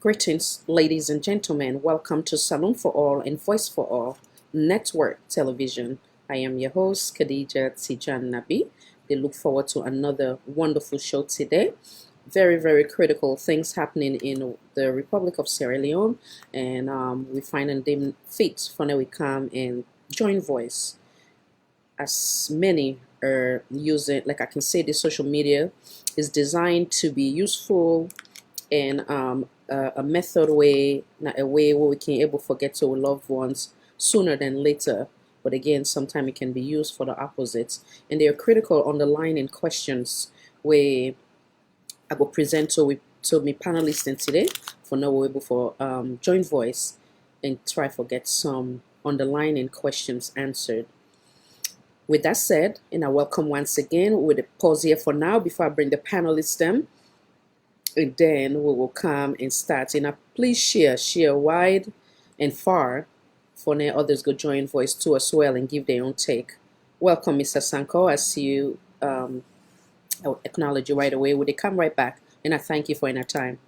Greetings, ladies and gentlemen. Welcome to Salon for All and Voice for All Network Television. I am your host, Khadija Tijan Nabi. They look forward to another wonderful show today. Very, very critical things happening in the Republic of Sierra Leone, and we find them fit for now we come and join voice. As many are using, like I can say, the social media is designed to be useful and a method way, not a way where we can able to forget to our loved ones sooner than later. But again, sometimes it can be used for the opposite. And they are critical underlying questions where I will present to me panelists in today for now we're able for joint voice and try to get some underlying questions answered. With that said, and I welcome once again with a pause here for now before I bring the panelists them. And then we will come and start. And please share wide and far for now others go join voice too as well and give their own take. Welcome, Mr. Sanko. I see you. I'll acknowledge you right away. Would they come right back? And I thank you for your time.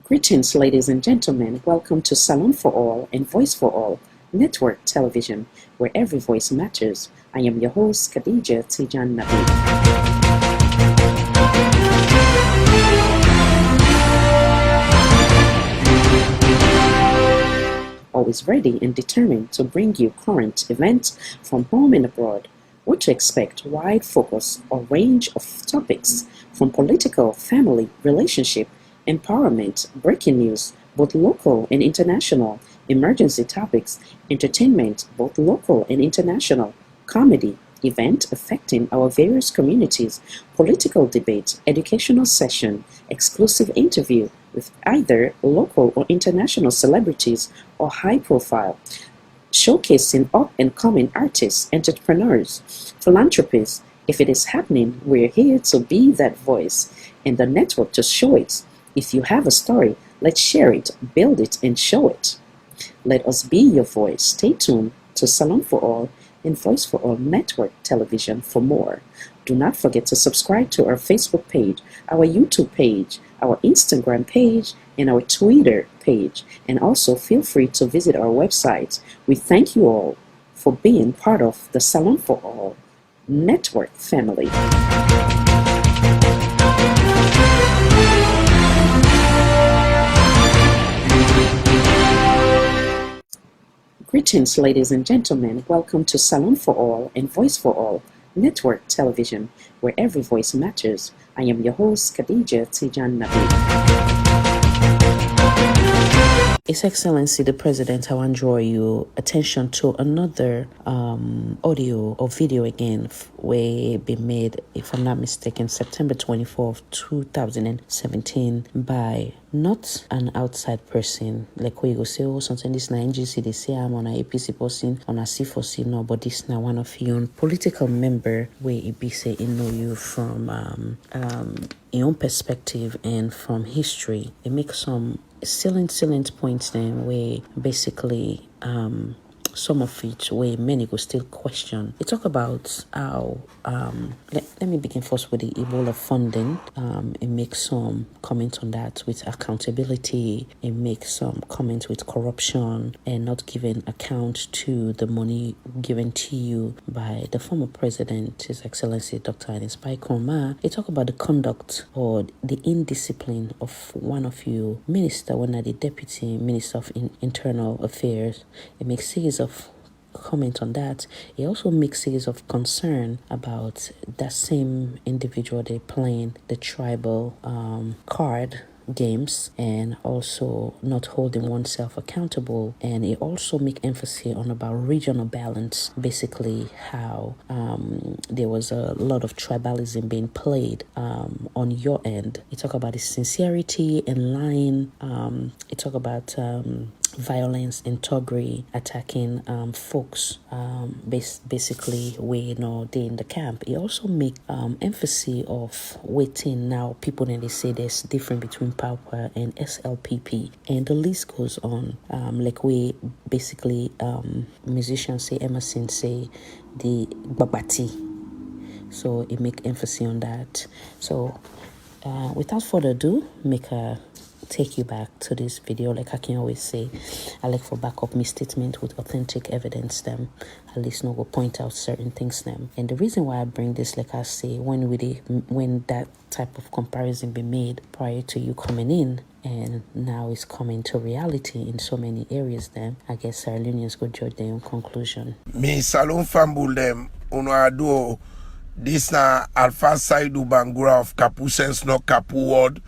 Greetings, ladies and gentlemen. Welcome to Salon for All and Voice for All Network Television, where every voice matters. I am your host, Khadija Tijan Nabi. Always ready and determined to bring you current events from home and abroad. What to expect, wide focus or range of topics from political, family, relationship, empowerment, breaking news, both local and international, emergency topics, entertainment, both local and international, comedy, event affecting our various communities, political debate, educational session, exclusive interview with either local or international celebrities or high profile, showcasing up and coming artists, entrepreneurs, philanthropists. If it is happening, we're here to be that voice and the network to show it. If you have a story, let's share it, build it, and show it. Let us be your voice. Stay tuned to Salon for All and Voice for All Network Television for more. Do not forget to subscribe to our Facebook page, our YouTube page, our Instagram page, and our Twitter page. And also feel free to visit our website. We thank you all for being part of the Salon for All Network family. Greetings, ladies and gentlemen. Welcome to Salon for All and Voice for All Network Television, where every voice matters. I am your host, Khadija Tijan Nabi. His Excellency the President, I want to draw your attention to another audio or video again, where be made, if I'm not mistaken, September 24th, 2017 by not an outside person. Like we go say, oh, something this na NGC, they say I'm on a APC person, on a C4C, no, but this na one of your political member where it be say it know you from your own perspective and from history. It makes some salient points then where basically some of it where many will still question. They talk about how let me begin first with the Ebola funding. It makes some comments on that with accountability. It makes some comments with corruption and not giving account to the money given to you by the former president, His Excellency Dr. Anis Bai Koroma. They talk about the conduct or the indiscipline of one of you minister, one of the deputy minister of internal affairs. It makes series of comment on that. It also makes series of concern about that same individual they playing the tribal card games and also not holding oneself accountable. And it also make emphasis on about regional balance, basically how there was a lot of tribalism being played on your end. You talk about the sincerity and lying. You talk about violence and thuggery attacking folks basically we know they in the camp. It also make emphasis of waiting now people then they say there's difference between PAUPA and SLPP and the list goes on. Like we basically musicians say Emerson say the Babati So it make emphasis on that. So without further ado, make a take you back to this video. Like I can always say, I like for back up my statement with authentic evidence them. At least no go point out certain things them. And the reason why I bring this, like I say, when that type of comparison be made prior to you coming in, and now it's coming to reality in so many areas, then I guess Sierra Leoneans go judge their own conclusion. Me salon fambul them uno ado this na Alpha Saidu Bangura of Kapusens no Kapu ward.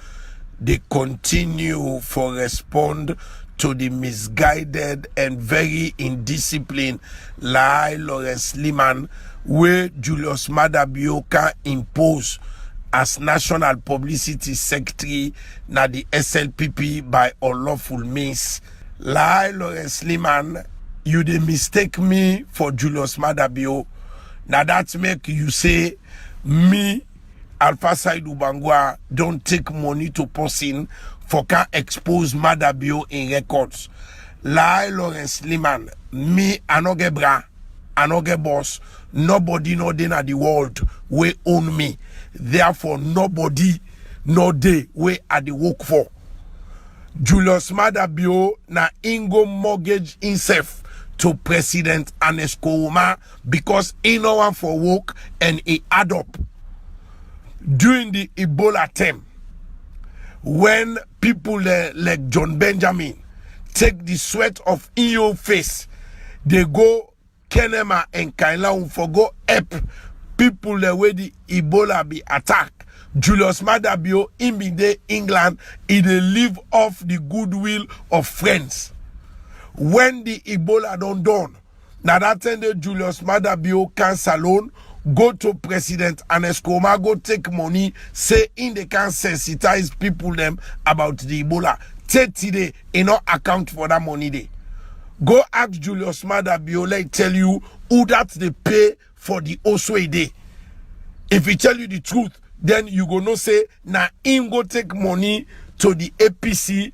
They continue for respond to the misguided and very indisciplined lie Lawrence Liman where Julius Maada Bio can impose as National Publicity Secretary na the SLPP by unlawful means. Lie Lawrence Liman, you dey mistake me for Julius Maada Bio. Now that make you say me Alpha Saidu Bangura don't take money to person for can expose Maada Bio in records. Lie Lawrence Liman, me anoge bra, anoge boss, nobody no day na the world we own me. Therefore nobody no day we at the work for. Julius Maada Bio na ingo mortgage himself to President Ernest Koroma because he no one for work and he add up. During the Ebola time, when people like John Benjamin take the sweat of your face, they go Kenema and Kaila for go help people the way the Ebola be attacked. Julius Maada Bio in the England, he dey live off the goodwill of friends. When the Ebola don't done, now that time Julius Maada Bio can salon, go to President Ernest Koroma, go take money, say in they can sensitize people them about the Ebola. Take today, you know, account for that money day. Go ask Julius Maada Bio, let tell you who that they pay for the Oswe day. If he tell you the truth, then you go no say, now him go take money to the APC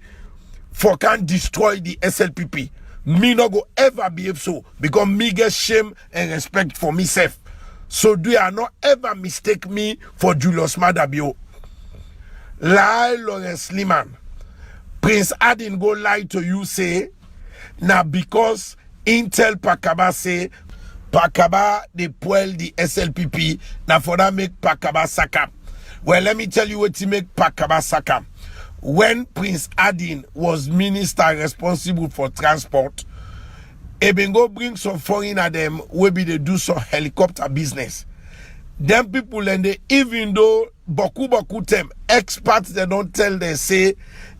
for can destroy the SLPP. Me not go ever behave so, because me get shame and respect for myself. So do you not ever mistake me for Julius Maada Bio. Lie Lawrence Liman. Prince Adin go lie to you say, now because Intel Pakaba say, Pakaba they pull the SLPP, now for that make Pakaba Sakam. Well, let me tell you what to make Pakaba Sakam. When Prince Adin was minister responsible for transport, Ebengo bring some foreigner them where be they do some helicopter business. Them people and they, even though boku them experts they don't tell them say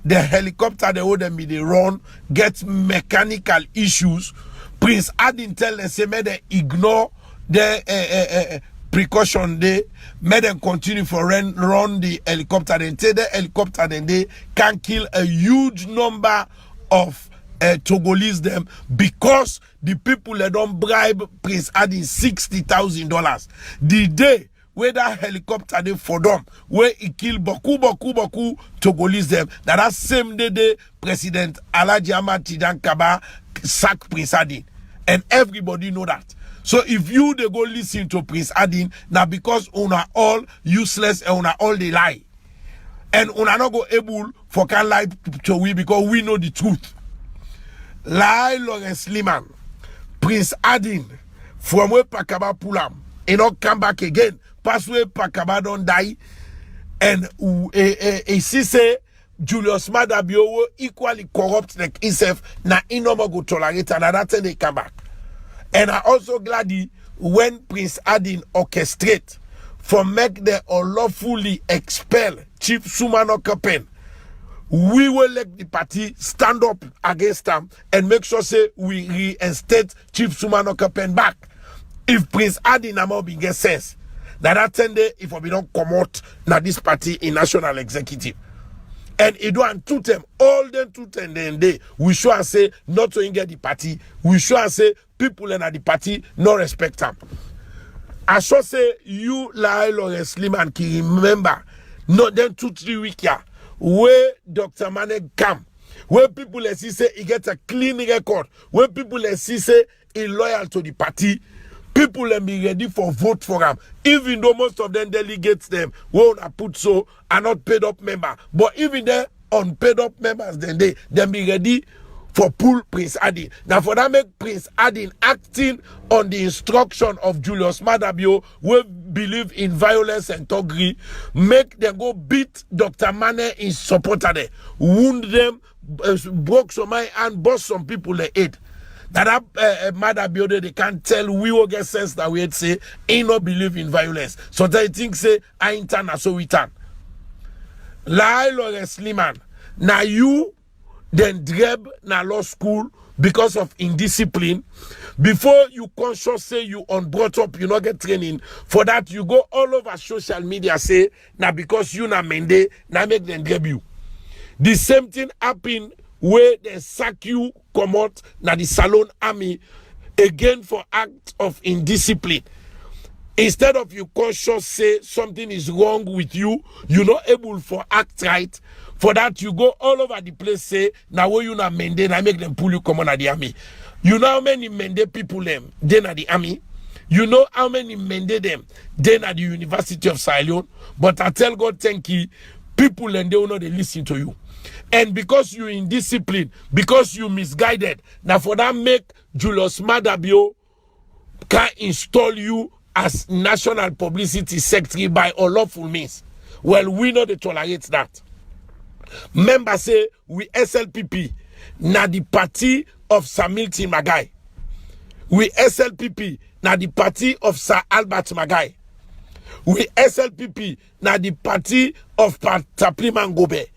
the helicopter they hold them be they run get mechanical issues. Prince Adin tell them say may they ignore the precaution they made them continue for run the helicopter. Then take the helicopter, then they can kill a huge number of Togolese them because the people that don't bribe Prince Adin $60,000. The day where that helicopter they for them, where he kill boku Togolese them, that same day President Alhaji Ahmad Tidiane Kaba sack Prince Adin, and everybody know that. So if you they go listen to Prince Adin, now because una all useless and una all they lie, and una not go able for can lie to we because we know the truth. Lie Lawrence Liman, Prince Adin, from where Pakaba Pulam, and not come back again. Pass where Pakaba don't die, and he say Julius Maada Bio equally corrupt like himself. Na he no go tolerate, and that's when they come back. And I also glad when Prince Adin orchestrate for make the unlawfully expel Chief Sumano Kapen, we will let the party stand up against them and make sure say we reinstate Chief Sumano Kapen back. If Prince Adin Amo be get sense, that 10 day if we don't come out na this party in national executive. And it do and two them all them 210 then day we sure say not to get the party, we sure say people in the party no respect them. I sure say you lie Lawrence Liman can remember not then 2-3 weeks here where Dr. Mane come, where people see say he gets a clean record, where people see say he loyal to the party, people and be ready for vote for them. Even though most of them delegates them won't put so are not paid up member. But even the unpaid up members, then they be ready for pull Prince Adin. Now for that make Prince Adin acting on the instruction of Julius Maada Bio, who believe in violence and thuggery, make them go beat Dr. Mane in supporter there, wound them, broke some eye and bust some people the head. That Maada Bio they can't tell we will get sense that we say ain't not believe in violence. So they think say I ain't turn so we turn. Lai Lawrence Liman, now you then dreb na law school because of indiscipline. Before you conscious say you unbrought up, you not get training. For that, you go all over social media say, now because you na mende, now make them dreb you. The same thing happen where they sack you, come out, na the Salon Army, again for act of indiscipline. Instead of you conscious say something is wrong with you, you're not able for act right. For that, you go all over the place, say, now where you na mende, I make them pull you come on at the army. You know how many mende people them, then at the army? You know how many mende them, then at the University of Sierra Leone? But I tell God, thank you, people and they will not listen to you. And because you indiscipline, because you misguided, now for that make Julius Maada Bio can install you as National Publicity Secretary by unlawful means. Well, we know they tolerate that. Members say we SLPP na the party of Sir Milton Magai. We SLPP na the party of Sir Albert Magai. We SLPP na the party of Tapliman Gobe.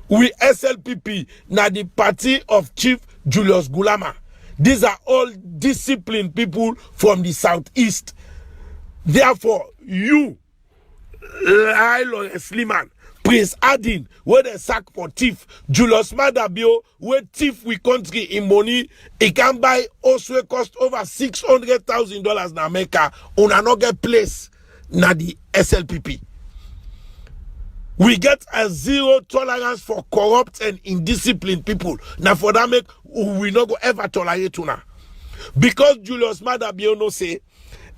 We SLPP na the party of Chief Julius Gulama. These are all disciplined people from the southeast. Therefore, you, Lai Lawrence Liman, Prince Adin, where they sack for thief, Julius Maada Bio, where thief we country in money, it can buy also cost over $600,000 in America on another place, na the SLPP. We get a zero tolerance for corrupt and indisciplined people. Now for that make we not go ever tolerate to now. Because Julius Maada Bio no say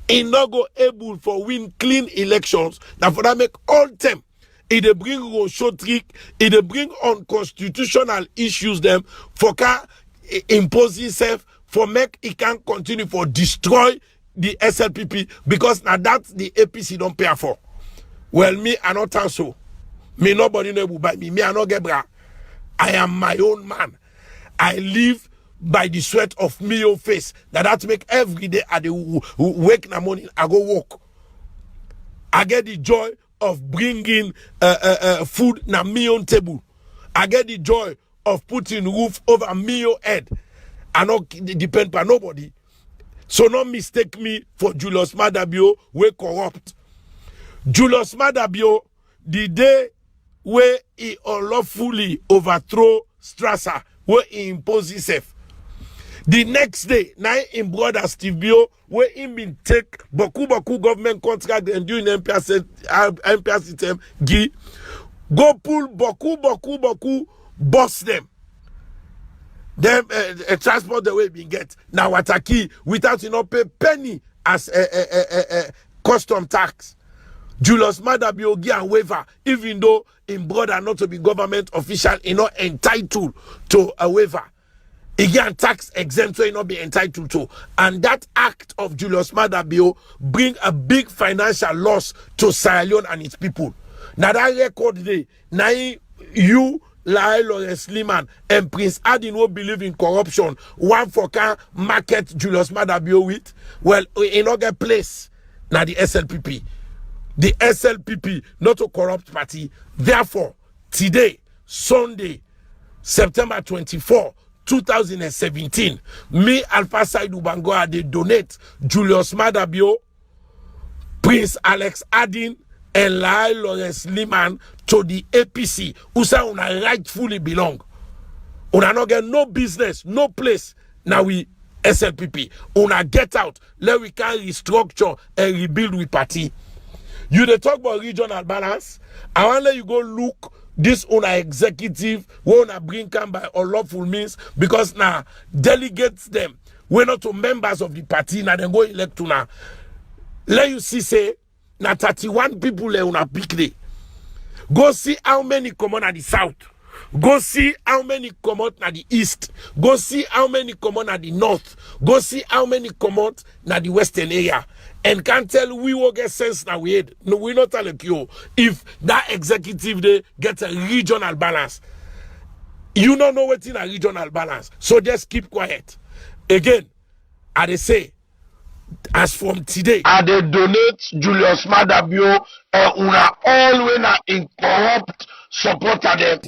he not go able for win clean elections. Now for that make all them. It bring Rocho trick, it bring unconstitutional issues them for can impose itself for make it can continue for destroy the SLPP because now that's the APC don't pay for. Well, me I not so. Me nobody know buy me. Me I not get bra. I am my own man. I live by the sweat of me own face. That make every day I wake in the morning I go walk. I get the joy of bringing food na me own table. I get the joy of putting roof over me own head. I not depend by nobody. So don't mistake me for Julius Maada Bio we corrupt. Julius Maada Bio, the day where he unlawfully overthrow Strasser, where he impose himself. The next day, now in brother Steve Bio, where he been take Boku government contract and doing MPR system, go pull Boku, boss them. Them transport the way we get. Now Wataki, without pay penny as a custom tax. Julius Maada Bio give a waiver, even though in brother not to be government official, he not entitled to a waiver. He get tax exempt, so he not be entitled to. And that act of Julius Maada Bio bring a big financial loss to Sierra Leone and its people. Now that record day, now you, Lai Lawrence Liman, and Prince Adin will believe in corruption. One for can market Julius Maada Bio with, well, in other place, now the SLPP. The SLPP, not a corrupt party. Therefore, today, Sunday, September 24, 2017, me, Alpha Saidu Bangoa, they donate Julius Maada Bio, Prince Alex Adin, and Lai Lawrence Liman to the APC, who say una rightfully belong. Una not get no business, no place. Now we SLPP. Una get out. Let we can restructure and rebuild with party. You they talk about regional balance. I want to let you go look this on our executive, we want to bring come by unlawful means because now delegates them we're not members of the party, now then go elect una. Let you see, say, na 31 people le una pick day. Go see how many come on at the south. Go see how many come out at the east. Go see how many come on at the north. Go see how many come out at the western area. And can't tell we will get sense now we had. No, we not tell you if that executive day gets a regional balance. You don't know what's in a regional balance. So just keep quiet. Again, I they say, as from today, I they donate Julius Madabio and una always na incorrupt supporter them.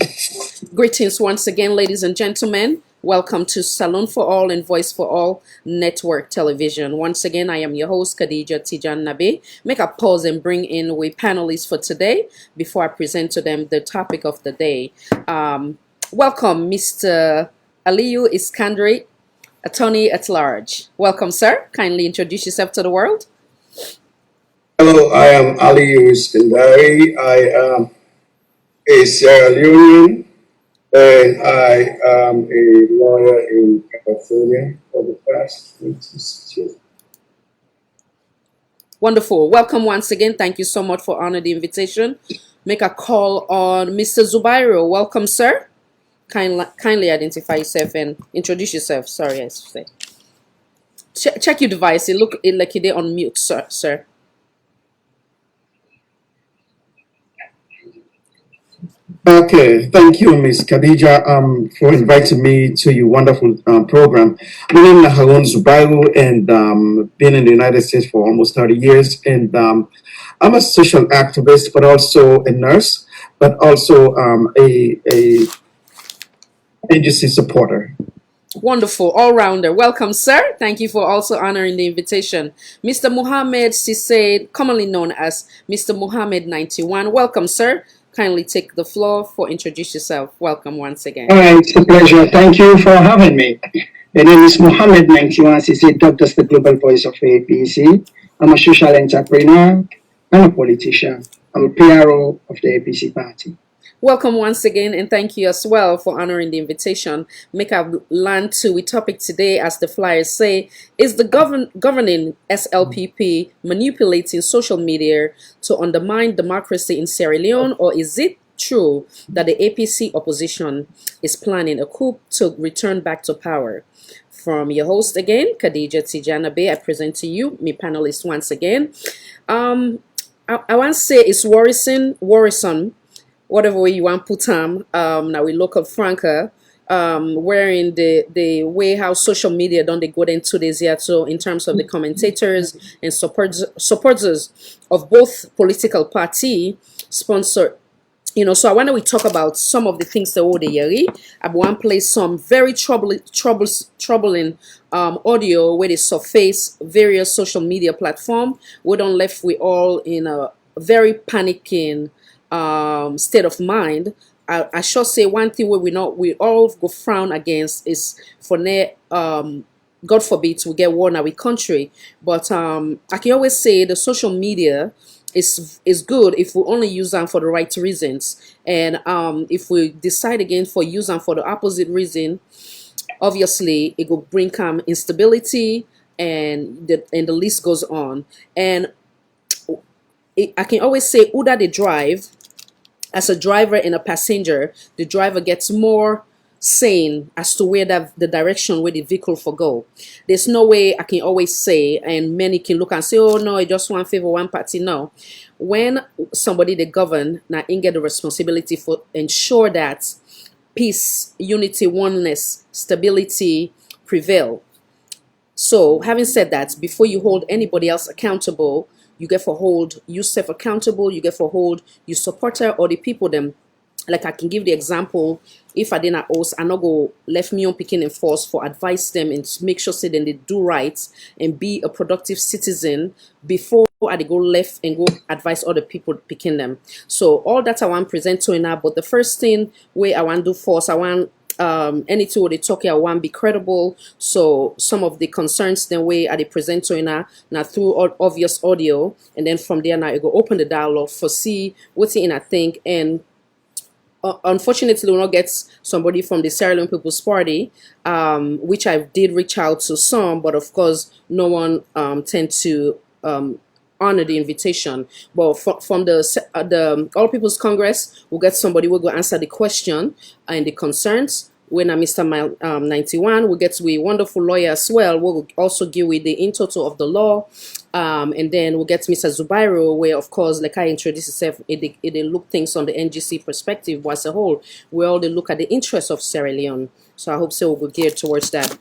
Greetings once again, ladies and gentlemen. Welcome to Salon for All and Voice for All Network Television. Once again, I am your host, Khadija Tijan Nabe. Make a pause and bring in we panelists for today before I present to them the topic of the day. Welcome, Mr. Aliyu Iskandari, attorney at large. Welcome, sir. Kindly introduce yourself to the world. Hello, I am Aliyu Iskandari. I am a Sierra Leonean and I am a lawyer in California for the past 26 years. Wonderful. Welcome once again. Thank you so much for honoring the invitation. Make a call on Mr. Zubairu. Welcome, sir. Kindly identify yourself and introduce yourself. Sorry, I should say. Check your device. It look like you're on mute, sir. Okay, thank you, Ms. Khadija, for inviting me to your wonderful program. My name is Harun Zubairu, and been in the United States for almost 30 years. And I'm a social activist, but also a nurse, but also a agency supporter. Wonderful, all-rounder. Welcome, sir. Thank you for also honoring the invitation. Mr. Muhammad Sise, commonly known as Mr. Muhammad 91. Welcome, sir. Kindly take the floor for introduce yourself. Welcome once again. All right, it's a pleasure. Thank you for having me. My name is Muhammad 91 Sise, dubbed as the global voice of APC. I'm a social entrepreneur and a politician. I'm a PRO of the APC party. Welcome once again, and thank you as well for honoring the invitation. Make our land to we topic today, as the flyers say, is the governing SLPP manipulating social media to undermine democracy in Sierra Leone, or is it true that the APC opposition is planning a coup to return back to power? From your host again, Khadija Tijanabe, I present to you, my panelists once again. I want to say it's worrisome, whatever way you want to put them. Now we look at Franca, wherein the way how social media don't they go into this year, so in terms of the commentators and supporters of both political party sponsor. So I wonder we talk about some of the things that would yeri. I want to play some very troubling audio where they surface various social media platform. We don't left we all in a very panicking state of mind. I should say one thing where we all go frown against is for God forbid we get war in our country. But I can always say the social media is good if we only use them for the right reasons, and if we decide again for use them for the opposite reason, obviously it will bring instability, and the list goes on. And I can always say who that they drive. As a driver and a passenger, the driver gets more sane as to where the direction where the vehicle for go. There's no way I can always say, and many can look and say, oh no, I just want favor one party. No. When somebody they govern, now in get the responsibility for ensure that peace, unity, oneness, stability prevail. So having said that, before you hold anybody else accountable, you get for hold yourself accountable, you get for hold your supporter or the people them. Like I can give the example, if I didn't host, I not go left me on picking and force for advise them and make sure say then they do right and be a productive citizen before I go left and go advise other people picking them. So all that I want to present to you now, but the first thing where I want to do first, I want anything what they talk I want be credible. So some of the concerns then way I they present to you now through obvious audio, and then from there now I go open the dialogue for see what's in I think, and unfortunately will not get somebody from the Sierra Leone People's Party, which I did reach out to some, but of course no one tend to honor the invitation. But from the All People's Congress, we'll get somebody who will go answer the question and the concerns. When Mr. 91, we'll get to a wonderful lawyer as well. We'll also give with the in total of the law. And then we'll get to Mr. Zubairu, where, of course, like I introduced itself, they look things on the NGC perspective, but as a whole, we all look at the interests of Sierra Leone. So I hope so we'll gear towards that.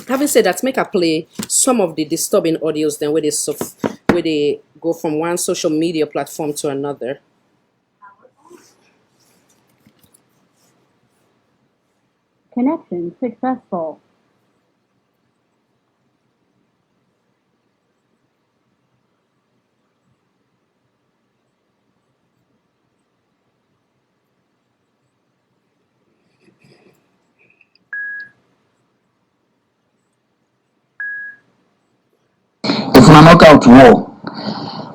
Having said that, make a play some of the disturbing audios then where they go from one social media platform to another. Connection successful. If we knock out war,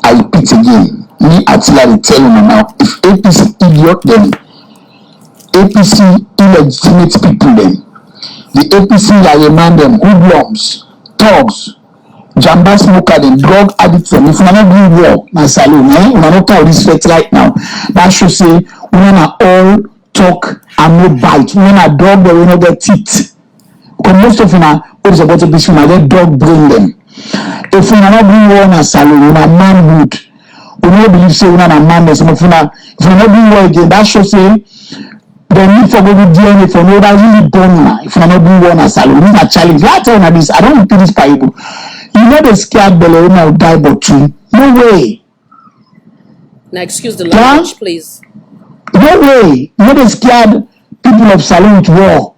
I repeat again, me Attila tell you now, if APC idiot them, APC illegitimate people them, the APC Yayeman them, hoodlums, thugs, jamba smoker them, drug addicts them, if we not doing war, na salon, we not count this fact right now. That should say, we not all talk and no bite, we not dog, but we not get teeth. Because most of them are, what is about to be seen, they dog bring them. If we not bring war na salon, we not manhood. We don't believe say we not a man. If we not bring war again, that should say the need for go to DNA for no that really born. If we not bring war na salon, we not challenge. Last time this, I don't repeat this parable. You know the scared belly now die but two. No way. Now excuse the language, please. No way. You know the scared people of salon with war.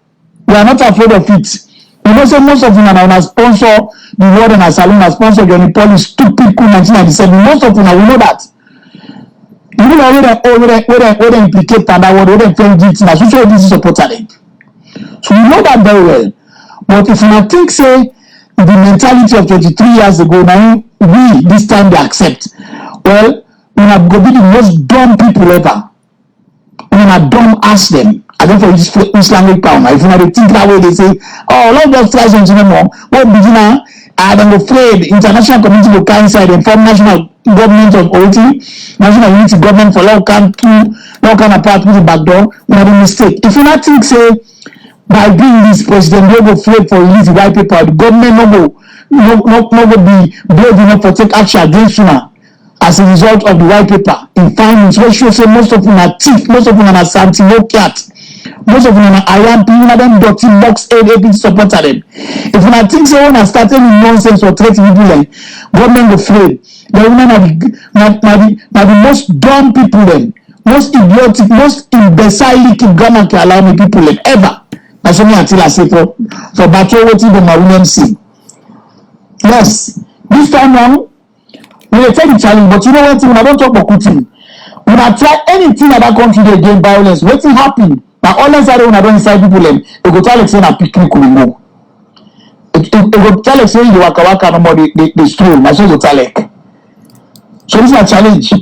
We are not afraid of it. You know, so most of them are sponsor the world and a salon, a sponsor Johnny Paul, stupid coup 1997. Most of them, we know that. Even though we implicate and that word, we defend it, and social this supported it. So we know that very well. But if you think, say, the mentality of 23 years ago, now we, this time they accept. Well, we have go be the most dumb people ever. We have dumb ask them. I don't know if it's Islamic power. If you think that way, they say, oh, let's just try something more. What beginner? I'm afraid international community will coincide and form national government of OT, national unity government for law can apart with the back door. We have a mistake. If you not think, say, by doing this, President will go afraid for release the white paper, the government no go be brave enough for take action against you now. As a result of the white paper in findings, we show say most of them are thief, most of them are something no cat. Most of them are IMP, one of them dirty box APC supporter them. If you not think so, when I started with nonsense or threatening people, government will fail. The women are the most dumb people then, most idiotic, most imbecile government can allow me people then ever. That's only until I say for battle waiting the women see. Yes, this time round, we will take the challenge, but you know what? When I don't talk about Putin, when I try anything in that country, they gain violence. What's happening? Now, all inside when I don't inside people, they go tell us a picnic will know. They go tell us saying the waka no more they stroll. That's what they tell it. So this is a challenge.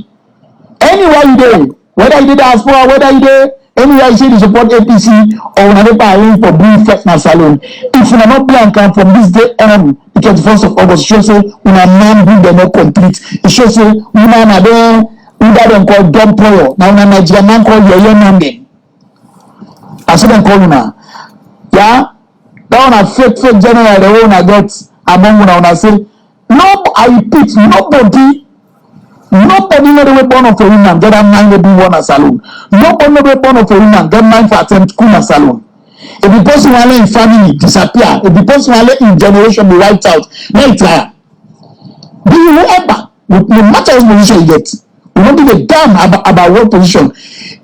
Anywhere you do, whether you did diaspora, whether you do anywhere you say you support APC or when I buy for blue fat na salon. If you are not blank from this day on, the 21st of August, shows say when a man who they not complete. It shows say when are there who they call dumb poyo. Now when a Nigerian man call your man then. I said them call you now. Yeah? That one a fake general the one I got among when I say no, I repeat, nobody know the way born of a woman, get a mind to do one a salon. Nobody know the way born of a woman, get mind for attempt to a salon. If the person who in family disappear, if the person who in generation be wiped out, no try. Do you ever, no matter what position you get, we don't give a damn about what position.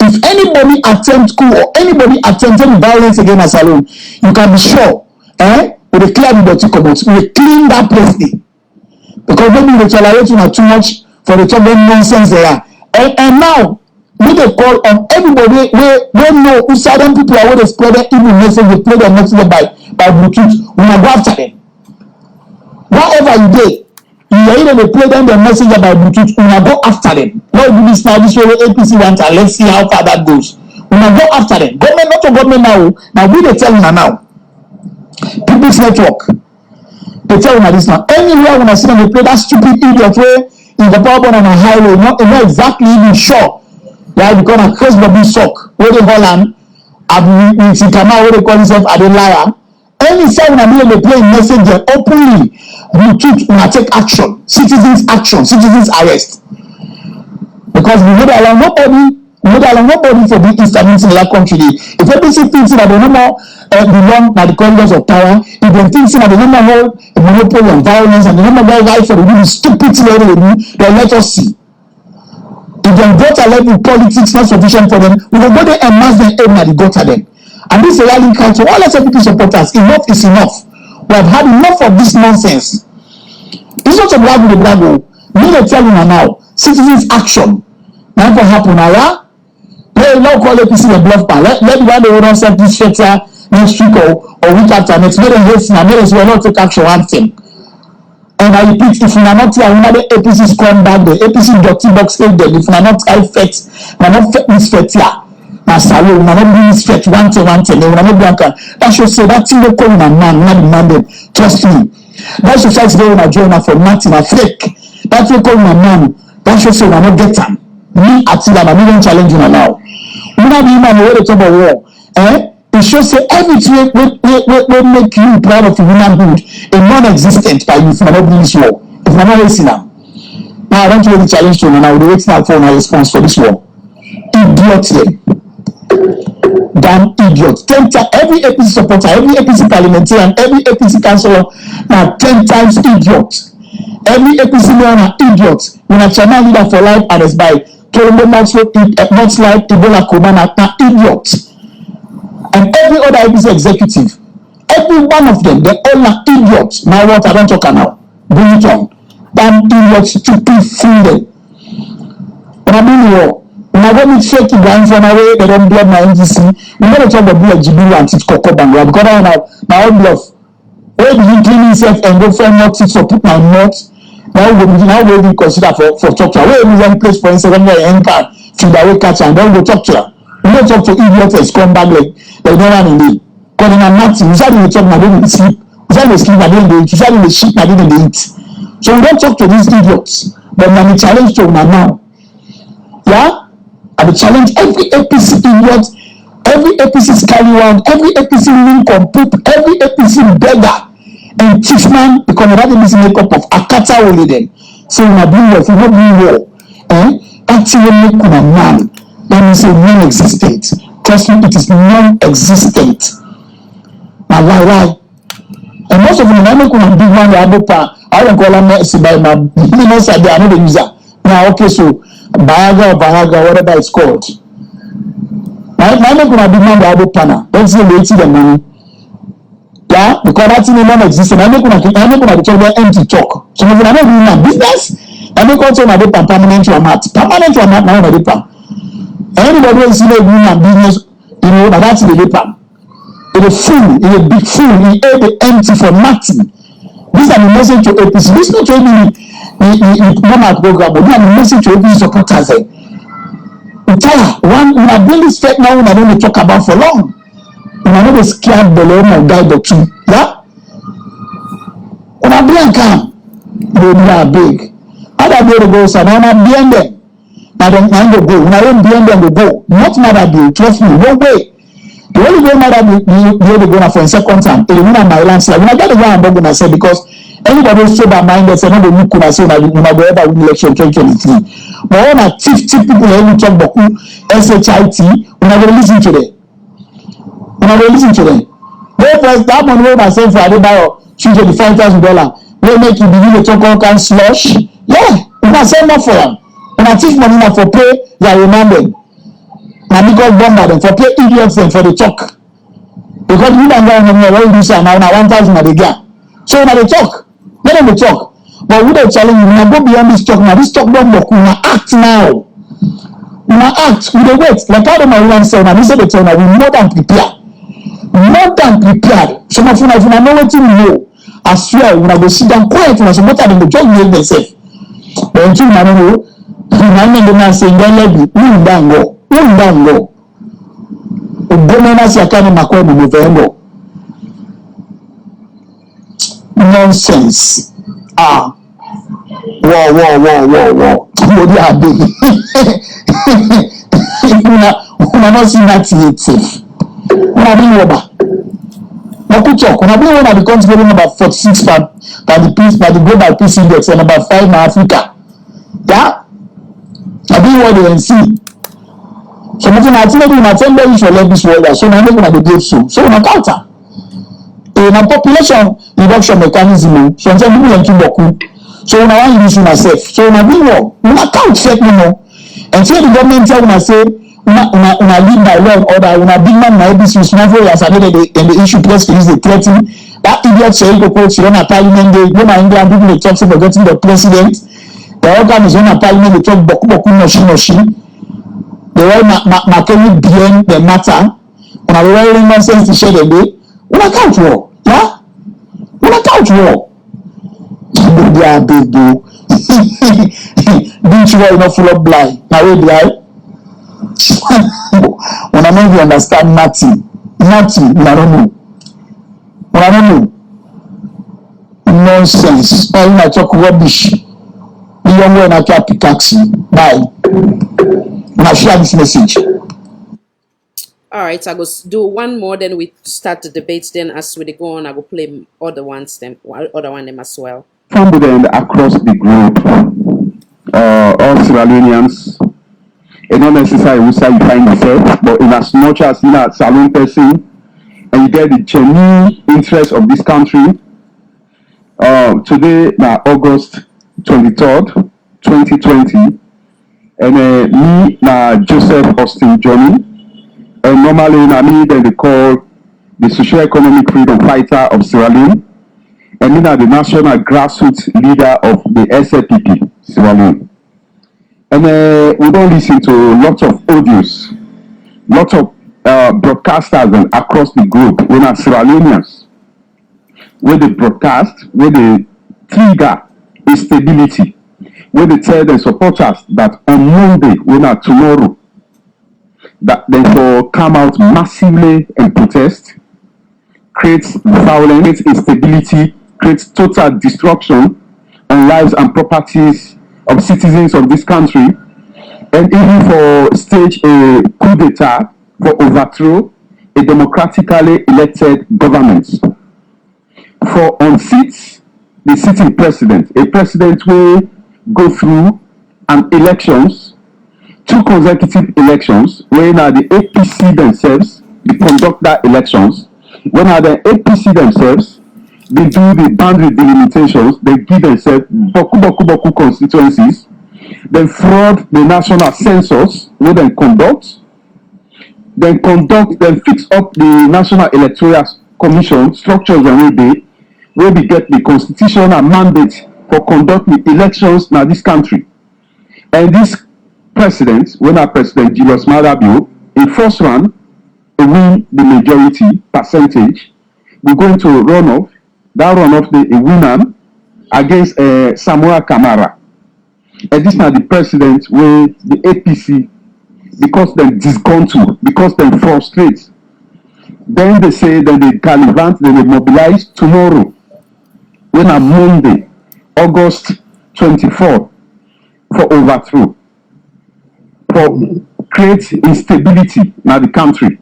If anybody attempts coup or anybody attempts any violence against a salon, you can be sure, with a clear the dirty cupboards, we will clean that place there. Because maybe they tolerate too much for the top of nonsense they are. And now, we they call on everybody we know who certain people are where they spread their evil message, they play their message by Bluetooth. We will go after them. Whatever you do, you either they play them their message by Bluetooth, we will go after them. Why do this now? This way APC wants and let's see how far that goes. Una go after them. Government, not to government now. Now we they tell una now. People's Network. They tell una this now. Anywhere when I see them, they play that stupid idiot way in the power on a highway, not exactly even sure. Right? Because a crazy baby sock. Where they Holland, in Sikama, where they call themselves a liar. Any time when they play messenger openly, you take action. Citizens arrest. Because we would allow nobody for being instability in that country. If APC thinks that they no more belong by the corridors of power, if they think that they no more hold a monopoly on violence and they no more right for the really stupid thing they do, then let us see. If the gutter level politics not sufficient for them, we will go there and mass them aim at the gutter then. And this is a rallying cry to all SFP supporters. Enough is enough. We have had enough of this nonsense. It's not a brag with the brag. We are telling you now, citizens action. Now what happen now? They now call APC the bluff pan. Let the one they don't set this fetter next week or week after next. Let them hate now. Let us not take action one thing. And I repeat, if you are not here, another APC come back the APC dirty box there. If you are not effect, you are not this fet here. Now salute, you are not doing this fet one thing. You are not blank. That should say that thing they call in a man, not demanded. Trust me. That should say they will join for nothing, a fake. That they call in a man. That should say we are not get them. Me Attila, I'm even challenging now. We not be man where they talk about war. It shows say everything will make you proud of your womanhood a non-existent by you if you're not doing this war. If you're not listening now. Now I want to really challenge you now. We're waiting now for my response for this war. Idiot then. Damn idiot. 10 times every APC supporter, every APC parliamentarian, every APC councillor now 10 times idiot. Every APC man idiot. When a chairman leader for life and is by Torombo not like Ebola Kobana idiot. And every other APC executive, every one of them, they all are idiots. Now what I don't talk now. Bring it on. Damn idiots, stupid fool. When I mean war, when I go meet fake Ibrahim from away, they don't blood my NDC. We gotta talk about GBU and it's Coco Bangla because I now all bluff. Where did he clean himself and go find more tips or put my nuts? Now we consider for talk to her. Where is one place for Instagram where you enter feed away catch and don't go talk to her. We don't talk to idiots come back like they don't run in the calling her nothing. You said they talk now they didn't sleep. You said they sleep now they didn't eat. You said they shit now they didn't eat. So we don't talk to these idiots. But when we challenge to them now. Yeah? I will challenge every APC idiot, every APC scallywag, every APC Lincoln poop, every APC beggar. And Chiefman, because that is make up of Akata only then. So when I bring war, if you not bring war, actually make a man, that means a non-existent. Trust me, it is non-existent. Now why? And most of them, I make a big one, I don't call them by my business, I know the user. Now, okay, so Bayaga, whatever it's called. Now, I make a big one, don't say they see the money. Yeah, because that thing is non-existent. I make una the empty talk. So if you are not doing that business, I make also na permanent format. Permanent format now na paper. Anybody who is doing business, you know, that's the paper. It's a fool, it's a big fool. He ate the empty for nothing. This is the message to APC. This is not only the normal program, but this is the message to APC supporters. When I bring this fact now, I don't talk about for long. When I know the scared below my guy the two, yeah? When I blank they are big. Other day go, so now I'm behind them. Now they go. When I don't behind them, they go. Not mad day, trust me, no way. The only way mad they go for a second time. They win my landslide. When I got the guy I'm going to say because anybody who's sober minded say no, they look when I say when I go ever win election 2023. But when I teach people who talk about SHIT, when I go listen to them. When I will listen to them. They first that money when I send for Adebayo $25,000. They make you begin to talk all kinds slush. Yeah, when I send more for them. When I teach money now for pay, they are remembering. Now because bomber them for pay idiots them for the talk. Because you don't go on the do say now 1,000 at the gap. So now they talk. Let them talk. But we don't challenge you. When I go beyond this talk now, this talk don't work. We now act now. We now act. We don't wait. Like how the my one say now, we say the turn now, we more than prepare. More than prepared. Some of you know what you know. I swear, when I go sit down quiet, when I say, what are they just make themselves? But until I know, I'm not going to say, don't let me, don't go. gomena siakani makwe mu November. Nonsense. Wow. What are they? Una not seen that yet. Una been over. Nakuchok. Una been over the country number 46 by the global peace index and number 5 in Africa. Yeah. I been what they see. So nothing I think we attend them for let this world. So now we're going to do so. So na counter. In a population reduction mechanism, so some people want to work. So now I use myself. So now we work. We not count check no more. And so the government tell me say, una lead by law and order. Una big man na ABC small as I did and the issue plus is the threatening. That idiot say go coach run a parliament day. Go na England people they talk about getting the president. The organ is on a parliament they talk boku noshi. They all Makeni behind the matter. Una very nonsense to share the day. Una count war. Yeah? Una count war. They are big boo. Beach war not full of blind. Now we blind. When I know you understand nothing, I don't know. When I don't know. Nonsense. All I talk rubbish. The young one I talk pickaxe. Bye. Now share this message. All right, I go do one more, then we start the debate. Then as we go on, I go play other one them as well. From across the globe, all Sierra Leoneans, it's not necessarily where you find yourself, but in as much as you are a Salone person and you get the genuine interest of this country, today now August 23rd, 2020, and me now Joseph Austin Johnny, and normally me then they call the socio-economic freedom fighter of Sierra Leone, and me now the national grassroots leader of the SLPP Sierra Leone. And we don't listen to lots of audios, lots of broadcasters across the globe. We're not Sierra Leoneans. Where they broadcast, where they trigger instability, where they tell their supporters that on Monday, we're not tomorrow, that they will come out massively and protest, creates violence, creates instability, creates total destruction on lives and properties of citizens of this country, and even for stage a coup d'etat for overthrow a democratically elected government. For unseat the sitting president, a president will go through elections, 2 consecutive elections, where now the APC themselves they conduct that elections, when now the APC themselves they do the boundary delimitations, they give themselves boku constituencies, then fraud the national census, where then fix up the National Electoral Commission structures and where we get the constitutional mandate for conducting elections in this country. And this president, when our president Julius Maada Bio, in first round, they win the majority percentage, we're going to runoff. That runoff the winner against Samuel Kamara. And this is now the president where the APC, because they're disgruntled, because they're frustrated. Then they say that they gallivant, they will mobilize tomorrow, when on Monday, August 24th, for overthrow, for create instability in the country.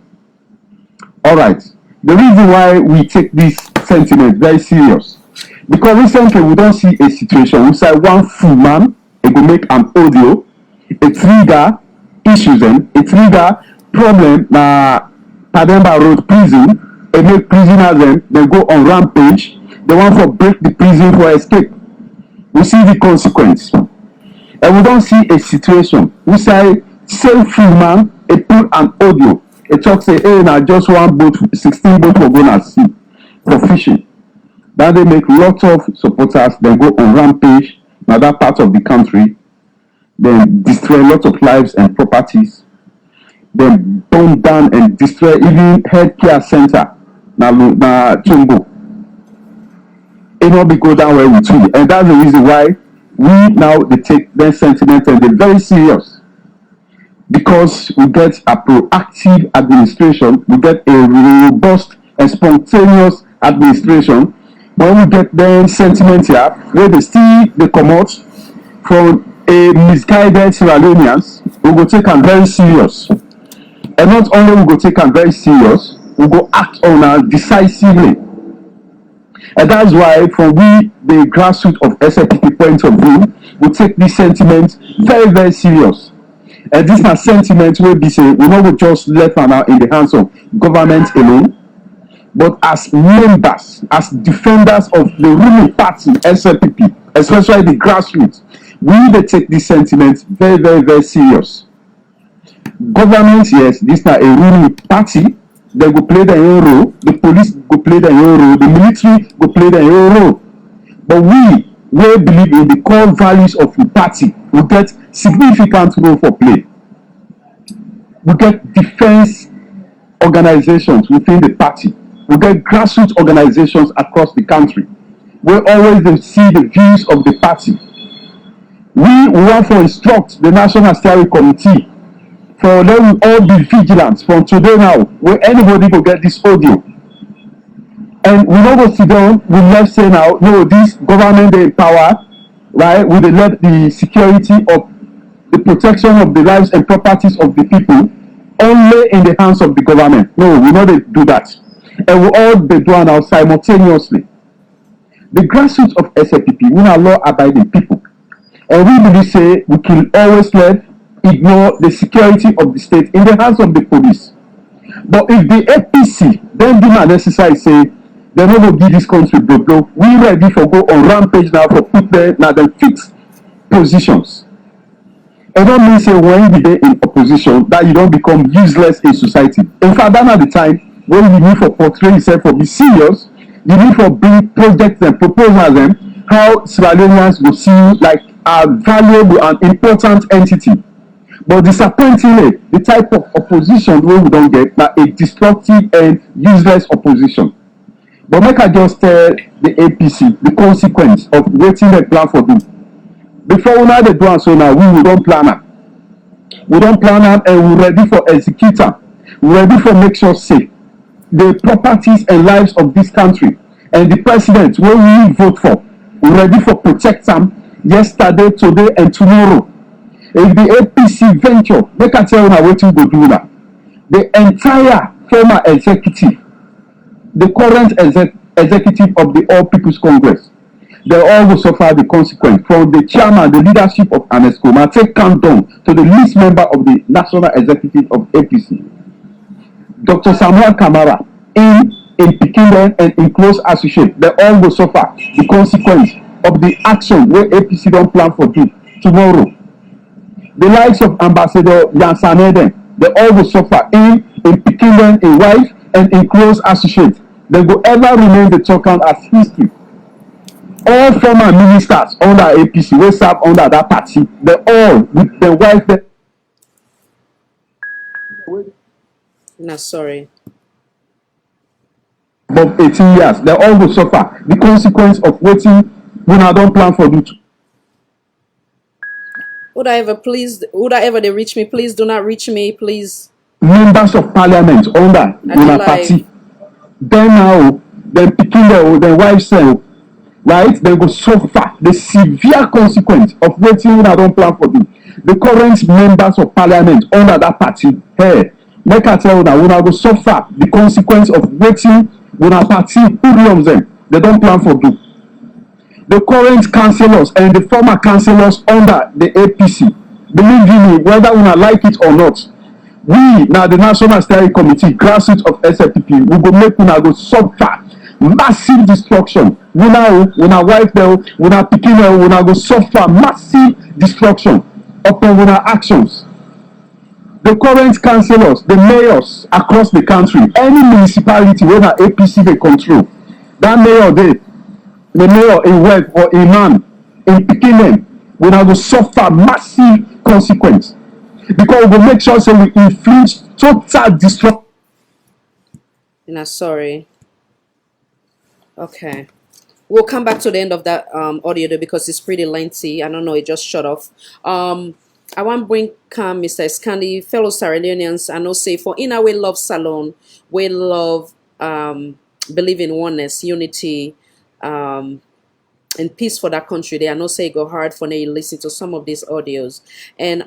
All right. The reason why we take this sentiment very serious, because recently we don't see a situation we say one full man it will make an audio, a trigger issues and a trigger problem na Pademba Road prison, and make prisoners them they go on rampage, they want to break the prison for escape. We see the consequence. And we don't see a situation we say same full man it put an audio. It talks say, hey, now just one boat, 16 boats for going at sea for fishing. Then they make lots of supporters, then go on rampage, now that part of the country, then destroy lots of lives and properties, then burn down and destroy even healthcare center, now Tumbo. It will be go down where we too. And that's the reason why we now they take their sentiment and they're very serious. because we get a proactive administration, we get a robust and spontaneous administration. When we get then sentiment here, where they come out from a misguided Sierra Leoneans, we go take them very serious. And not only we go take them very serious, we go act on them decisively. And that's why, from we, the grassroots of SLPP point of view, we take this sentiment very, very serious. And this is sentiment where we say we not just left now in the hands of government alone, but as members, as defenders of the ruling party, SLPP, especially the grassroots, we they take this sentiment very, very, very serious. Government, yes, this is a ruling party. They go play their own role. The police go play their own role. The military go play their own role. But we believe in the core values of the party. We get significant role for play. We get defense organizations within the party. We get grassroots organizations across the country. We always see the views of the party. We want to instruct the National Steering Committee for them we all be vigilant from today now, where anybody will get this audio. And we don't go sit down, we left say now, no, this government they in power, right? We they left the security of the protection of the lives and properties of the people only in the hands of the government. No, we know they do that. And we all be doing now simultaneously. The grassroots of SLPP, we are law-abiding people. And we believe say we can always ignore the security of the state in the hands of the police. But if the APC then do not necessarily say they're not going to give this country blow, we ready for go on rampage now for put there now them fixed positions. It don't mean say when you be in opposition that you don't become useless in society. In fact, that's not the time when you need for portray yourself for be serious, you need for bring projects and proposals them how Sierra Leoneans will see you like a valuable and important entity. But disappointingly, the type of opposition we don't get now a destructive and useless opposition. But make I just tell the APC the consequence of waiting the plan for them. Before we now they do and so now we don't plan it. We don't plan it and we're ready for executor. We're ready for make sure safe the properties and lives of this country and the president where we vote for. We're ready for protect them yesterday, today, and tomorrow. If the APC venture, they can tell you what you go do that. The entire former executive, the current executive of the All People's Congress, they all will suffer the consequence from the chairman, the leadership of ANESCO. Now take countdown to the least member of the national executive of APC, Dr. Samuel Kamara, in Pekin and in close associate. They all will suffer the consequence of the action where APC don't plan for do tomorrow. The likes of Ambassador Yansan Eden, they all will suffer in Pekin, in wife, and in close associate. They will ever remain the token as history. All former ministers under APC will serve under that party. They all with their wife. No, sorry. Above 18 years, they all will suffer the consequence of waiting when I don't plan for you. Would I ever they reach me? Please do not reach me, please. Members of parliament under una party. Then now, then picking their wives, right? They will suffer the severe consequence of waiting when I don't plan for them. The current members of parliament under that party, hey, make I tell you that when I will suffer the consequence of waiting when a party who them, they don't plan for them. The current councillors and the former councillors under the APC, believe me, whether we like it or not, we now the National Steering Committee, grassroots of SLPP, we will make una go suffer massive destruction. We now wipe them, we now picking them, we now go suffer massive destruction upon our actions. The current councillors, the mayors across the country, any municipality where the APC they control, that mayor there. The mayor in West or Imam in Pekin will now suffer massive consequence because we will make sure so we inflict total destruction. No, sorry. Okay. We'll come back to the end of that audio though, because it's pretty lengthy. I don't know, it just shut off. I want to bring come Mr. Iskandi, fellow Sierra Leoneans, and also say for in our way love Salon, we love believe in oneness, unity, and peace for that country. They are not say go hard for they listen to some of these audios. And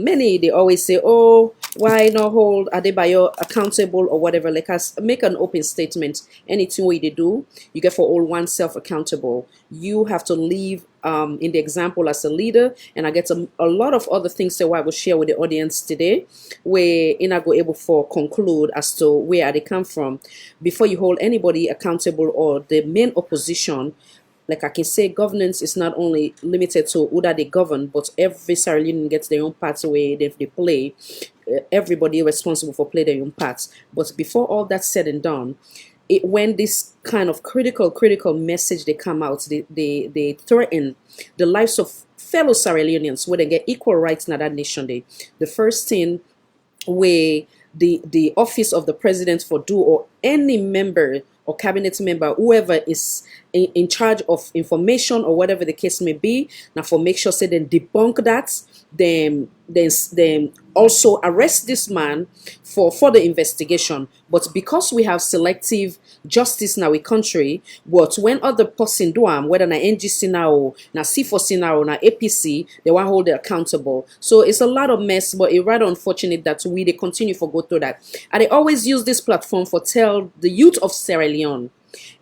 many they always say, oh, why not hold Adebayo accountable or whatever? Like us make an open statement. Anything we they do, you get for all oneself accountable. You have to live in the example as a leader. And I get a lot of other things that I will share with the audience today, where in I go able for conclude as to where they come from. Before you hold anybody accountable or the main opposition, like I can say, governance is not only limited to who that they govern, but every Sierra Leonean gets their own part away they play. Everybody responsible for play their own parts. But before all that's said and done, when this kind of critical message they come out, they threaten the lives of fellow Sierra Leoneans where they get equal rights in that nation day. The first thing where the office of the president for do or any member or cabinet member, whoever is in charge of information or whatever the case may be, now for make sure say then debunk that, then also arrest this man for further investigation. But because we have selective justice in our country, but when other person do whether na NGC now, na C4C now, na APC, they want to hold it accountable. So it's a lot of mess, but it's rather unfortunate that they continue for go through that. And they always use this platform for tell the youth of Sierra Leone,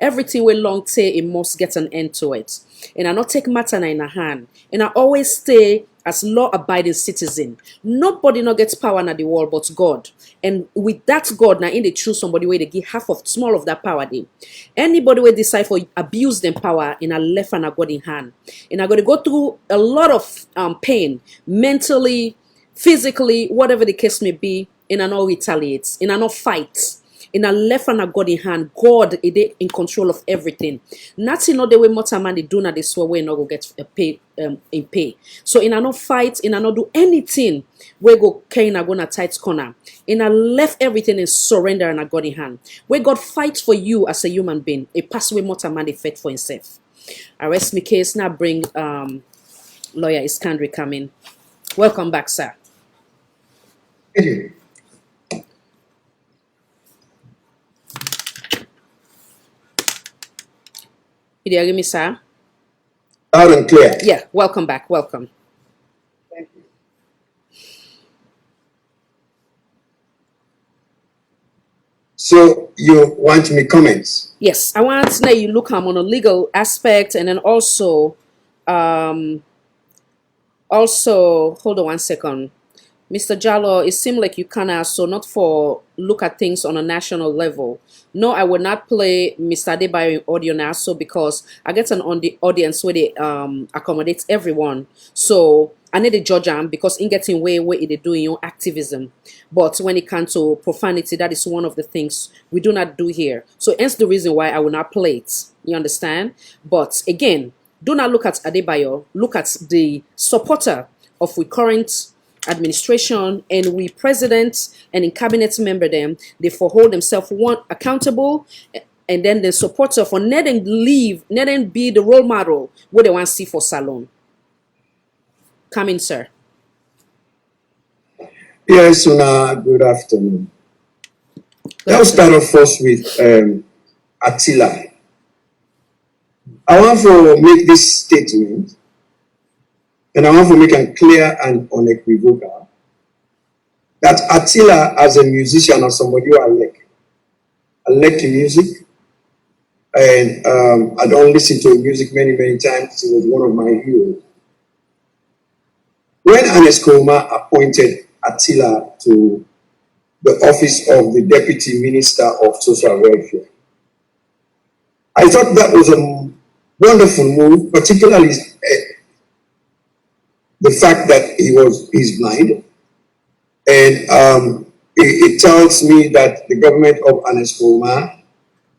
everything we long say it must get an end to it. And I not take matter in a hand. And I always stay as law-abiding citizen. Nobody not gets power in the world but God. And with that God, now in they choose somebody where they give half of small of that power. They. Anybody will decide for abuse them power in a left and a God in hand. And I'm going to go through a lot of pain, mentally, physically, whatever the case may be, and I not retaliate, and I not fight. In a left and a God in hand, God is in control of everything. Nothing not the way much man they do not this way not go get pay in pay. So in a no fight, in a no do anything, we go in a gonna tight corner. In a left everything is surrender and a God in hand. Where God fights for you as a human being, a pass way much man they fight for himself. I rest my case now. Bring lawyer Iskandri coming. Welcome back, sir. Thank you. Did you hear me, sir? Loud and clear. Yeah, welcome back. Welcome. Thank you. So you want me comments? Yes, I want to know you look on a legal aspect, and then also hold on 1 second. Mr. Jallo, it seemed like you kind of so not for look at things on a national level. No, I will not play Mr. Adebayo in audio now, so because I get an on the audience where they accommodate everyone. So I need to judge them because in getting way they doing your activism. But when it comes to profanity, that is one of the things we do not do here. So hence the reason why I will not play it. You understand? But again, do not look at Adebayo. Look at the supporter of we current administration and we president and in cabinet member them, they for hold themselves one accountable, and then the supporter for let them leave, let them be the role model what they want to see for Salon. Come in, sir. Yes, Una, good afternoon. Let's start off first with Attila. I want to make this statement, and I want to make it clear and unequivocal that Attila, as a musician or somebody who I like music, and I don't listen to music many times. He was one of my heroes. When Ernest Koroma appointed Attila to the office of the Deputy Minister of Social Welfare, I thought that was a wonderful move, particularly the fact that he's blind. And it tells me that the government of Ernest Koroma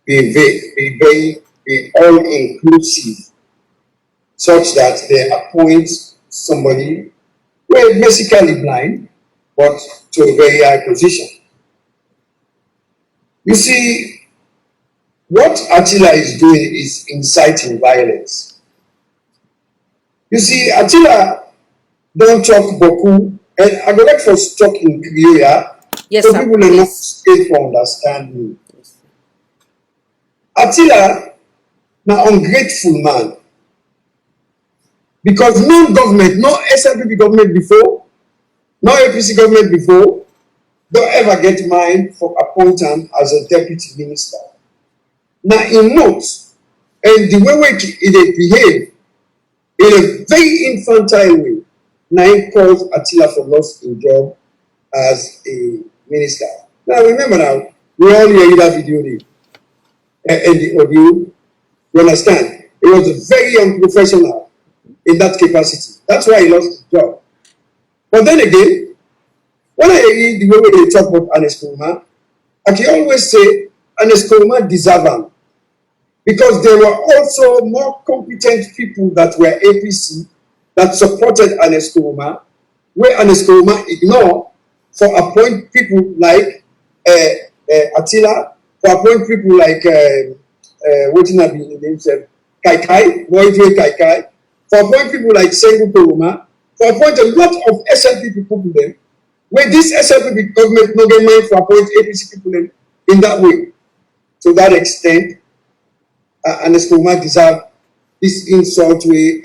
be all-inclusive, such that they appoint somebody who is basically blind, but to a very high position. You see, what Attila is doing is inciting violence. You see, Attila don't talk Boku, and I go like for talk in Kriya, Yes, so sir. people are not Please. able to understand me. Attila, now ungrateful man, because no government, no SLPP government before, no APC government before, don't ever get mine for appointment as a deputy minister. Now in notes, and the way they behave in a very infantile way, now he calls Attila for lost in job as a minister. Now remember now, we all hear that video and the audio. You understand? He was very unprofessional in that capacity. That's why he lost his job. But then again, when I hear the way they talk about Ernest Koroma, I can always say Ernest Koroma deserved him, because there were also more competent people that were APC that supported Ernest Koroma, where Ernest Koroma ignored for appoint people like Attila, for appoint people like what in the name said Kaikai, Moidwe Kaikai, for appoint people like Sengu Koroma, for appoint a lot of SLP people them, where this SLP government no get mind for appoint APC people them in that way. To that extent, Ernest Koroma deserve this insult way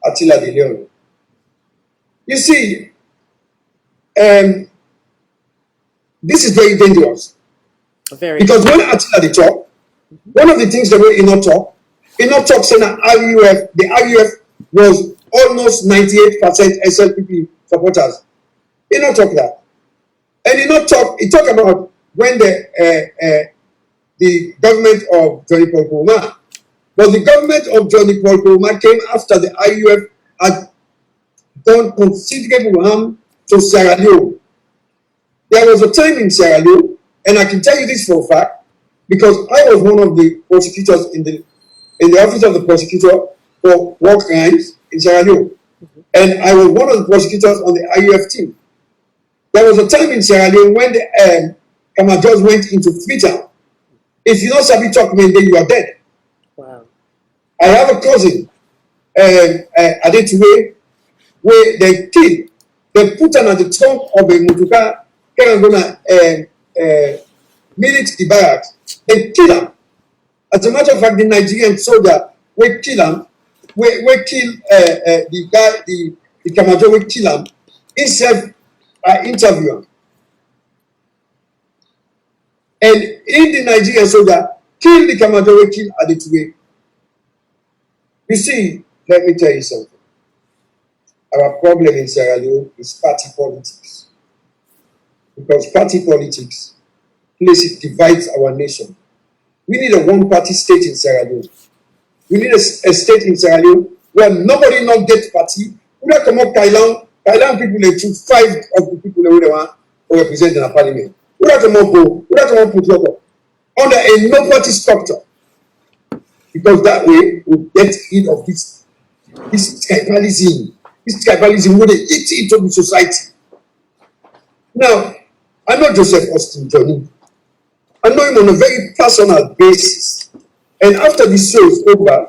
Attila de Leon. You see, this is very dangerous. Very. Because when Attila they talk, one of the things the way he not talk saying that RUF, the RUF was almost 98% SLPP supporters. He not talk that. And he talk about when the government of Johnny Paul Koroma, but the government of Johnny Paul Koroma came after the RUF had done considerable harm to Sierra Leone. There was a time in Sierra Leone, and I can tell you this for a fact, because I was one of the prosecutors in the office of the prosecutor for war crimes in Sierra Leone. And I was one of the prosecutors on the RUF team. There was a time in Sierra Leone when the Kamajors went into Freetown. If you don't sabi talk, then you are dead. Wow. I have a cousin, Adetue, where they killed, they put him at the trunk of a Mutuka, military the barracks. They killed him. As a matter of fact, the Nigerian soldier will kill him, will kill the guy, the Kamajor will kill him, himself interview him. And in the Nigerian soldier, kill the Kamajor will kill Adetue. You see, let me tell you something. Our problem in Sierra Leone is party politics. Because party politics divides our nation. We need a one-party state in Sierra Leone. We need a state in Sierra Leone where nobody not get party. We don't come up Thailand people, they choose 5 of the people they want to represent in the parliament. We don't come up Bo, we don't come up Putuopo, under a no-party structure. Because that way, we get rid of this tribalism. This tribalism where they eat into the society. Now, I know Joseph Austin Johnny. I know him on a very personal basis. And after this show is over,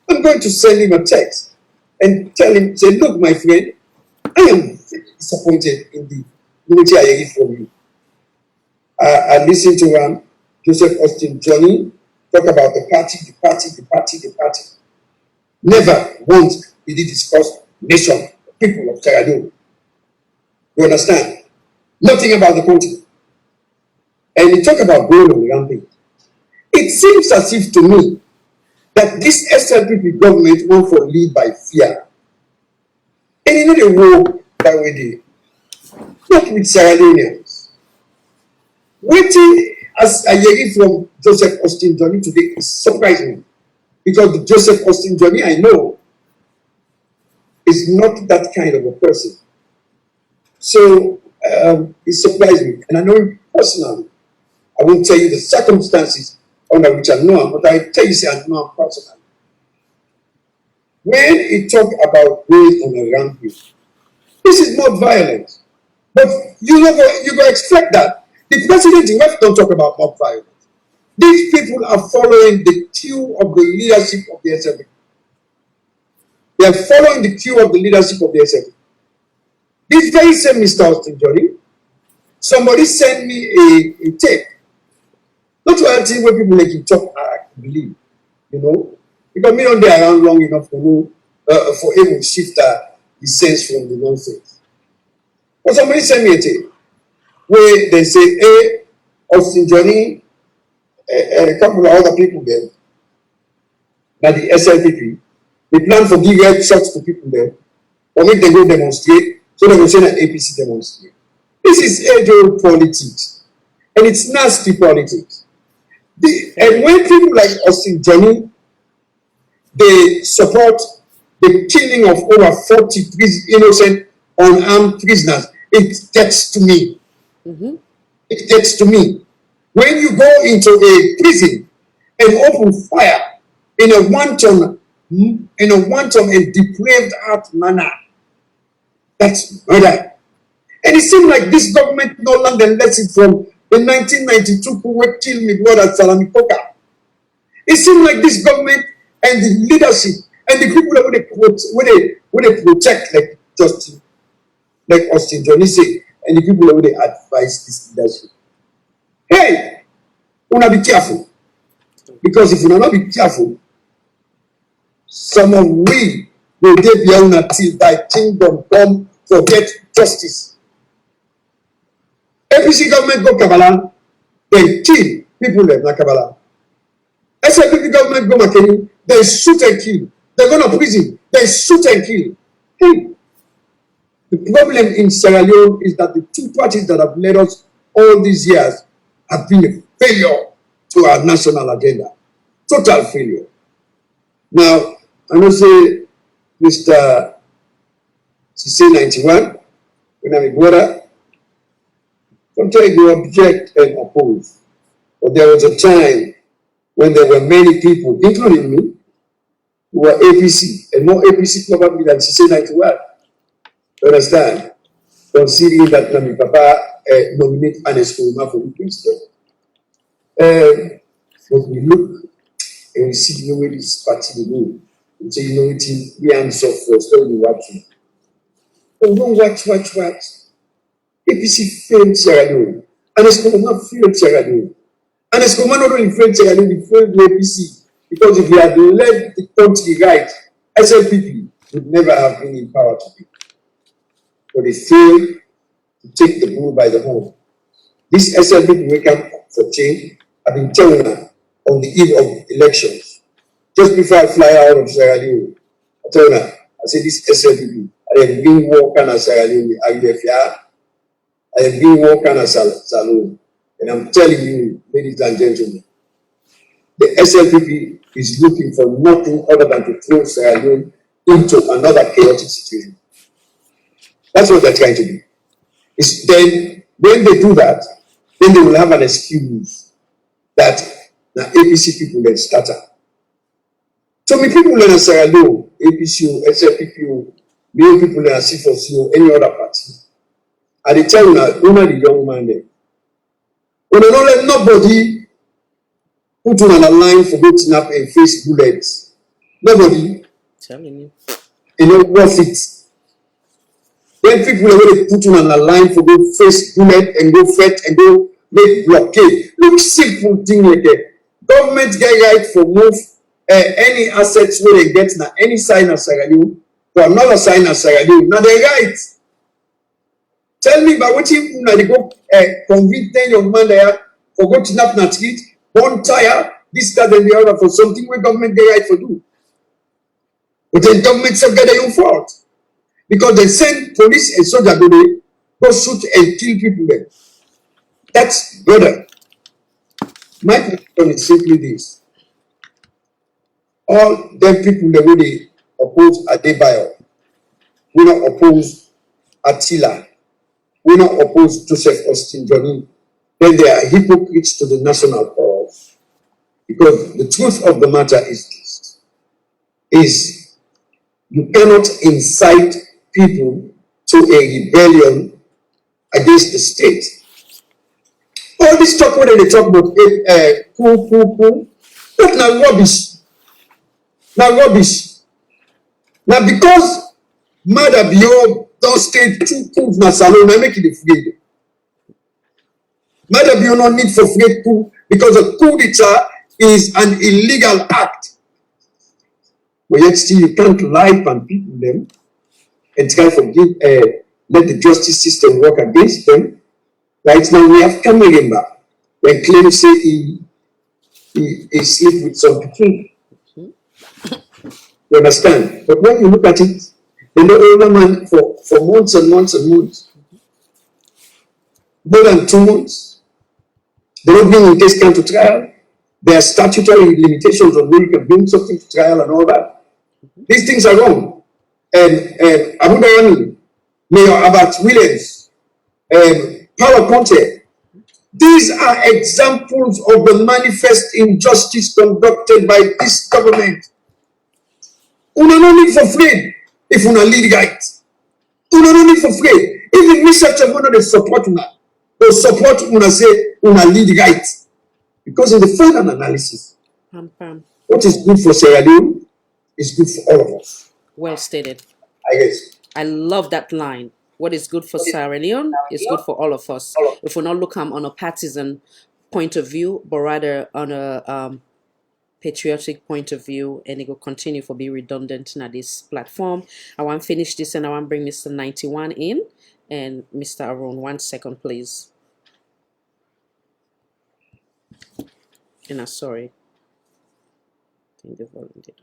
I'm going to send him a text and tell him, say, look, my friend, I am very disappointed in the unity I get from you. I listened to Joseph Austin Johnny talk about the party. Never once did he discuss nation, people of Sierra Leone. You understand? Nothing about the country. And he talk about going on the rampage. It seems as if to me that this SLPP government want to lead by fear. And you know the war that we did, not with Sierra Leoneans. Waiting as I hear from Joseph Austin Johnny today is surprising, because the Joseph Austin Johnny I know is not that kind of a person. So it surprised me, and I know him personally. I won't tell you the circumstances under which I know him, but I tell you, say I know him personally. When he talk about going on a rampage, this is not violence, but you go expect that. The president himself don't talk about mob violence. These people are following the cue of the leadership of the SLP. They are following the cue of the leadership of the SFP. This very same Mr. Austin Johnny, somebody sent me a tape. Not to anything where people make him talk, I believe, you know, because me don't be around long enough to know for him to shift the sense from the nonsense. But somebody sent me a tape where they say, hey, Austin Johnny, and a couple of other people there, that the SLPP, they plan for give red shots to people there, or make them go demonstrate, so they will say that APC demonstrate. This is age-old politics, and it's nasty politics. And when people like Austin Johnny, they support the killing of over 40 innocent, unarmed prisoners, it gets to me. Mm-hmm. It gets to me. When you go into a prison and open fire in a wanton and depraved heart manner, that's murder. And it seems like this government no longer lets it from the 1992 who would kill me brother Salami Poka. It seems like this government and the leadership and the people that they protect, like Justin, like Austin Johnny say, and the people that they advise this leadership. Hey, wanna be careful. Because if you will not be careful, some of we will get beyond until thy kingdom come, forget justice. APC government go Kabbalah, they kill people in Kabbalah. SLPP government go Makeni, they shoot and kill. They go to prison, they shoot and kill. Hey, the problem in Sierra Leone is that the two parties that have led us all these years have been a failure to our national agenda. Total failure. Now, I know say Mr. CC 91, when I'm in water, sometimes you object and oppose. But there was a time when there were many people, including me, who were APC, and more APC probably than CC 91. You understand? Considering that my papa nominate Ernest Kouma for the president. But we look and we see where this party will go. We say, you know, it's the answer first, then we watch it. But don't watch. APC failed Sierra Leone. Ernest Kouma failed Sierra Leone. Ernest Kouma not only failed Sierra Leone, he failed the APC. Because if he had led the country right, SLPP would never have been in power today. But they failed to take the bull by the horn. This SLPP wake up for change. I've been telling her on the eve of elections, just before I fly out of Sierra Leone, I told her, I said, this SLPP, I have been working at Sierra Leone, I have been working at Salone, and I'm telling you, ladies and gentlemen, the SLPP is looking for nothing other than to throw Sierra Leone into another chaotic situation. That's what they're trying to do. It's then, when they do that, then they will have an excuse that the APC people then starter. So many people in Sierra Leone, APC, SLPP, many people in C4C, any other party, and they tell you that only the young man there. When they don't let nobody put on a line for going up and face bullets. Nobody. Telling you. You know, worth it. When people are going to put on a line for go face bullet and go fight and go make blockade. Look, simple thing like that. Government get right for move any assets where they get now any sign of Sierra Leone to another sign of Sierra Leone. Now they right. Tell me about what you now they go convince 10 young man there for go to nap na street, one tire, this, that, and the other for something where government get right for do. But then government still get their own fault. Because they send police and soldiers to go shoot and kill people there. That's brother. My question is simply this. All them people the way they oppose Adebayo, we not oppose Attila, we not oppose Joseph Austin Johnny, then they are hypocrites to the national cause. Because the truth of the matter is this, is you cannot incite people to a rebellion against the state. All this talk when they talk about that's not rubbish. Now rubbish. Now because Mother Bio don't stay too cool na salon, I make it afraid. Mother Bio no need for free coup because a coup d'etat is an illegal act. But yet still you can't lie on people them and try to let the justice system work against them. Right now we have Kameremba when claim say he sleep with some people. You understand? But when you look at it, the older man for months and months and months, more than 2 months, they're not being in case come to trial. There are statutory limitations on when you can bring something to trial and all that. These things are wrong. And Abu Dhabi, Mayor Abbott Williams, Power Conte, these are examples of the manifest injustice conducted by this government. Una no need for free if una lead right. Una no need for free. Even research of one of the support una. They support una say una lead right. Because in the final analysis, what is good for Sierra Leone is good for all of us. Well stated. I guess. I love that line. What is good for Sierra Leone is good for all of us. If we not look on a partisan point of view, but rather on a patriotic point of view, and it will continue to be redundant in this platform. I want to finish this and I want to bring Mr. 91 in. And Mr. Aaron, 1 second, please. And I'm sorry. I think the volume did.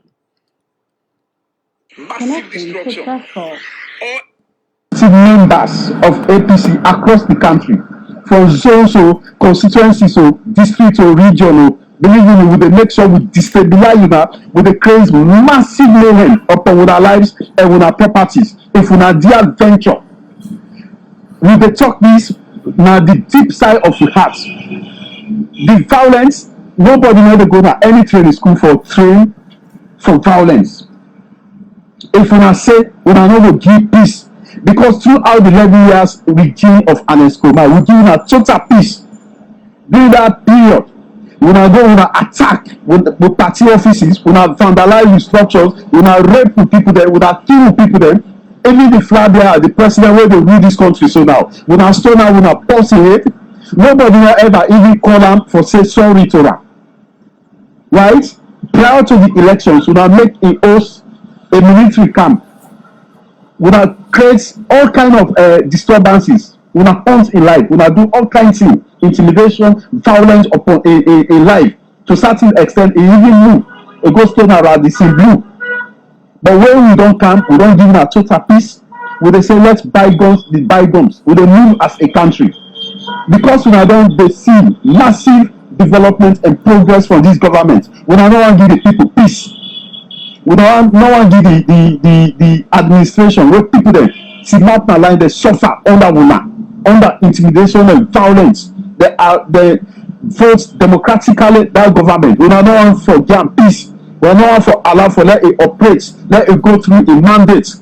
Connection successful. Members of APC across the country, from zones or constituencies or districts or region, or believe me, we make sure we destabilize you with the create massive mayhem upon our lives and our properties. If we are dear venture, we dey talk this now the deep side of the heart. The violence, nobody know they go to any training school for train for violence. If we say we are not going to give peace, because throughout the 11 years regime of Ernest Koroma, we give a total peace. During that period, we are going to attack with party offices, we are vandalize structures, we are rape people there, we are kill people there. Even the flag bearer, the president where they rule this country so now, we are stone out, we are pulsing it. Nobody will ever even call them for say sorry to them. Right? Prior to the elections, we are make a military camp. We will create all kind of disturbances. We will hunt in life. We will do all kinds of things, intimidation, violence upon a life. To a certain extent, it even move. It goes to around the same blue. But when we don't come, we don't give them a total peace. We they say let's bygones be bygones. We don't move as a country. Because we don't see massive development and progress from this government. We don't want to give the people peace. We don't want no one give the administration where people there see not line they suffer under intimidation and violence. They vote democratically that government. We don't want for jam peace. We don't want for allow for let it operate, let it go through a mandate.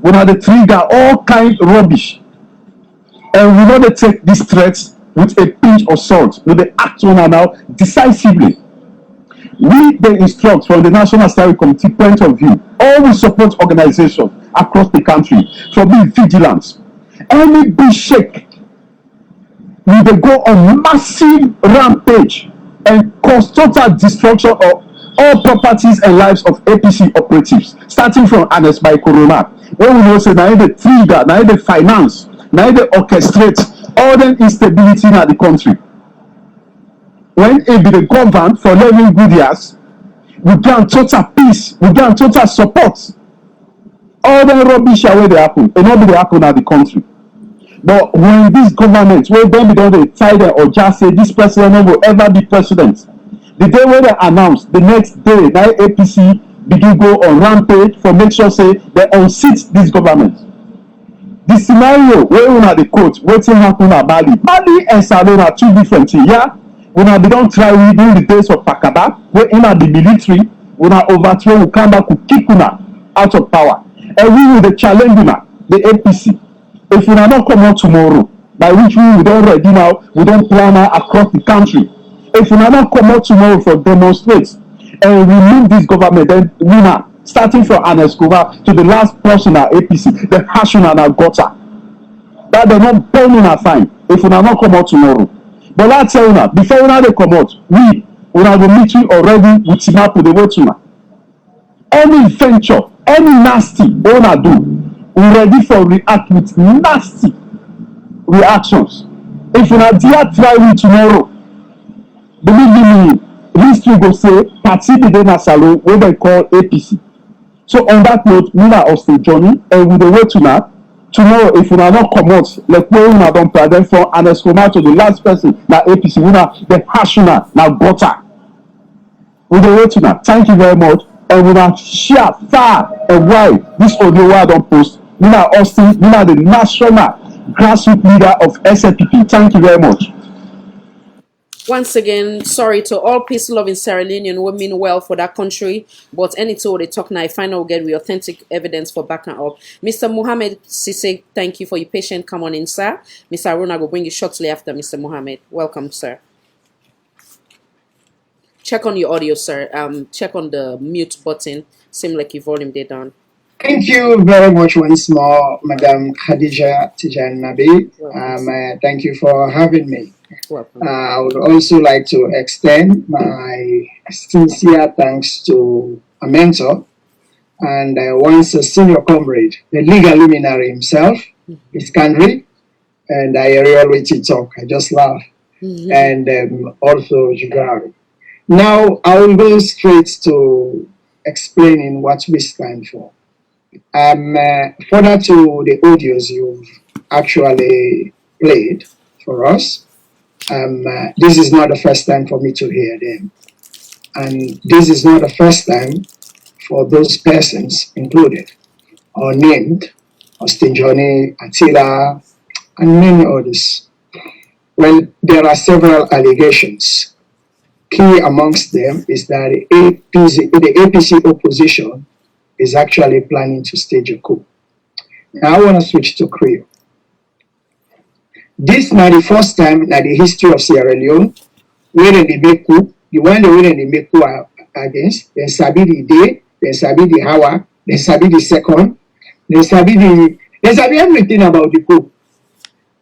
We don't the trigger all kind of rubbish. And we know they take these threats with a pinch of salt. We they act on now decisively. We they instruct from the National Steering Committee point of view, all we support organizations across the country for being vigilant. Any big shake, we they go on massive rampage and cause total destruction of all properties and lives of APC operatives, starting from Ernest Bai Koroma. When we know say now the trigger, now the finance, now they orchestrate all the instability in the country. When it be the government for 11 good years, we grant total peace, we grant total support. All the rubbish are where they happen, and not be happen at the country. But when this government, when them don't tie them or just say this president will ever be president, the day when they announce, the next day, now APC begin go on rampage for make sure say they unseat this government. The scenario where we are the court, waiting happen at Mali. Mali and Salon are two different things, yeah? When we don't try within the days of Pakaba, where in the military, when we overthrow, we come back, we kick una out of power. And we will challenge una, the APC. If we are not come out tomorrow, by which we don't ready now, we don't plan out across the country. If we are not come out tomorrow for demonstrate and remove this government, then we starting from an Escobar to the last person at APC, the Hashun and Agota. That they not burn in a fine if we not come out tomorrow. But let's tell you before they come out, we have a meeting already with Timapu the Wotuna. Any venture, any nasty wanna do, we ready for react with nasty reactions. If we not dare try we tomorrow, believe me, history go say party the na salon what they call APC. So on that note, we are Austin Johnny and with the Wotuna. Tomorrow, if we are not come out, like we are don't present for an Escobar to the last person, na APC, we are the Hashuna, na Gota. With the Wotuna, thank you very much. And we are share far and wide this audio I don't post. We are Austin, we are the national grassroots leader of SLPP. Thank you very much. Once again, sorry to all peace-loving Sierra Leonean who mean well for that country, but anything they talk now, I find out get with authentic evidence for backing up. Mr. Mohammed Sise, thank you for your patience. Come on in, sir. Mr. Aruna will bring you shortly after Mr. Mohammed. Welcome, sir. Check on your audio, sir. Check on the mute button. Seem like your volume they done. Thank you very much once more, Madam Khadija Tijan Nabi. Thank you for having me. I would also like to extend my sincere thanks to a mentor and once a senior comrade, the legal luminary himself, Iskandri, and I already talk, I just laugh, and also Jugari. Now I will go straight to explaining what we stand for. Further to the audios you've actually played for us, this is not the first time for me to hear them. And this is not the first time for those persons included or named, Austin Johnny, Attila, and many others. Well, there are several allegations. Key amongst them is that the APC opposition is actually planning to stage a coup. Now I want to switch to Creole. This is not the first time in the history of Sierra Leone where they make coup, the one they make coup against, then sabi the day, then sabi the hour, then sabi the second, then sabi everything about the coup.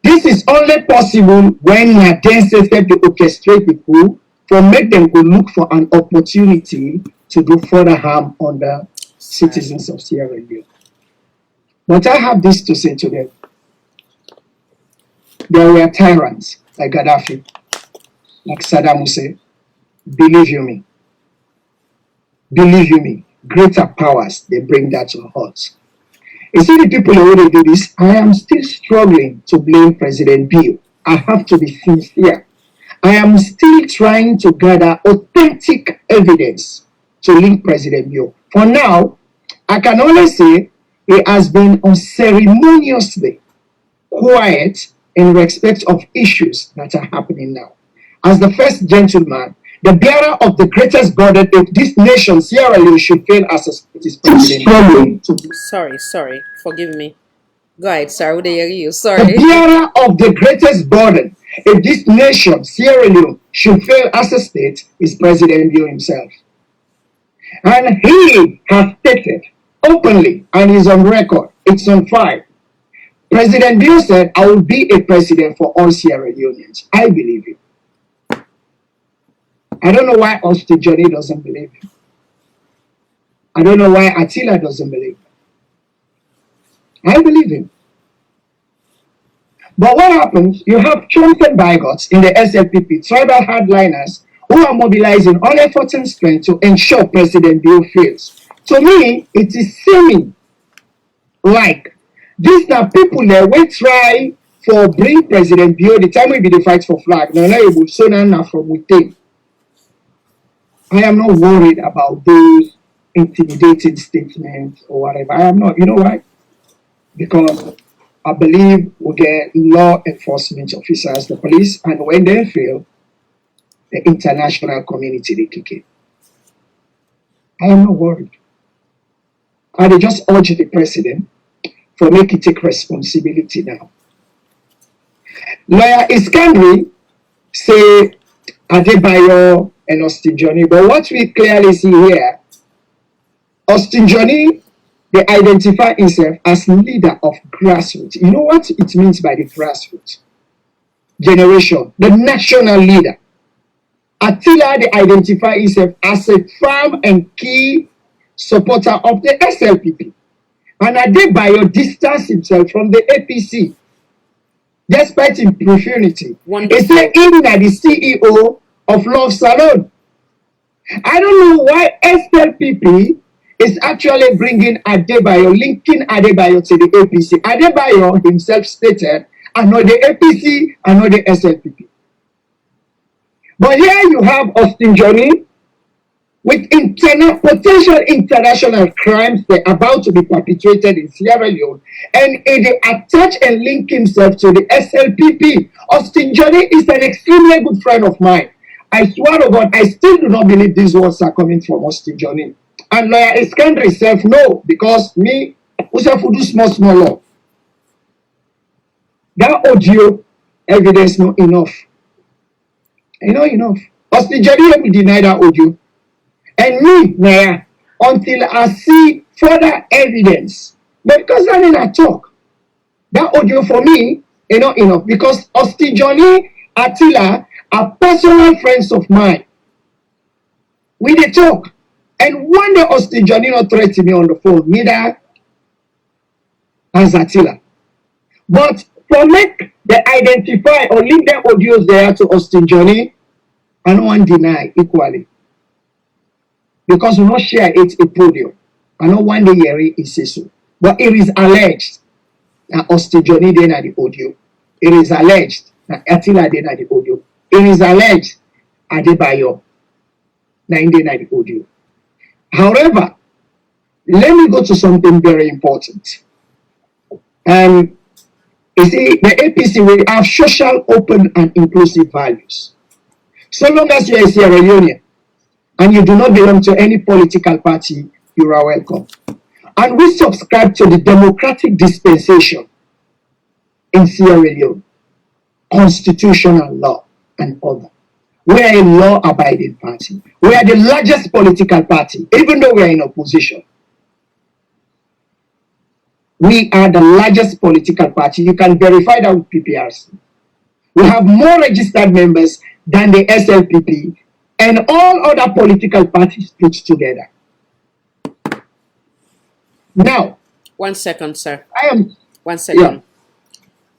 This is only possible when you are then set to orchestrate the coup for make them go look for an opportunity to do further harm on the citizens of Sierra Leone. But I have this to say to them. There were tyrants like Gaddafi, like Saddam Hussein. Believe you me. Believe you me. Greater powers, they bring that to us. You see the people who they do this, I am still struggling to blame President Bill. I have to be sincere. I am still trying to gather authentic evidence to link President Bill. For now, I can only say he has been unceremoniously quiet in respect of issues that are happening now. As the first gentleman, the bearer of the greatest burden if this nation, Sierra Leone, should fail as a state president. Sorry, forgive me. Go ahead, sir. Would I hear you? Sorry. The bearer of the greatest burden if this nation, Sierra Leone, should fail as a state is President Bill himself. And he has stated openly and is on record, it's on file. President Bill said, I will be a president for all Sierra Leoneans. I believe him. I don't know why Austin Johnny doesn't believe him. I don't know why Attila doesn't believe him. I believe him. But what happens? You have chosen bigots in the SLPP, tribal hardliners, who are mobilizing all efforts and strength to ensure President Bill fails. To me, it is seeming like these are people that will try for bring President Bill the time we be the fight for flag. Now you will soon enough from within. I am not worried about those intimidating statements or whatever. I am not. You know why? Because I believe we get law enforcement officers, the police, and when they fail, the international community they kick in. I am not worried. I will just urge the president for make it take responsibility now. Lawyer Iskandri say Adebayo and Austin Johnny, but what we clearly see here Austin Johnny, they identify himself as leader of grassroots. You know what it means by the grassroots? Generation, the national leader. Attila, they identify himself as a firm and key supporter of the SLPP. And Adebayo distanced himself from the APC, despite impunity. He said he is the CEO of Love Salon. I don't know why SLPP is actually bringing Adebayo, linking Adebayo to the APC. Adebayo himself stated, I know the APC, I know the SLPP. But here you have Austin Johnny with potential international crimes that are about to be perpetrated in Sierra Leone, and they attach and link himself to the SLPP. Austin Johnny is an extremely good friend of mine. I swear to God, I still do not believe these words are coming from Austin Johnny. And lawyer Iskandar himself, no, because me, who do small law. That audio evidence not enough. Not enough. Austin Johnny will deny that audio. And me, Naya, until I see further evidence. But because I didn't talk, that audio for me is not enough. Because Austin Johnny, Attila are personal friends of mine. We dey talk. And one day Austin Johnny not threaten me on the phone, neither as Attila. But for make they identify or link their audios there to Austin Johnny, I don't want to deny equally. Because we not share it a podium. I know one day Yeri is say so. But it is alleged that Austin Johnny then at the audio. It is alleged that Attila then at the audio. It is alleged Adebayo then at the audio. However, let me go to something very important. You see, the APC will have social, open, and inclusive values. So long as you are a Sierra Leonean and you do not belong to any political party, you are welcome. And we subscribe to the democratic dispensation in Sierra Leone, constitutional law, and other. We are a law-abiding party. We are the largest political party, even though we are in opposition. We are the largest political party. You can verify that with PPRC. We have more registered members than the SLPP and all other political parties put together. Now, 1 second, sir. I am 1 second. Yeah.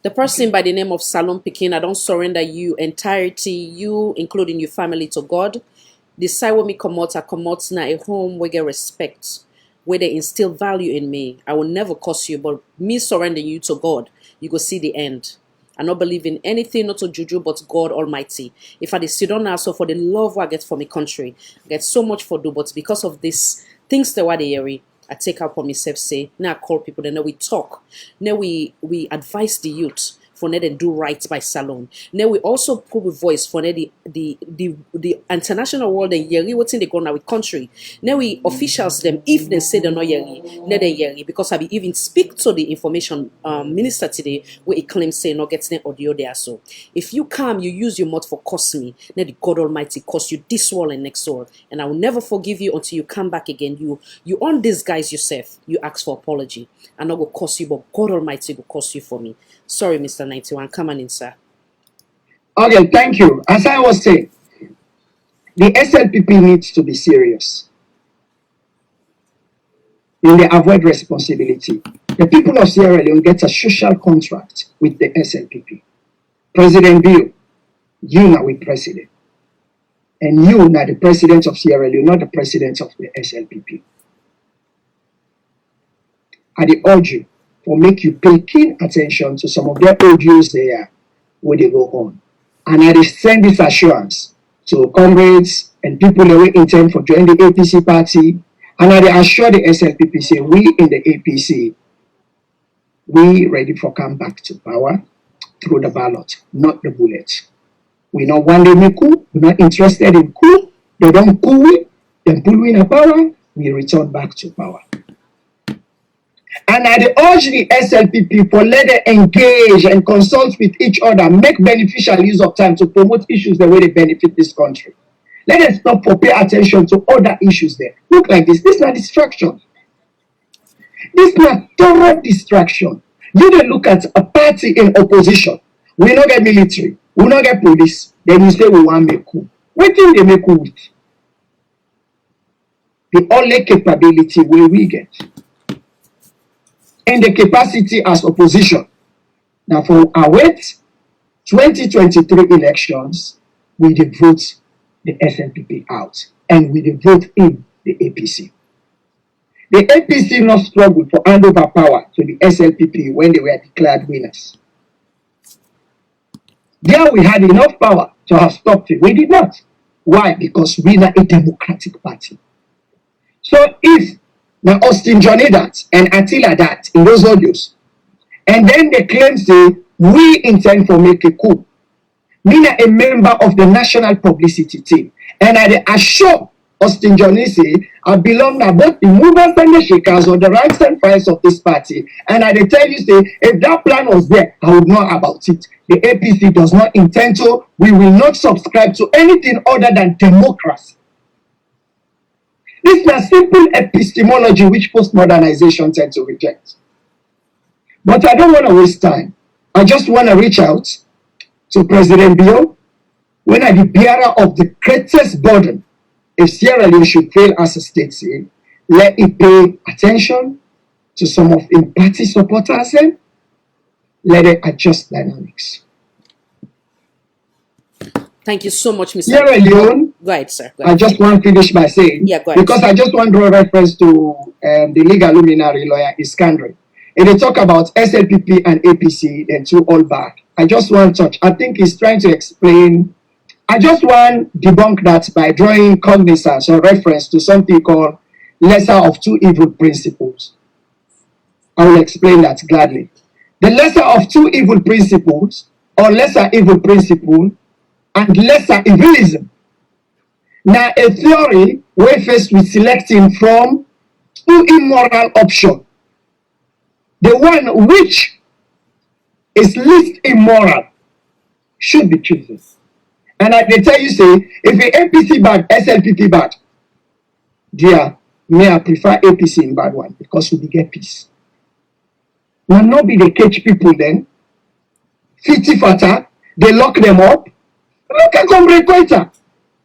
The person by the name of Salon Pikin, I don't surrender you entirety, you including your family, to God. Decide when me come out na a home where get respect, where they instill value in me. I will never curse you, but me surrendering you to God, you go see the end. I not believe in anything, not to juju, but God Almighty. If I sit down now, so for the love I get for my country, I get so much for do, but because of this things that were the I take up on myself, say, now I call people, then we talk. Now we advise the youth for them do right by Salon. Now we also put a voice for the international world and yeri what's in the ground with country. Now we officials them if they say they're not yeri, let them yeri, because I be even speak to the information minister today where he claims say not getting audio there. So if you come, you use your mouth for curse me, now the God Almighty curse you this world and next world, and I will never forgive you until you come back again. You undisguise yourself. You ask for apology. I'm not gonna curse you, but God Almighty will curse you for me. Sorry, Mr. 91. Come on in, sir. Okay, thank you. As I was saying, the SLPP needs to be serious. When they avoid responsibility, the people of Sierra Leone get a social contract with the SLPP. President Bill, you now with president. And you now the president of Sierra Leone, not the president of the SLPP. I urge you or make you pay keen attention to some of their audios there where they go on. And I send this assurance to comrades and people that intend for joining the APC party. And I assure the SLPP, say we in the APC, we ready for come back to power through the ballot, not the bullet. We not one day make coup, we're not interested in coup. They don't coup we, then pull we in a power, we return back to power. And I urge the SLPP for let them engage and consult with each other, make beneficial use of time to promote issues the way they benefit this country. Let us stop for pay attention to other issues there. Look like this. This is not distraction. This is not thorough distraction. You dey look at a party in opposition. We no get military, we no get police. Then you say we want make coup. Wetin dey make coup with? The only capability we get and the capacity as opposition. Now for our 2023 elections, we dey vote the SNPP out and we dey vote in the APC. The APC not struggle for handover power to the SLPP when they were declared winners. There we had enough power to have stopped it. We did not. Why? Because we are a democratic party. So if now Austin Johnny that and Attila that in those audios, and then they claim say we intend to make a coup. Me a member of the national publicity team, and I assure Austin Johnny say I belong to both the movers and the shakers or the ranks and files of this party, and I tell you say if that plan was there, I would know about it. The APC does not intend to. We will not subscribe to anything other than democracy. This is a simple epistemology which postmodernization tends to reject. But I don't want to waste time. I just want to reach out to President Bio when I the bearer of the greatest burden. If Sierra Leone should fail as a state, say, let it pay attention to some of the party supporters and let it adjust dynamics. Thank you so much, Mr. Sierra Leone. Go ahead, sir. Go I ahead. just want to finish by saying, Yeah, go ahead. because I just want to draw reference to the legal luminary lawyer Iskandar. And they talk about SLPP and APC, then two all back. I just want to touch. I think he's trying to explain. I just want to debunk that by drawing cognizance or reference to something called lesser of two evil principles. I will explain that gladly. The lesser of two evil principles, or lesser evil principle, and lesser evilism. Now, a theory we're faced with selecting from two immoral options. The one which is least immoral should be chosen. And I can tell you, say, if a APC bad, SLPP bad, dear, may I prefer APC in bad one because we get peace. Will not be the cage people then. Fiti fata, they lock them up. Look at Comrade Koita.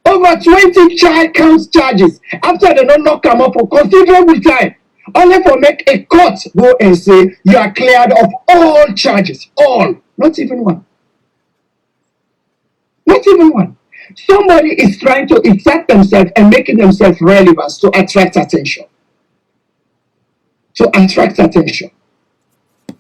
Over 20 child counts charges after they don't lock them up for considerable time. Only for make a court go and say you are cleared of all charges. All. Not even one. Not even one. Somebody is trying to insert themselves and making themselves relevant to attract attention. To attract attention.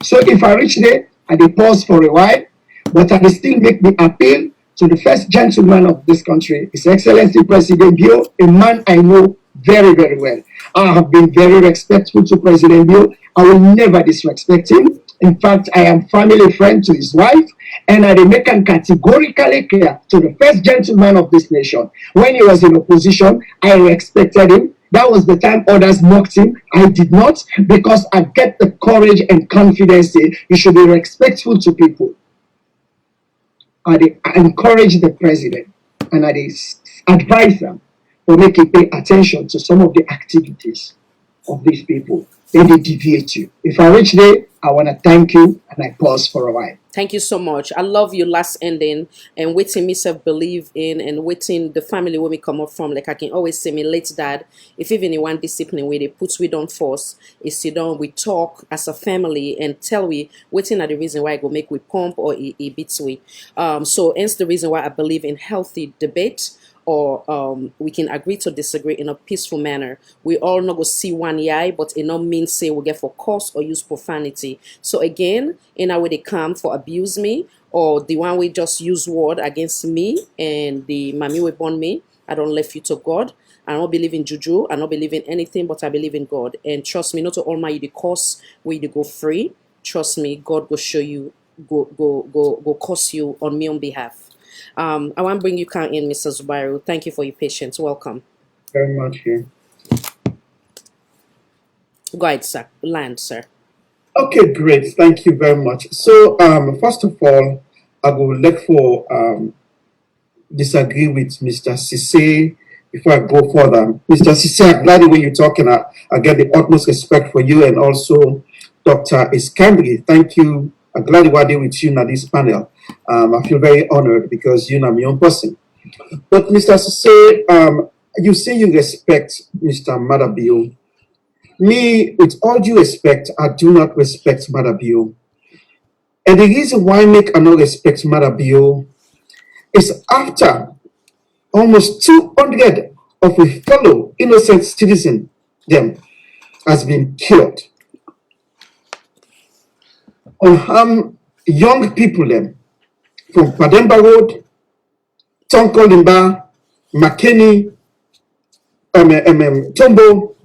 So if I reach there, I will pause for a while, but I will still make the appeal to the first gentleman of this country, His Excellency President Bio, a man I know very, very well. I have been very respectful to President Bio. I will never disrespect him. In fact, I am family friend to his wife, and I make him categorically clear to the first gentleman of this nation. When he was in opposition, I respected him. That was the time others mocked him. I did not, because I get the courage and confidence that you should be respectful to people. I encourage the president and I advise them to make it pay attention to some of the activities of these people. Then they deviate you. If I reach there, I want to thank you and I pause for a while. Thank you so much. I love your last ending and waiting myself believe in and waiting the family where we come up from. Like I can always say, my late dad, if even in one discipline where they put we don't force, is sit down, we talk as a family and tell we waiting at the reason why I go make we pump or it beats we. So hence the reason why I believe in healthy debate, or we can agree to disagree in a peaceful manner. We all not go see one eye, but it not mean say we get for curse or use profanity. So again, in a way they come for abuse me, or the one we just use word against me and the mommy we born me, I don't left you to God. I don't believe in juju. I don't believe in anything, but I believe in God. And trust me, not to all my the course where you go free. Trust me, God will show you, go curse you on me on behalf. I want to bring you in, Mr. Zubairu. Thank you for your patience. Welcome. Very much here. Go ahead, sir. Land, sir. Okay, great. Thank you very much. So, first of all, I would like for disagree with Mr. Sise before I go further. Mr. Sisi, I'm glad the way you're talking. I get the utmost respect for you and also Dr. Iskandri. Thank you. I'm glad to be with you in this panel. I feel very honored because you're my own person. But Mr. Sisi, you say you respect Mr. Madabio. Me, with all due respect, I do not respect Madabio. And the reason why I not respect Madabio is after almost 200 of a fellow innocent citizen them has been killed. On young people them from Pademba Road, Tonko Limba, McKinney, Tombo,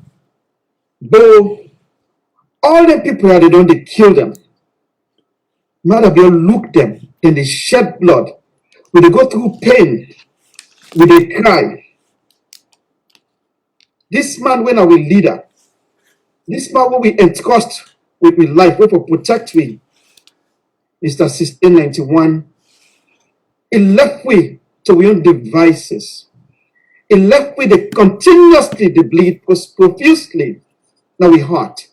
Bo, all the people that they kill them. Madabio look them, then they shed blood. When they go through pain, when they cry. This man, when our leader, this man, when we entrust with life, we for protect we, Mr. 1691, he left we to we own devices. He left we they continuously they bleed profusely. Now we heart.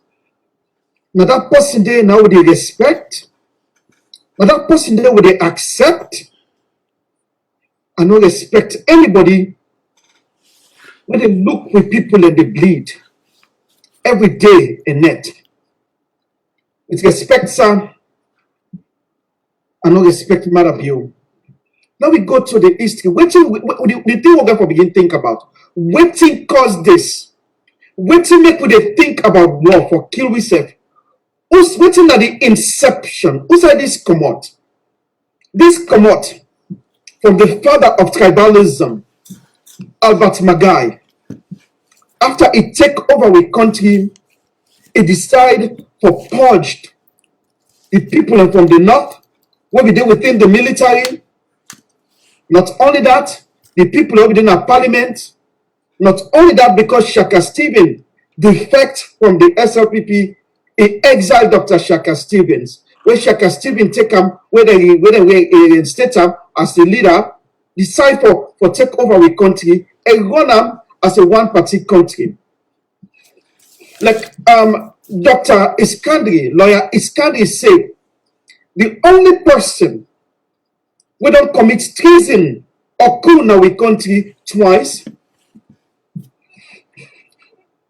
Now that person there, now they respect. Now that person there, will they accept? I don't respect anybody when they look with people and they bleed every day in net. With respect, sir, I don't respect Madabio. Now we go to the history. The thing we're going to begin think about. What thing caused this? What thing make they think about war for kill we self? Who's waiting at the inception? Who said this come out? This come out from the father of tribalism, Albert Magai. After he take over the country, he decided for purged the people from the north, what we did within the military. Not only that, the people within our parliament. Not only that, because Shaka Stevens defect from the SLPP, he exiled Dr. Shaka Stevens. When Shaka Stevens take him, whether he state him as the leader, decide for take over the country and run him as a one-party country. Like Dr. Iskandri, lawyer Iskandri said, the only person who don't commit treason or coup in our country twice,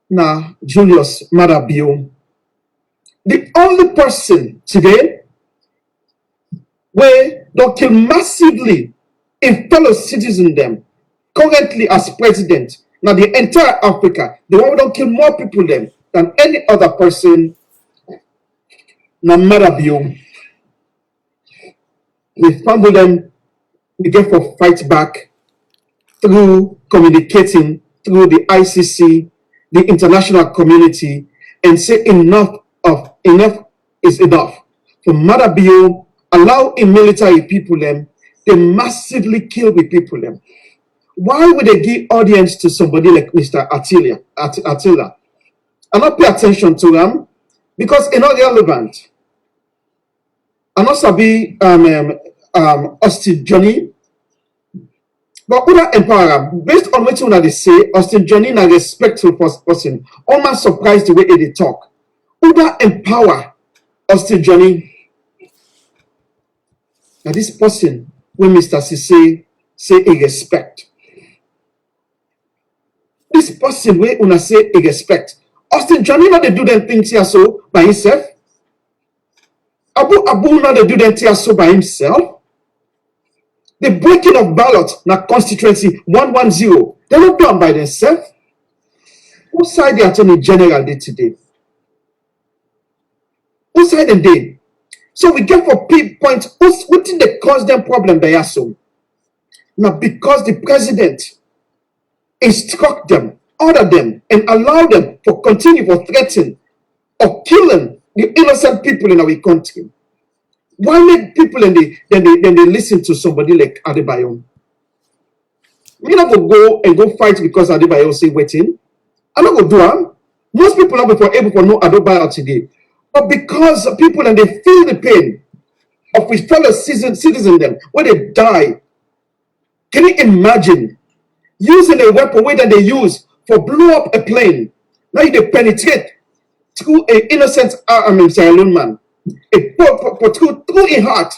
now Julius Madabio. The only person today where don't kill massively a fellow citizen them currently as president. Now the entire Africa, the one who don't kill more people them than any other person. Now Madabio. We fumble them, we get for fight back through communicating through the ICC, the international community, and say enough is enough. For Madabio, allow a military people them, they massively kill the people them. Why would they give audience to somebody like Mr. Attila? And not pay attention to them because it's not relevant. And also be Austin Johnny. But Uda empower based on what they say, Austin Johnny is a respectful person. Almost surprised the way they talk. Uda empower Austin Johnny. Now this person, when Mr. Sisi say a respect. This person where una say a respect. Austin Johnny not they do them things here so by himself. Abu not they do them things so by himself. The breaking of ballot na constituency 110. They not done by themselves. Who side the Attorney General did today? Who side them did? So we get for pinpoint what did they cause them problem by so? Now because the president instruct them, order them, and allow them to continue for threatening or killing the innocent people in our country. Why make people then they listen to somebody like Adebayo? We not go and go fight because Adebayo say waiting. I'm not gonna do it. Most people are able to know Adebayo today. But because people and they feel the pain of his fellow citizen them when they die. Can you imagine using a weapon way that they use for blow up a plane. Now they penetrate through an innocent Sierra Leone man. Through a heart.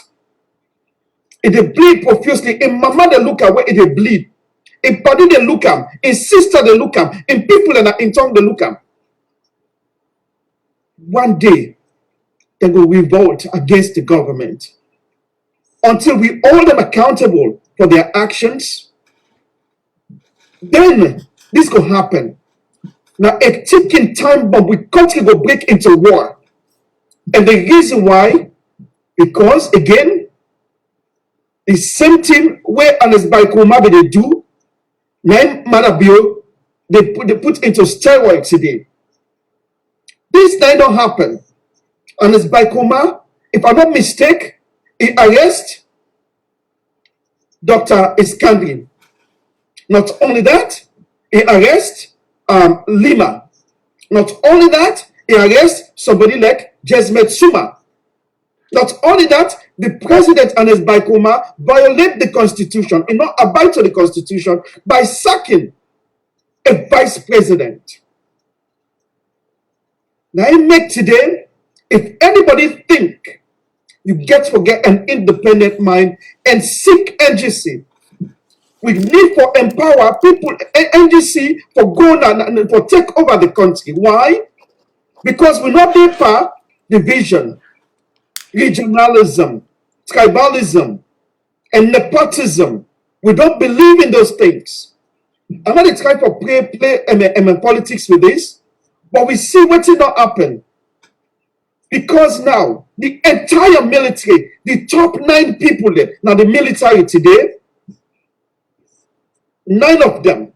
It they bleed profusely. In mama they look at where it they bleed. In body they look at. In sister they look at. In people and in tongue they look at. One day they will revolt against the government until we hold them accountable for their actions. Then this could happen. Now a ticking time bomb, we country will break into war. And the reason why, because again, the same thing where Ernest Bai Koroma they do, Nine Manabio, they put into steroids today. This time don't happen. Ernest Bai Koroma, if I'm not mistaken, he arrest Dr. Iskandri. Not only that, he arrest Lima. Not only that, he arrest somebody like Jesmet Suma. Not only that, the president Ernest Bai Koroma violate the constitution and not abide to the constitution by sacking a vice president. Now, I make today, if anybody think you get to get an independent mind and seek NGC, we need to empower people, NGC, for go and for take over the country. Why? Because we not paper division, regionalism, tribalism, and nepotism. We don't believe in those things. I'm not trying to play politics with this, but we see what's not happen. Because now, the entire military, the top 9 people there, now the military today, 9 of them,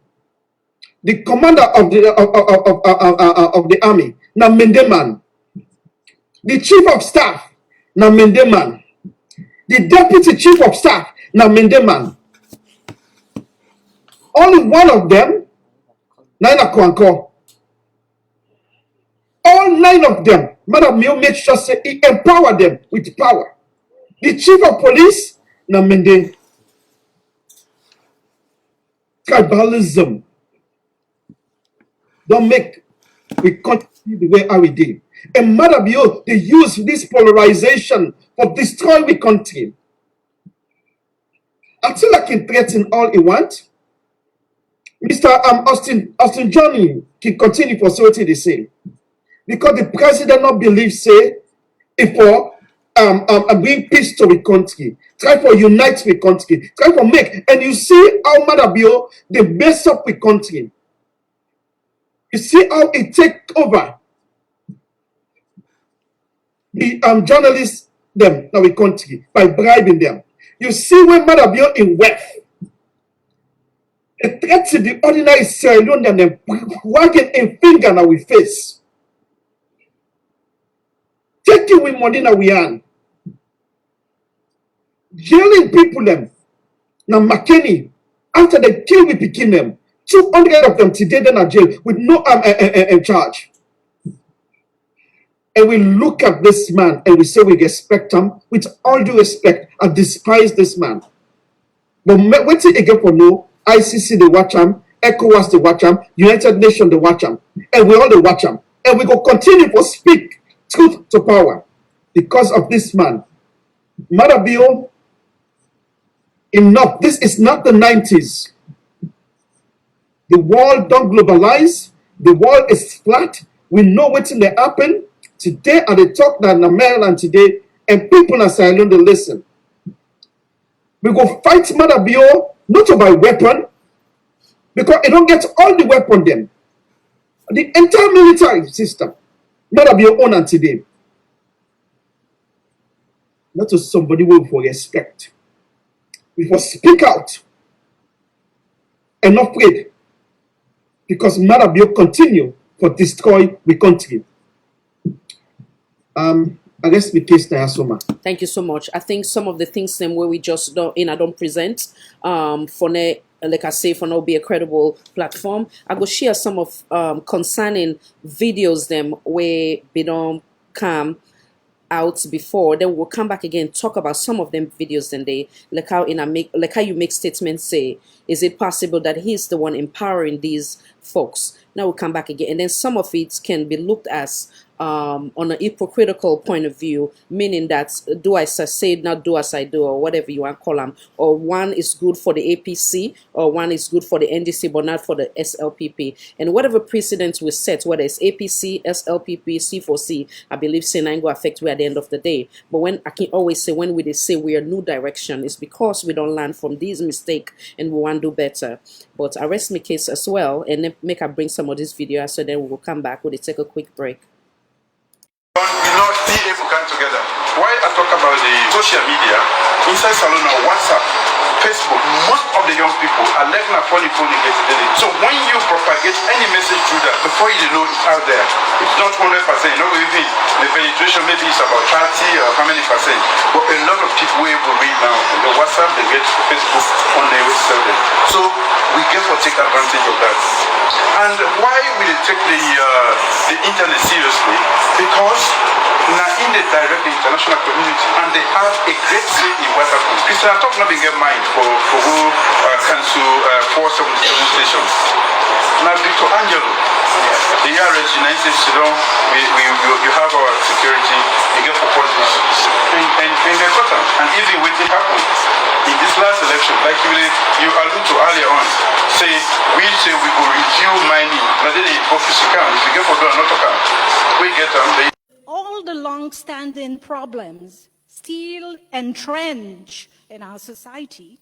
the commander of the army, now Mendeman, the chief of staff, now Mendeman, the deputy chief of staff, now Mendeman. Only one of them, Naina Kwanko. All 9 of them, Madam Mio make sure say he empower them with power. The chief of police, now Mende. Tribalism. Don't make we continue the way how we did. And Madam Mio, they use this polarization for destroying the country. Until I can threaten all he want, Mr. Austin Johnny can continue for so the same. Because the president not believe, say, if for bring peace to the country, try for unite the country, try for make, and you see how Madabio they mess up the country. You see how it take over the journalists them now the country by bribing them. You see when Madabio in wealth, they threat to the ordinary Sierra Leone and them wagging a finger now we face. Taking with money now we earn. Jailing people them. Now McKinney, after they kill we picking them, 200 of them today they're in jail with no charge. And we look at this man and we say we respect him. With all due respect, I despise this man. But what's it again for no? ICC they watch him, ECOWAS they watch him, United Nations they watch him, and we all they watch him. And we go continue to speak truth to power because of this man. Madabio, enough. This is not the 90s. The world don't globalize. The world is flat. We know what's in the happen. Today, at the talk that in Maryland today, and people are silent to listen. We go fight Madabio, not by weapon, because it don't get all the weapon then. The entire military system. Madabio own and today. Not to somebody who for respect. We will speak out and not afraid. Because Madabio continue for destroy the country. I guess the case there so much. Thank you so much. I think some of the things them where we just don't present for like I say, for now be a credible platform. I go share some of concerning videos them where they don't come out before, then we'll come back again, talk about some of them videos, and they like how you make statements say, is it possible that he's the one empowering these folks? Now we'll come back again, and then some of it can be looked as on a hypocritical point of view, meaning that do as I say, not do as I do, or whatever you want to call them, or one is good for the APC, or one is good for the NDC, but not for the SLPP. And whatever precedents we set, whether it's APC, SLPP, C4C, I believe Senai go affect we at the end of the day. But when I can always say, when we say we are new direction, it's because we don't learn from these mistakes and we want to do better. But I rest my case as well, and then make I bring some of this video, so then we will come back. We'll take a quick break. Will not be able to come together. Why I talk about the social media, inside Salona, WhatsApp, Facebook, most of the young people are left in a funny today. So when you propagate any message through that, before you know it's out there, it's not 100%. You know, even the penetration maybe it's about 30 or how many percent. But a lot of people will able to read now. The WhatsApp, they get Facebook on their way to sell them. So we get to take advantage of that. And why will they take the internet seriously? Because now in the direct international community, and they have a great say in what happens. Christian, I talk not being a mind for who cancel 477 stations. Now Victor Angelo, the ERS United States, you have our security, you get for politics, and they're important. And even when it happened in this last election, like you alluded to earlier on, say we will review mining, but then the office account, if you get for not account, we get them. All the long-standing problems still entrenched in our society,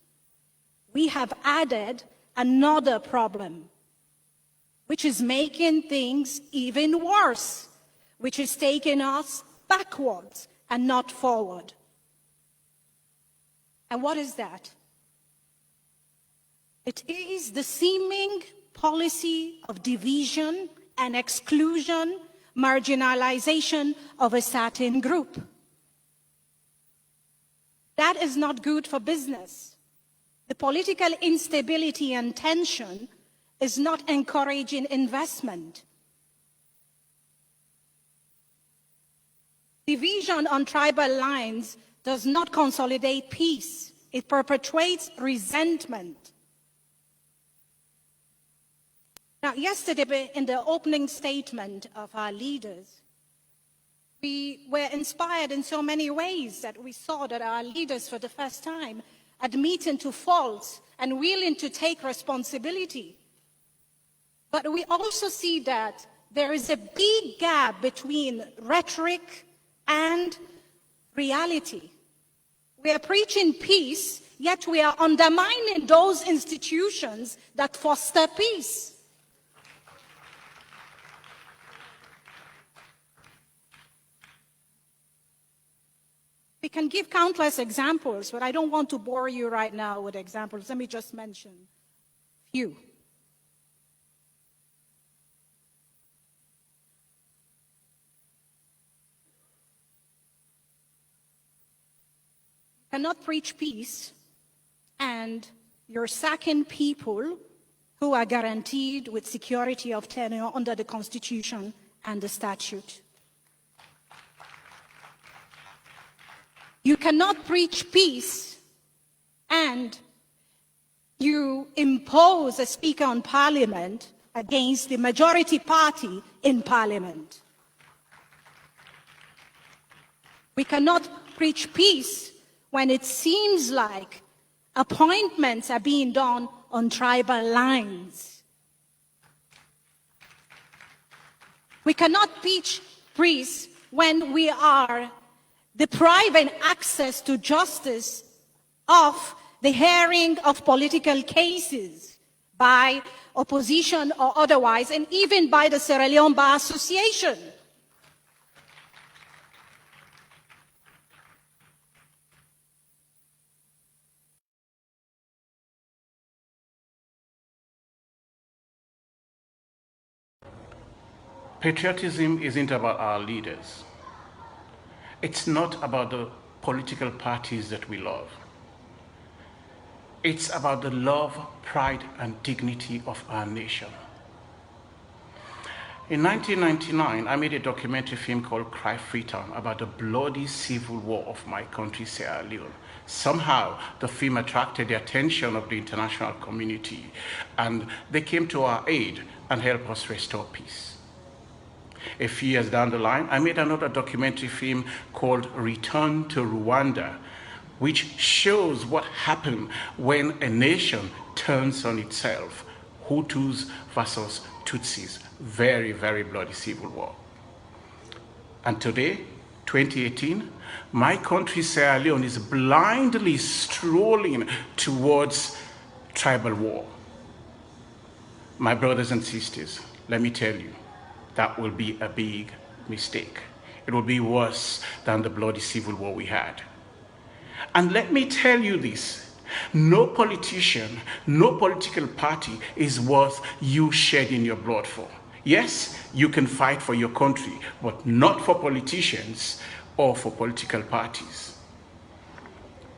we have added another problem, which is making things even worse, which is taking us backwards and not forward. And what is that? It is the seeming policy of division and exclusion, marginalization of a certain group. That is not good for business. The political instability and tension is not encouraging investment. Division on tribal lines does not consolidate peace. It perpetuates resentment. Now, yesterday, in the opening statement of our leaders, we were inspired in so many ways that we saw that our leaders, for the first time, admitting to faults and willing to take responsibility. But we also see that there is a big gap between rhetoric and reality. We are preaching peace, yet we are undermining those institutions that foster peace. We can give countless examples, but I don't want to bore you right now with examples. Let me just mention a few. You cannot preach peace and you're sacking people who are guaranteed with security of tenure under the Constitution and the statute. You cannot preach peace and you impose a speaker on parliament against the majority party in parliament. We cannot preach peace when it seems like appointments are being done on tribal lines. We cannot preach peace when we are depriving access to justice of the hearing of political cases by opposition or otherwise, and even by the Sierra Leone Bar Association. Patriotism isn't about our leaders. It's not about the political parties that we love. It's about the love, pride, and dignity of our nation. In 1999, I made a documentary film called Cry Freetown about the bloody civil war of my country, Sierra Leone. Somehow, the film attracted the attention of the international community, and they came to our aid and helped us restore peace. A few years down the line, I made another documentary film called Return to Rwanda, which shows what happened when a nation turns on itself. Hutus versus Tutsis. Very, very bloody civil war. And today, 2018, my country, Sierra Leone, is blindly strolling towards tribal war. My brothers and sisters, let me tell you, that will be a big mistake. It will be worse than the bloody civil war we had. And let me tell you this, no politician, no political party is worth you shedding your blood for. Yes, you can fight for your country, but not for politicians or for political parties.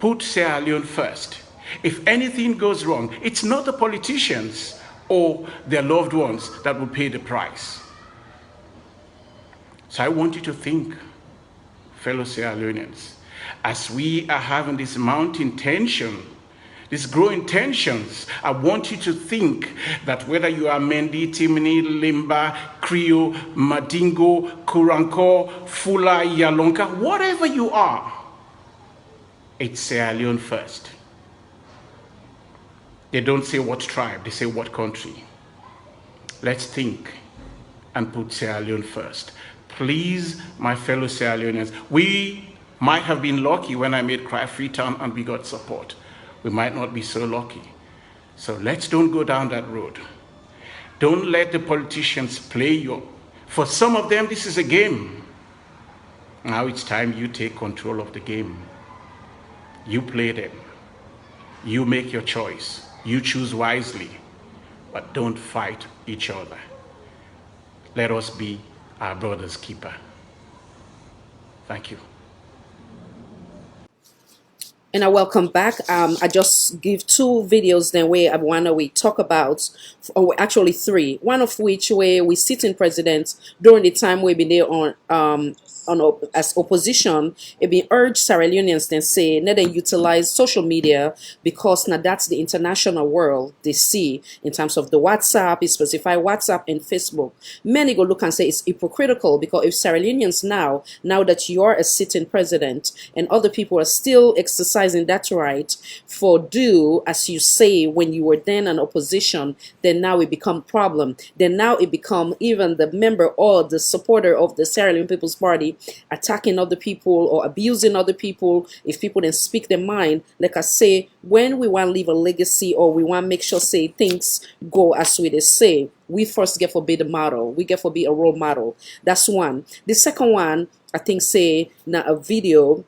Put Sierra Leone first. If anything goes wrong, it's not the politicians or their loved ones that will pay the price. So I want you to think, fellow Sierra Leoneans, as we are having this mounting tension, these growing tensions, I want you to think that whether you are Mendi, Timini, Limba, Creole, Madingo, Kuranko, Fula, Yalonka, whatever you are, it's Sierra Leone first. They don't say what tribe, they say what country. Let's think and put Sierra Leone first. Please, my fellow Sierra Leoneans, we might have been lucky when I made Cry Freetown and we got support. We might not be so lucky. So let's don't go down that road. Don't let the politicians play you. For some of them, this is a game. Now it's time you take control of the game. You play them. You make your choice. You choose wisely, but don't fight each other. Let us be our brother's keeper. Thank you. And I welcome back. I just give two videos then where we talk about, or actually three. One of which where we sit in president during the time we've been there on as opposition. It been urged Sierra Leoneans then say let them utilize social media because now that's the international world they see in terms of the WhatsApp. It specify WhatsApp and Facebook. Many go look and say it's hypocritical because if Sierra Leoneans now that you are a sitting president and other people are still exercising that right for do as you say when you were then an opposition, then now it become a problem. Then now it become even the member or the supporter of the Sierra Leone People's Party attacking other people or abusing other people if people then speak their mind. Like I say, when we want to leave a legacy or we want to make sure say things go as we say, we first get for be the model. We get for be a role model. That's one. The second one, I think say now a video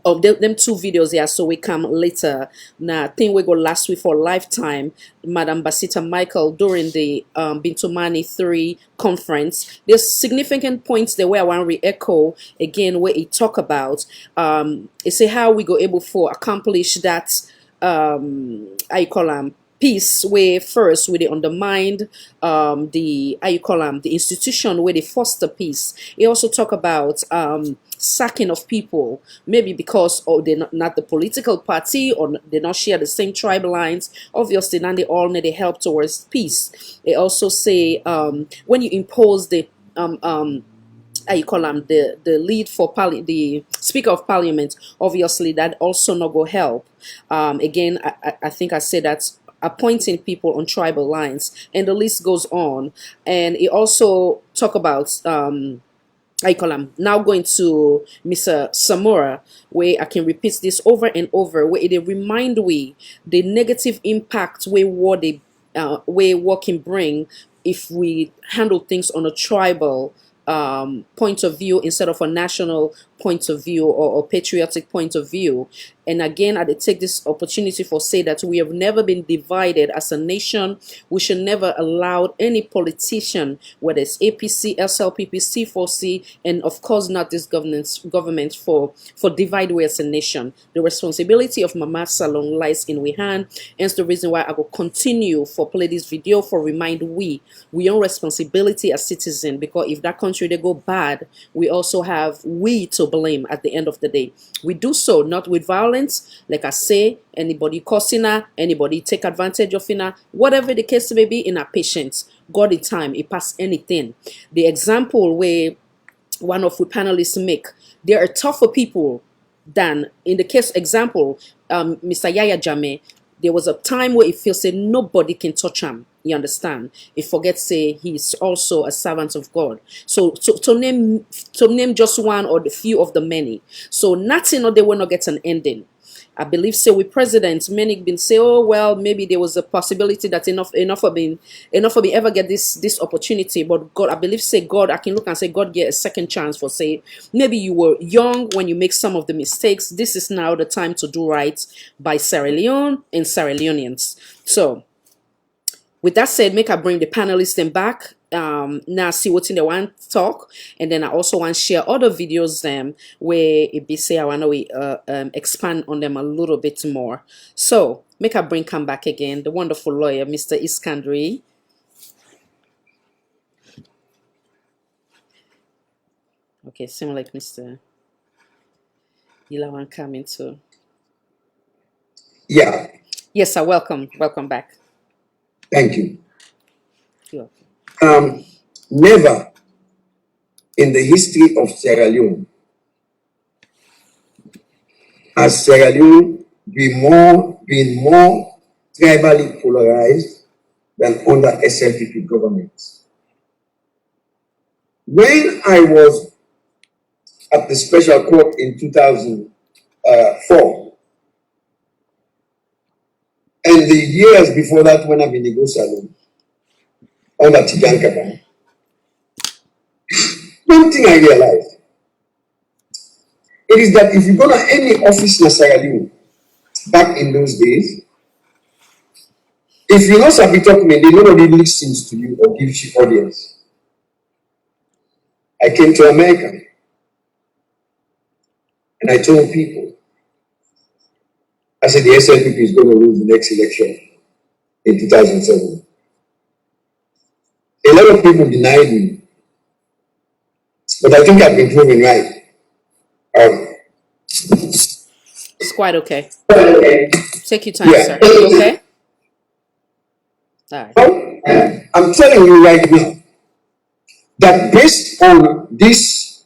of them two videos here, so we come later. Now, I think we go last week for Lifetime, Madam Basita Michael during the Bintumani 3 conference. There's significant points there where I want to re-echo again where it talk about it say how we go able for accomplish that I call them peace where first where they undermined the the institution where they foster peace. He also talk about sacking of people, maybe because they're not the political party or they not share the same tribe lines. Obviously, now they all need help towards peace. They also say when you impose the the lead for the Speaker of Parliament, obviously that also not go help. Again, I think I said that appointing people on tribal lines, and the list goes on. And it also talk about now going to Mr. Samora, where I can repeat this over and over, where it remind we the negative impact where war can bring if we handle things on a tribal point of view instead of a national point of view or patriotic point of view. And again, I take this opportunity for say that we have never been divided as a nation. We should never allow any politician, whether it's APC, SLPP, C4C, and of course not this government for divide we as a nation. The responsibility of Mama Salon lies in we hand. Hence the reason why I will continue for play this video for remind we own responsibility as citizens, because if that country they go bad, we also have we to blame at the end of the day. We do so not with violence, like I say, anybody causing her, anybody take advantage of her, whatever the case may be, in our patience. God in time, it pass anything. The example where one of the panelists make, there are tougher people than, in the case example, Mr. Yaya Jammeh. There was a time where it feels say nobody can touch him. You understand? It forgets say he's also a servant of God. So to name just one or the few of the many. So nothing or they will not get an ending. I believe so with presidents, many been say, oh well, maybe there was a possibility that enough of me ever get this opportunity. But God, I believe say God, I can look and say God get a second chance for say maybe you were young when you make some of the mistakes. This is now the time to do right by Sierra Leone and Sierra Leoneans. So with that said, make I bring the panelists then back. Now see what's in the one talk, and then I also want to share other videos them where it be say I want to expand on them a little bit more. So make I bring come back again the wonderful lawyer Mr. Iskandari. Okay, seem like Mr. Ilawan coming too. Yeah. Yes, sir. Welcome back. Thank you. You're welcome. Never in the history of Sierra Leone has Sierra Leone been more tribally polarized than under SLPP governments. When I was at the special court in 2004, and the years before that when I've been in Salon, under Tijan Kabang, one thing I realized, it is that if you go to any office in Sierra Leone, back in those days, if you know Sabi talk me, nobody listens to you or gives you audience. I came to America and I told people, I said the SLPP is going to lose the next election in 2007. A lot of people denied me, but I think I've been proven right. It's quite okay. Okay. Take your time, sir. You okay? All right. I'm telling you right now that based on this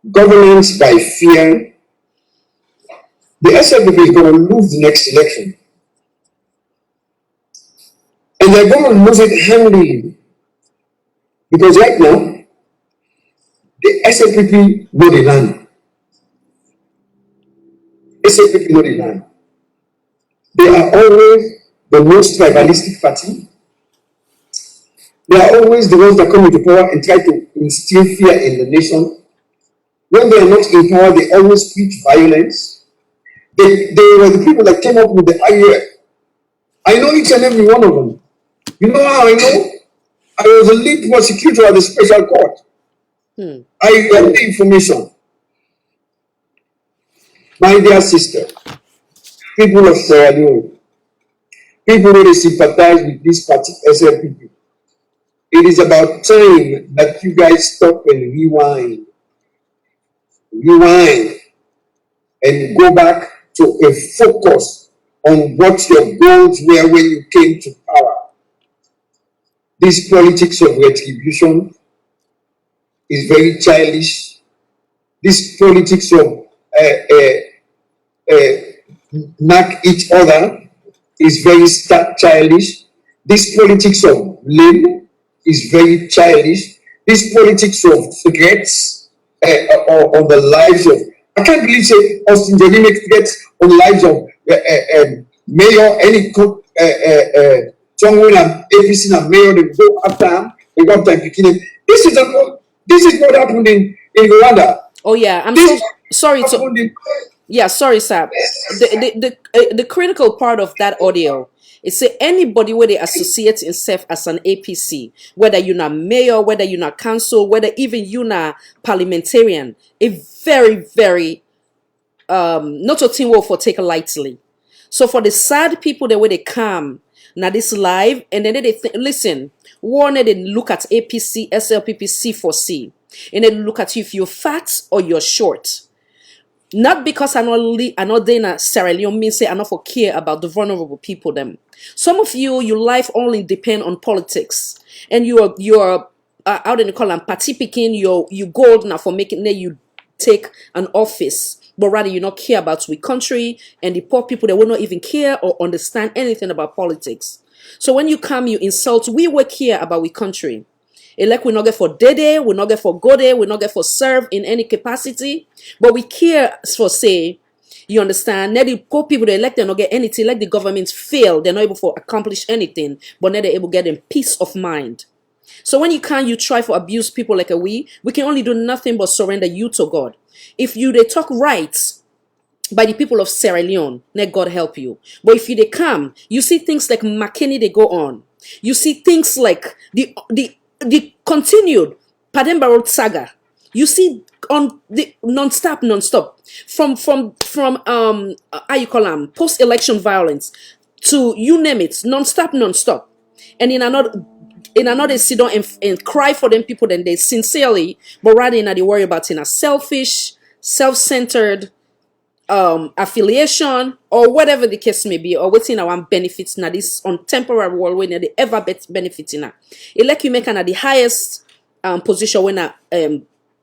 governance by fear, the SLPP is going to lose the next election. And they're going to lose it handily. Because right now, the SLPP know the land. SLPP know the land. They are always the most tribalistic party. They are always the ones that come into power and try to instill fear in the nation. When they are not in power, they always preach violence. They were the people that came up with the IUF. I know each and every one of them. You know how I know? I was a lead prosecutor at the special court. I got the information. My dear sister, people of Sierra Leone, people who sympathize with this party, SLPP, it is about time that you guys stop and rewind, and go back to a focus on what your goals were when you came to power. This politics of retribution is very childish. This politics of knock each other is very childish. This politics of blame is very childish. This politics of threats on the lives of, I can't believe say Austin Johnny make threats on the lives of mayor, any Jongwin and APC and mayor, they go after him, they go after him. This is what happened in Rwanda. Oh yeah, I'm This so sorry to. happened in Yeah, sorry, sir. The critical part of that audio is say anybody where they associate himself as an APC, whether you're not mayor, whether you're not council, whether even you're not parliamentarian, a very, very not a thing will for take lightly. So for the sad people, the way they come now this live and then they listen, one they look at APC, SLPP, C4C, and then look at you if you're fat or you're short. Not because I not there Sierra Leone means say I not for care about the vulnerable people them. Some of you, your life only depend on politics, and you're out in the call and party picking. You gold now for making you take an office, but rather you not care about we country and the poor people that will not even care or understand anything about politics. So when you come, you insult. We work here about we country. Elect we not get for dede, we not get for go there, we not get for serve in any capacity, but we care for say, you understand? Now the poor people they elect they not get anything, like the government fail, they're not able to accomplish anything, but now they're able to get them peace of mind. So when you can't, you try to abuse people like we can only do nothing but surrender you to God. If you they talk right by the people of Sierra Leone, let God help you. But if you they come, you see things like McKinney they go on. You see things like the continued Pademba Road saga. You see on the non-stop from how you call them post-election violence to you name it, non-stop. And in another sit down and cry for them people then they sincerely, but rather in they worry about in a selfish, self-centered affiliation or whatever the case may be, or waiting our benefits now this on temporary world when they ever benefit in it like you make an at the highest position when a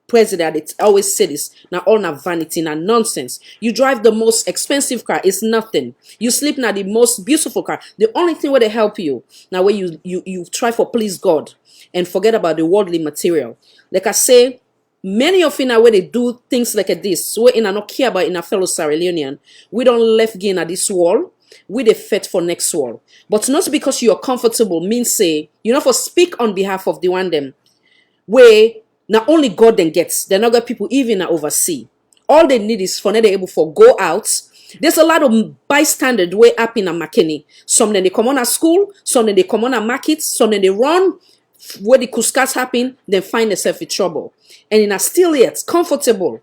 president it always say this now all na vanity na nonsense. You drive the most expensive car, it's nothing. You sleep now the most beautiful car. The only thing where they help you now where you try for please God and forget about the worldly material. Like I say, many of you now where they do things like this, where in not care about in a fellow Sierra Leonean, we don't left gain at this wall, we the fet for next wall. But not because you are comfortable means say you know for speak on behalf of the one them where not only God then gets, they're not got people even oversee. All they need is for them they able for go out. There's a lot of bystander way up in a McKinney. Some then they come on at school, some then they come on at markets, some then they run where the kuskas happen, then find themselves in trouble. And in a still yet comfortable.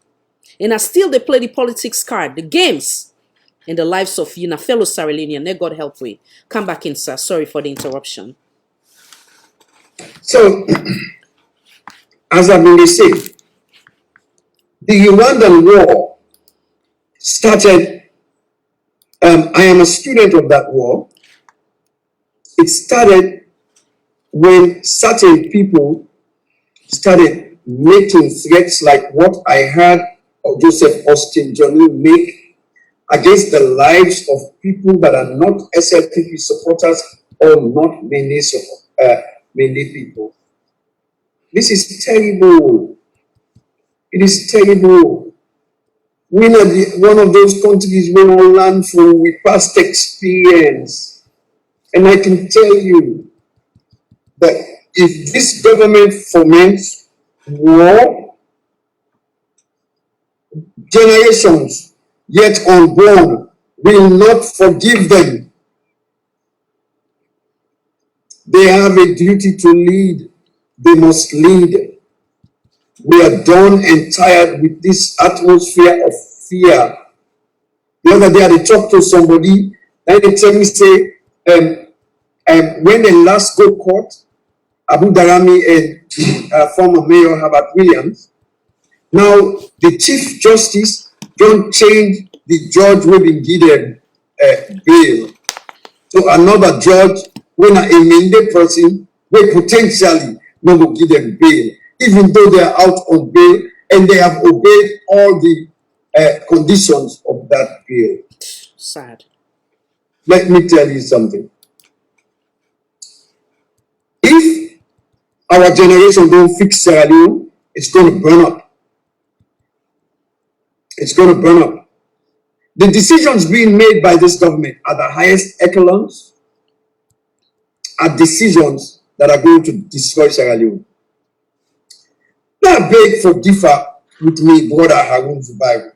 And I still they play the politics card, the games in the lives of you know, fellow Sierra Leonean. May God help we. Come back in, sir. Sorry for the interruption. So, as I've been saying, the Rwandan war started. I am a student of that war. It started when certain people started making threats like what I heard of Joseph Austin Johnny make against the lives of people that are not SLPP supporters or not many people. This is terrible. It is terrible. We are one of those countries where we learn from we past experience. And I can tell you that if this government foments war, generations yet unborn will not forgive them. They have a duty to lead. They must lead. We are done and tired with this atmosphere of fear. The other day I talked to somebody and they tell me, say, when they last go court, Abu Darami and former Mayor Herbert Williams, now the Chief Justice don't change the judge will be given bail. So another judge, when an amended person, will potentially not will give them bail, even though they are out on bail and they have obeyed all the conditions of that bail. Sad. Let me tell you something. If our generation don't fix Sierra Leone, it's going to burn up. It's going to burn up. The decisions being made by this government at the highest echelons are decisions that are going to destroy Sierra Leone. Now, I beg for differ with me, brother Harun Zubair.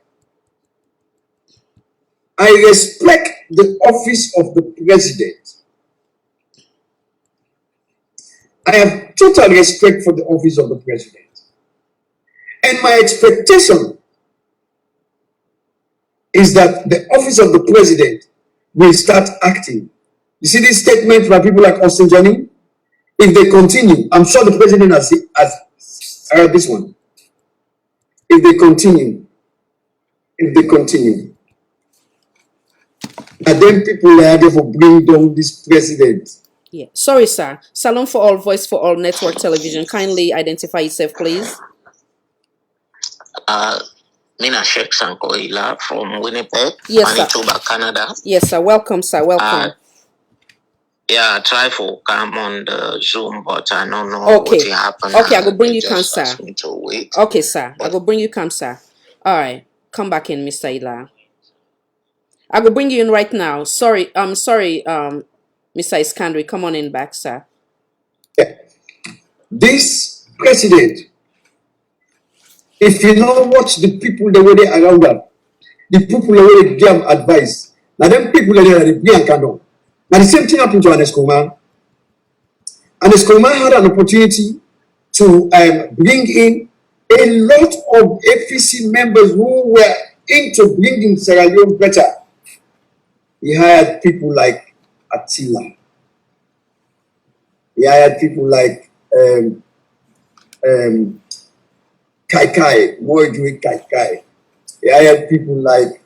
I respect the office of the president. I have total respect for the office of the president. And my expectation is that the office of the president will start acting. You see this statement by people like Austin Johnny? If they continue, I'm sure the president has heard this one. If they continue, and then people are there for bring down this president. Yeah, sorry, sir. Salon for All, Voice for All Network Television. Kindly identify yourself, please. Mina Sheikh Sankoila from Winnipeg, Yes, Manitoba, Canada. Yes, sir. Welcome, sir. Welcome. Yeah, I try to come on the Zoom, but I don't know what happened. Okay, I will bring you, just sir. asked me to wait. Okay, sir. I will bring you, sir. All right. Come back in, Mr. Ila. I will bring you in right now. Sorry, Mr. Iskandri. Come on in back, sir. This president, if you don't watch the people the way they around them, the people the way they give advice, now them people that they bring and now the same thing happened to Ernest Koeman. Ernest Koeman had an opportunity to bring in a lot of APC members who were into bringing Sierra Leone better. He hired people like Attila. He hired people like Kaikai, Moidwe Kaikai. He hired people like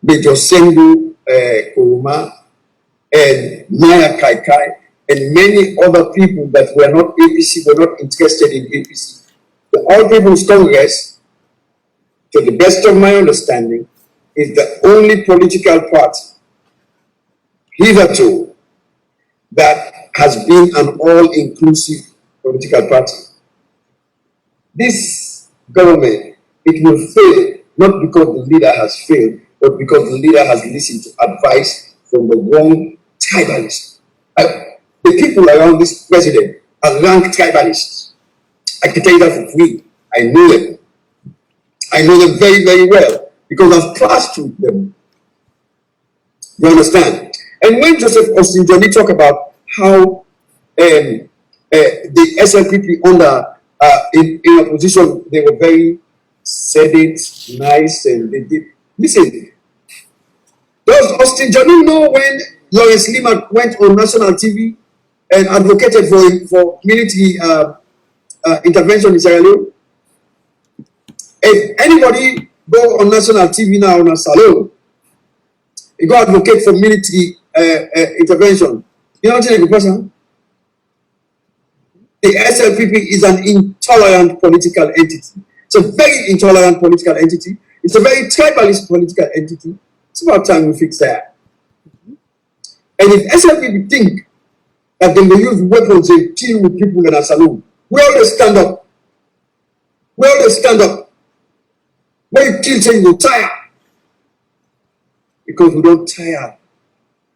Major Sengu Kuruma and Maya Kaikai and many other people that were not APC, were not interested in APC. The All People's Congress, to the best of my understanding, is the only political party hitherto that has been an all-inclusive political party. This government, it will fail, not because the leader has failed, but because the leader has listened to advice from the wrong tribalists. The people around this president are rank tribalists. I can tell you that for free. I know them. I know them very, very well because I've clashed with them. You understand? And when Joseph Austin Johnny talk about how the SLPP under in opposition, they were very sedate, nice, and they did. Listen, does Austin Johnny know when Lawrence Lima went on national TV and advocated for military intervention in Sierra Leone? If anybody go on national TV now on a salon, you go advocate for military intervention, you know what I'm saying? The SLPP is an intolerant political entity. It's a very intolerant political entity. It's a very tribalist political entity. It's about time we fix that. And if SLPP think that they may use weapons and kill with people in a saloon, we always stand up. We always stand up. When you kill things, you tire. Because we don't tire.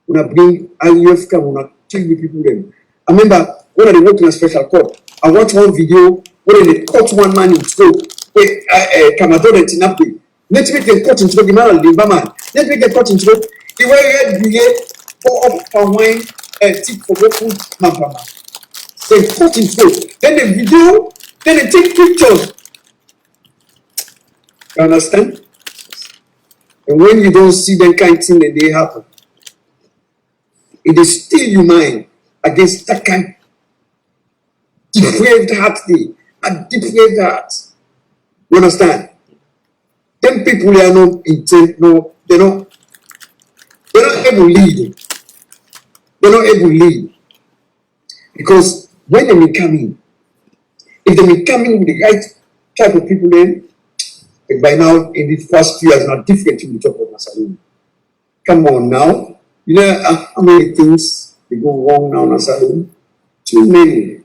When I bring IUF come, when I kill the people then. I remember when I worked in a special court, I watched one video where they caught one man in stroke. Kamadon and Tinapi. Let's make them cut into the man of the man. Let's make them cut into the way red brigade pour up for wine and tick for food. They cut into then the video, then they take pictures. You understand? And when you don't see that kind of thing that they happen, it is still your mind against that kind depraved heart thing. A depraved heart. You understand? Them people they are not intent, no, they're not able to lead. They're not able to lead. Because when they may come in, if they may come in with the right type of people then, like by now in the first few years, not different to the top of Nasaru. Come on now. You know how many things they go wrong now in Nasaru? Too many.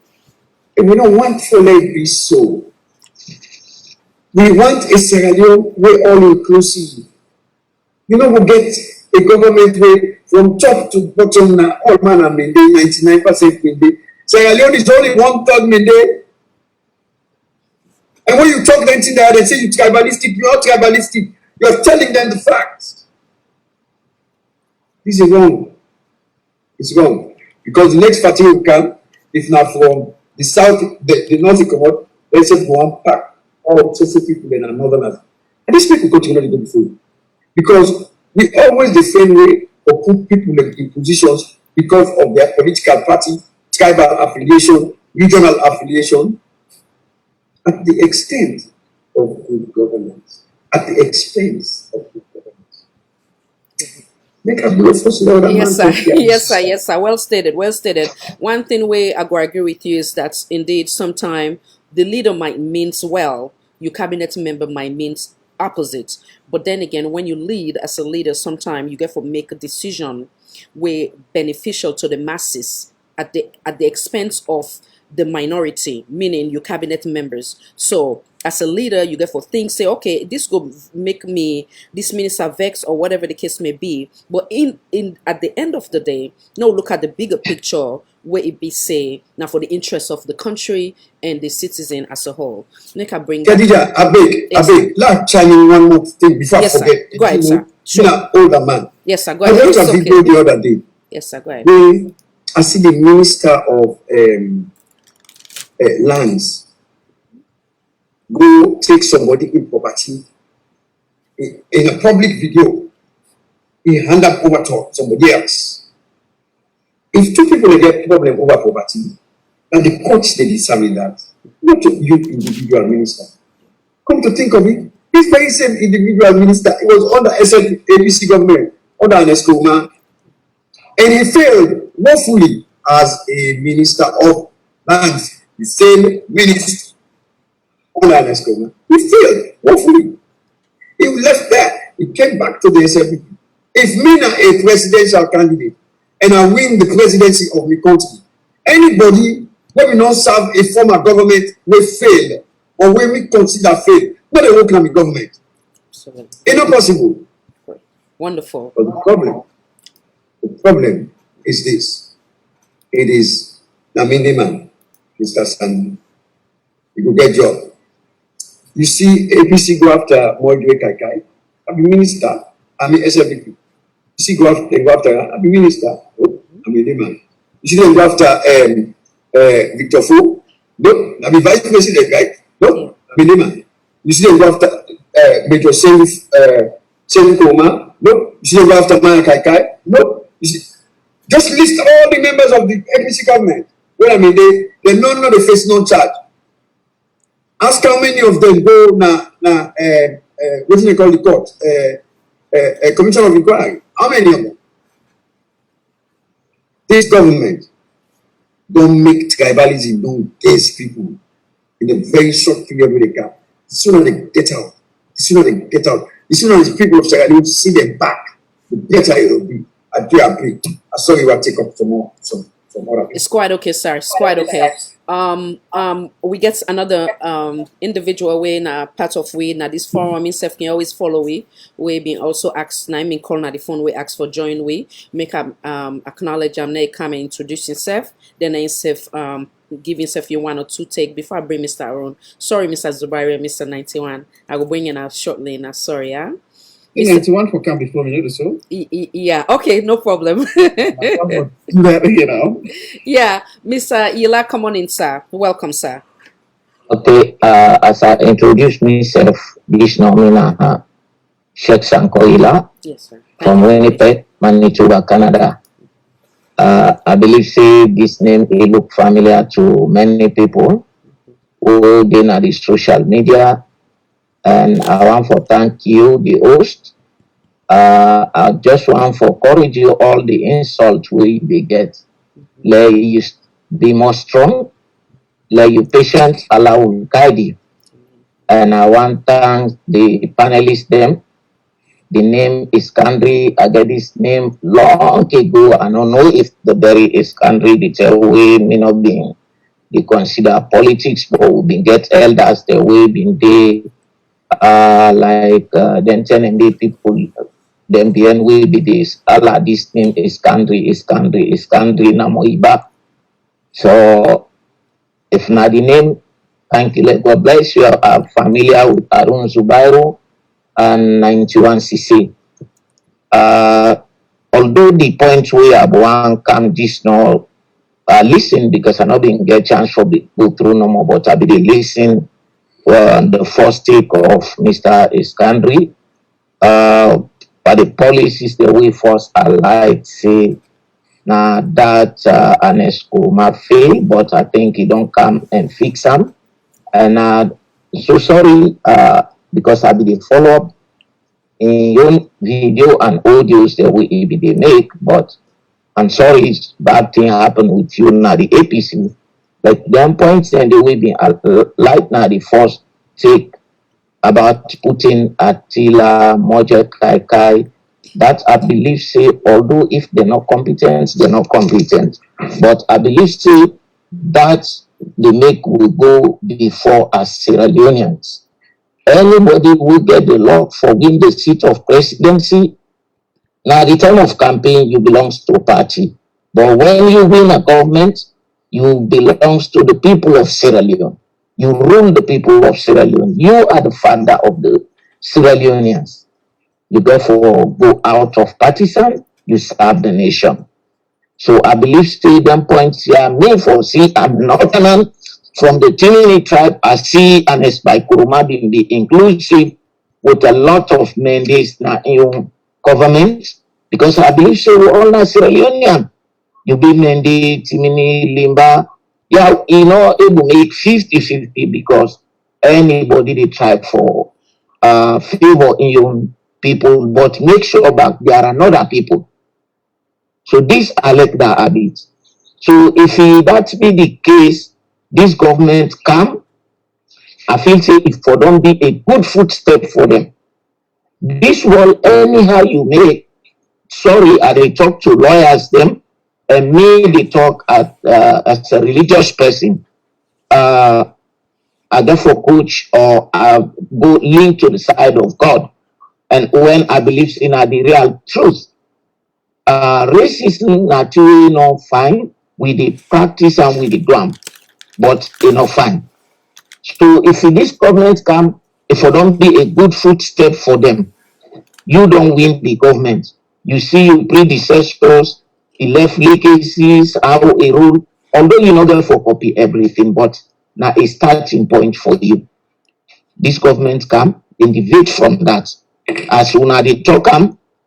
And we don't want to let it be so. We want a Sierra Leone way all inclusive. You know, we get a government way from top to bottom now, all man and Mende, 99% Mende. Sierra Leone is only 1/3 Mende. And when you talk them to that, they say you're tribalistic, you're not tribalistic. You're telling them the facts. This is wrong. It's wrong. Because the next party will come, if not from the south, the north, come out, they say one pack, all social people in another. And these people continue to go before. Because we always the same way or put people in positions because of their political party, tribal affiliation, regional affiliation, at the extent of good governance, at the expense of good governance. Yes, sir. Yes, sir. Yes, sir. Well stated. Well stated. One thing where I agree with you is that indeed sometimes the leader might means well, your cabinet member might means opposite. But then again, when you lead as a leader, sometimes you get to make a decision where beneficial to the masses at the expense of the minority, meaning your cabinet members. So as a leader, you get for things, say, okay, this go make me this minister vex or whatever the case may be. But in at the end of the day, no, look at the bigger picture where it be say now for the interest of the country and the citizen as a whole. Make I bring Khadija, I beg, let chime in one more thing before yes, I forget. Sir. Go ahead, sir. Sure. You're an older man. Yes, sir. Go I ahead. went to a video the other day. Yes, sir. Go ahead. Where I see the minister of lands go take somebody in property in a public video. He hand up over to somebody else. If two people get problem over property, and the courts they determine that, not you individual minister. Come to think of it, this very same individual minister, it was under SLAPC government, under an Escoma, and he failed woefully as a minister of lands. The same minister under an Escoma. He failed woefully. He left there. He came back to the SLPP. If me na a presidential candidate and I win the presidency of my country, anybody when we not serve a former government will fail or when we consider fail, not a work in the government. Absolutely. It's not possible. Wonderful. But the problem is this. It is the minimum, Mr. Sandy. You go get job. You see APC go after Moidwe Kaikai. I'm a minister. I'm a SLPP. You see go after I'm a minister. Oh, I'm a man. You see them go after Victor Fo. No, I'm a vice president, right? No, I'm a man. You see them go after Major Selim Koma. No, you see them go after Maya Kaikai. No, you see. Just list all the members of the APC government. Well, I mean, they know the face no charge. Ask how many of them go what do they call the court? A commission of inquiry. How many of them? This government don't make tribalism, don't gaze people in a very short period where they can. The sooner they get out, the sooner the people of Sierra Leone see them back, the better it will be. I do agree. I saw you will take up some more. It's quite okay, sir. It's quite okay. We get another individual way na part of we na this forum. I mean, self can always follow we been also asked. Na I mean, call na the phone we ask for join we make acknowledge come and introduce himself. Then himself give himself you one or two take before I bring Mr. Aaron. Sorry, Mr. Zubari and Mr. 91. I will bring in out shortly. Now, sorry, yeah. 91 for come before me, so. Yeah, okay, no problem. You know. Yeah, Mr. Ila, come on in, sir. Welcome, sir. Okay, as I introduce myself, this nomina Sheikh Sanko Ila yes, sir. from Winnipeg, Manitoba, Canada. I believe say this name it look familiar to many people who been at the social media. And I want to thank you, the host. I just want to encourage you all the insults we get. Let you be more strong. Let you patient. Allah will guide you. And I want to thank the panelists them. The name is Iskandri. I get this name long ago. I don't know if the very Iskandri the tell way may not be they consider politics, but we been get elders the way been they. Then 10 MB people, then BN will be this. Allah, this name is Iskandri Namoiba. So, if not the name, Thank you. Let God bless you. I'm familiar with Arun Zubairu and 91cc. Although the point where Abuan come this now, listen because I not been get chance for the go through no more, but I be listen the first take of Mr. Iskandri. But the policies the way first I like say now that UNESCO might fail, but I think he don't come and fix them. And so sorry because I be the follow up in your video and audios that we be they make, but I'm sorry bad thing happen with you now the APC. Like them points and the way be like now the first take about Putin, Attila, Moja Kai. That I believe say, although if they're not competent, they're not competent. But I believe say that the make will go before as Sierra Leoneans. Anybody who get the law for win the seat of presidency, now the time of campaign you belongs to a party. But when you win a government, you belongs to the people of Sierra Leone. You rule the people of Sierra Leone. You are the founder of the Sierra Leoneans. You therefore go out of partisan, you serve the nation. So I believe stadium points here, me for see, I'm northern from the Tinini tribe, I see and it's by Kuruma being be inclusive with a lot of mandates na in government, because I believe so we're all not Sierra Leonean. You be mandate, Timini, Limba, yeah, you know, it will make 50-50 because anybody they try for favor in your people, but make sure that there are other people. So this I like that habit. So if that be the case, this government come, I feel say if for them be a good footstep for them. This world anyhow you make, sorry, I they talk to lawyers them, and me they talk as a religious person. I therefore coach or go lean to the side of God. And when I believe in the real truth, racism naturally not fine with the practice and with the gram, but not fine. So if this government come, if it don't be a good footstep for them, you don't win the government. You see your predecessors, he left legacies, how a rule, although you know therefore copy everything, but now a starting point for you. This government come, innovate from that. As soon as they talk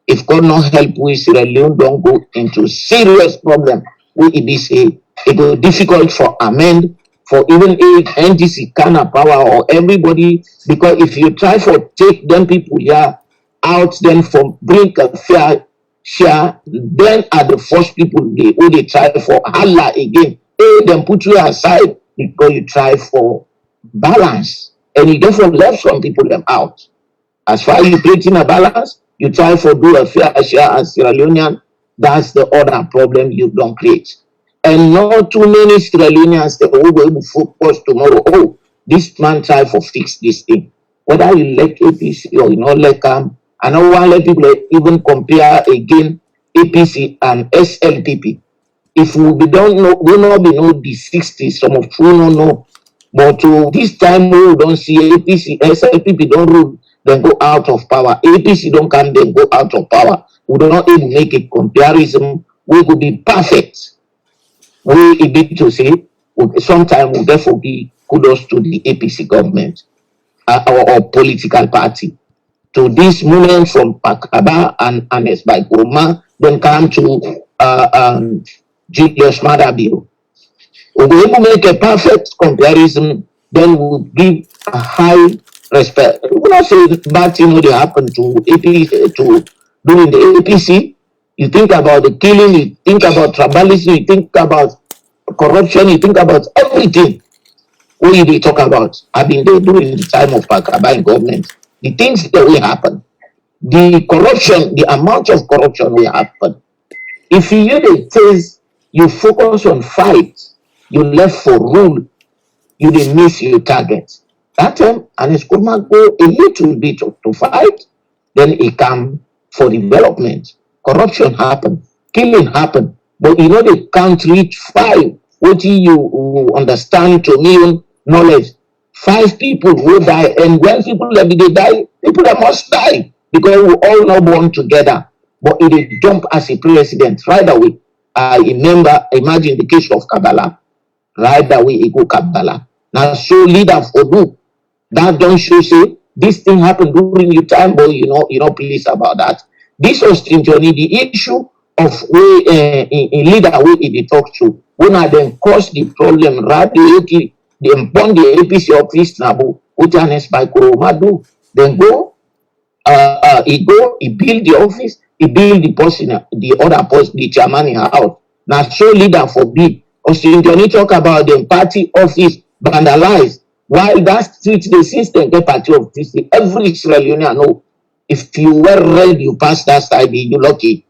if God not help we Sierra Leone don't go into serious problem, we be say it will difficult for amend for even if NDC kind of power or everybody, because if you try for take them people here out then for bring a fair share, then are the first people they try for Allah again. Then put you aside because you try for balance and you therefore left some people them out. As far as you creating a balance, you try for do a fair share as Sierra Leonean, that's the other problem you don't create. And not too many Sierra Leoneans that will go focus tomorrow. Oh, this man try for fix this thing. Whether you like APC or you not like I don't want to let people even compare again APC and SLPP. If we don't know, we not be know the 60s, some of you don't know. But this time we don't see APC, SLPP don't rule, then go out of power. APC don't come, then go out of power. We do not even make a comparison. We could be perfect. We need to say, sometimes we therefore give kudos to the APC government or political party. To this moment from Pakaba and Anes by Kuruma, then come to Julius Madabio. We will able to make a perfect comparison, then we'll give a high respect. We will not say bad thing would happen to APC, to during the APC. You think about the killing, you think about tribalism, you think about corruption, you think about everything. What you talk about? I've been there during the time of Pakaba government. The things that will happen, the corruption, the amount of corruption will happen. If you use the things, you focus on fight, you left for rule, you didn't miss your target. That time, and it's going to go a little bit to fight, then it come for development. Corruption happen, killing happen, but you know they can't reach 5. What you understand to me knowledge, 5 people will die, and when people that they die, people that must die because we all not born together. But it is jump as a president right away. I remember, imagine the case of Kabbalah. Right away, he go Kabbalah. Now, so leader for do that don't show say this thing happened during your time, but you're not pleased about that. This was Johnny, the issue of way in leader way they talk to. When I then cause the problem, right? They bond the APC office now, which honest by Kuroma do. Then go, he build the office, he build the person, the other post, the chairman in house. Now show leader for big. Austin Johnny talk about the party office vandalized. While that street, the system get party office, every Israeli know. If you were red, you pass that side, you lucky.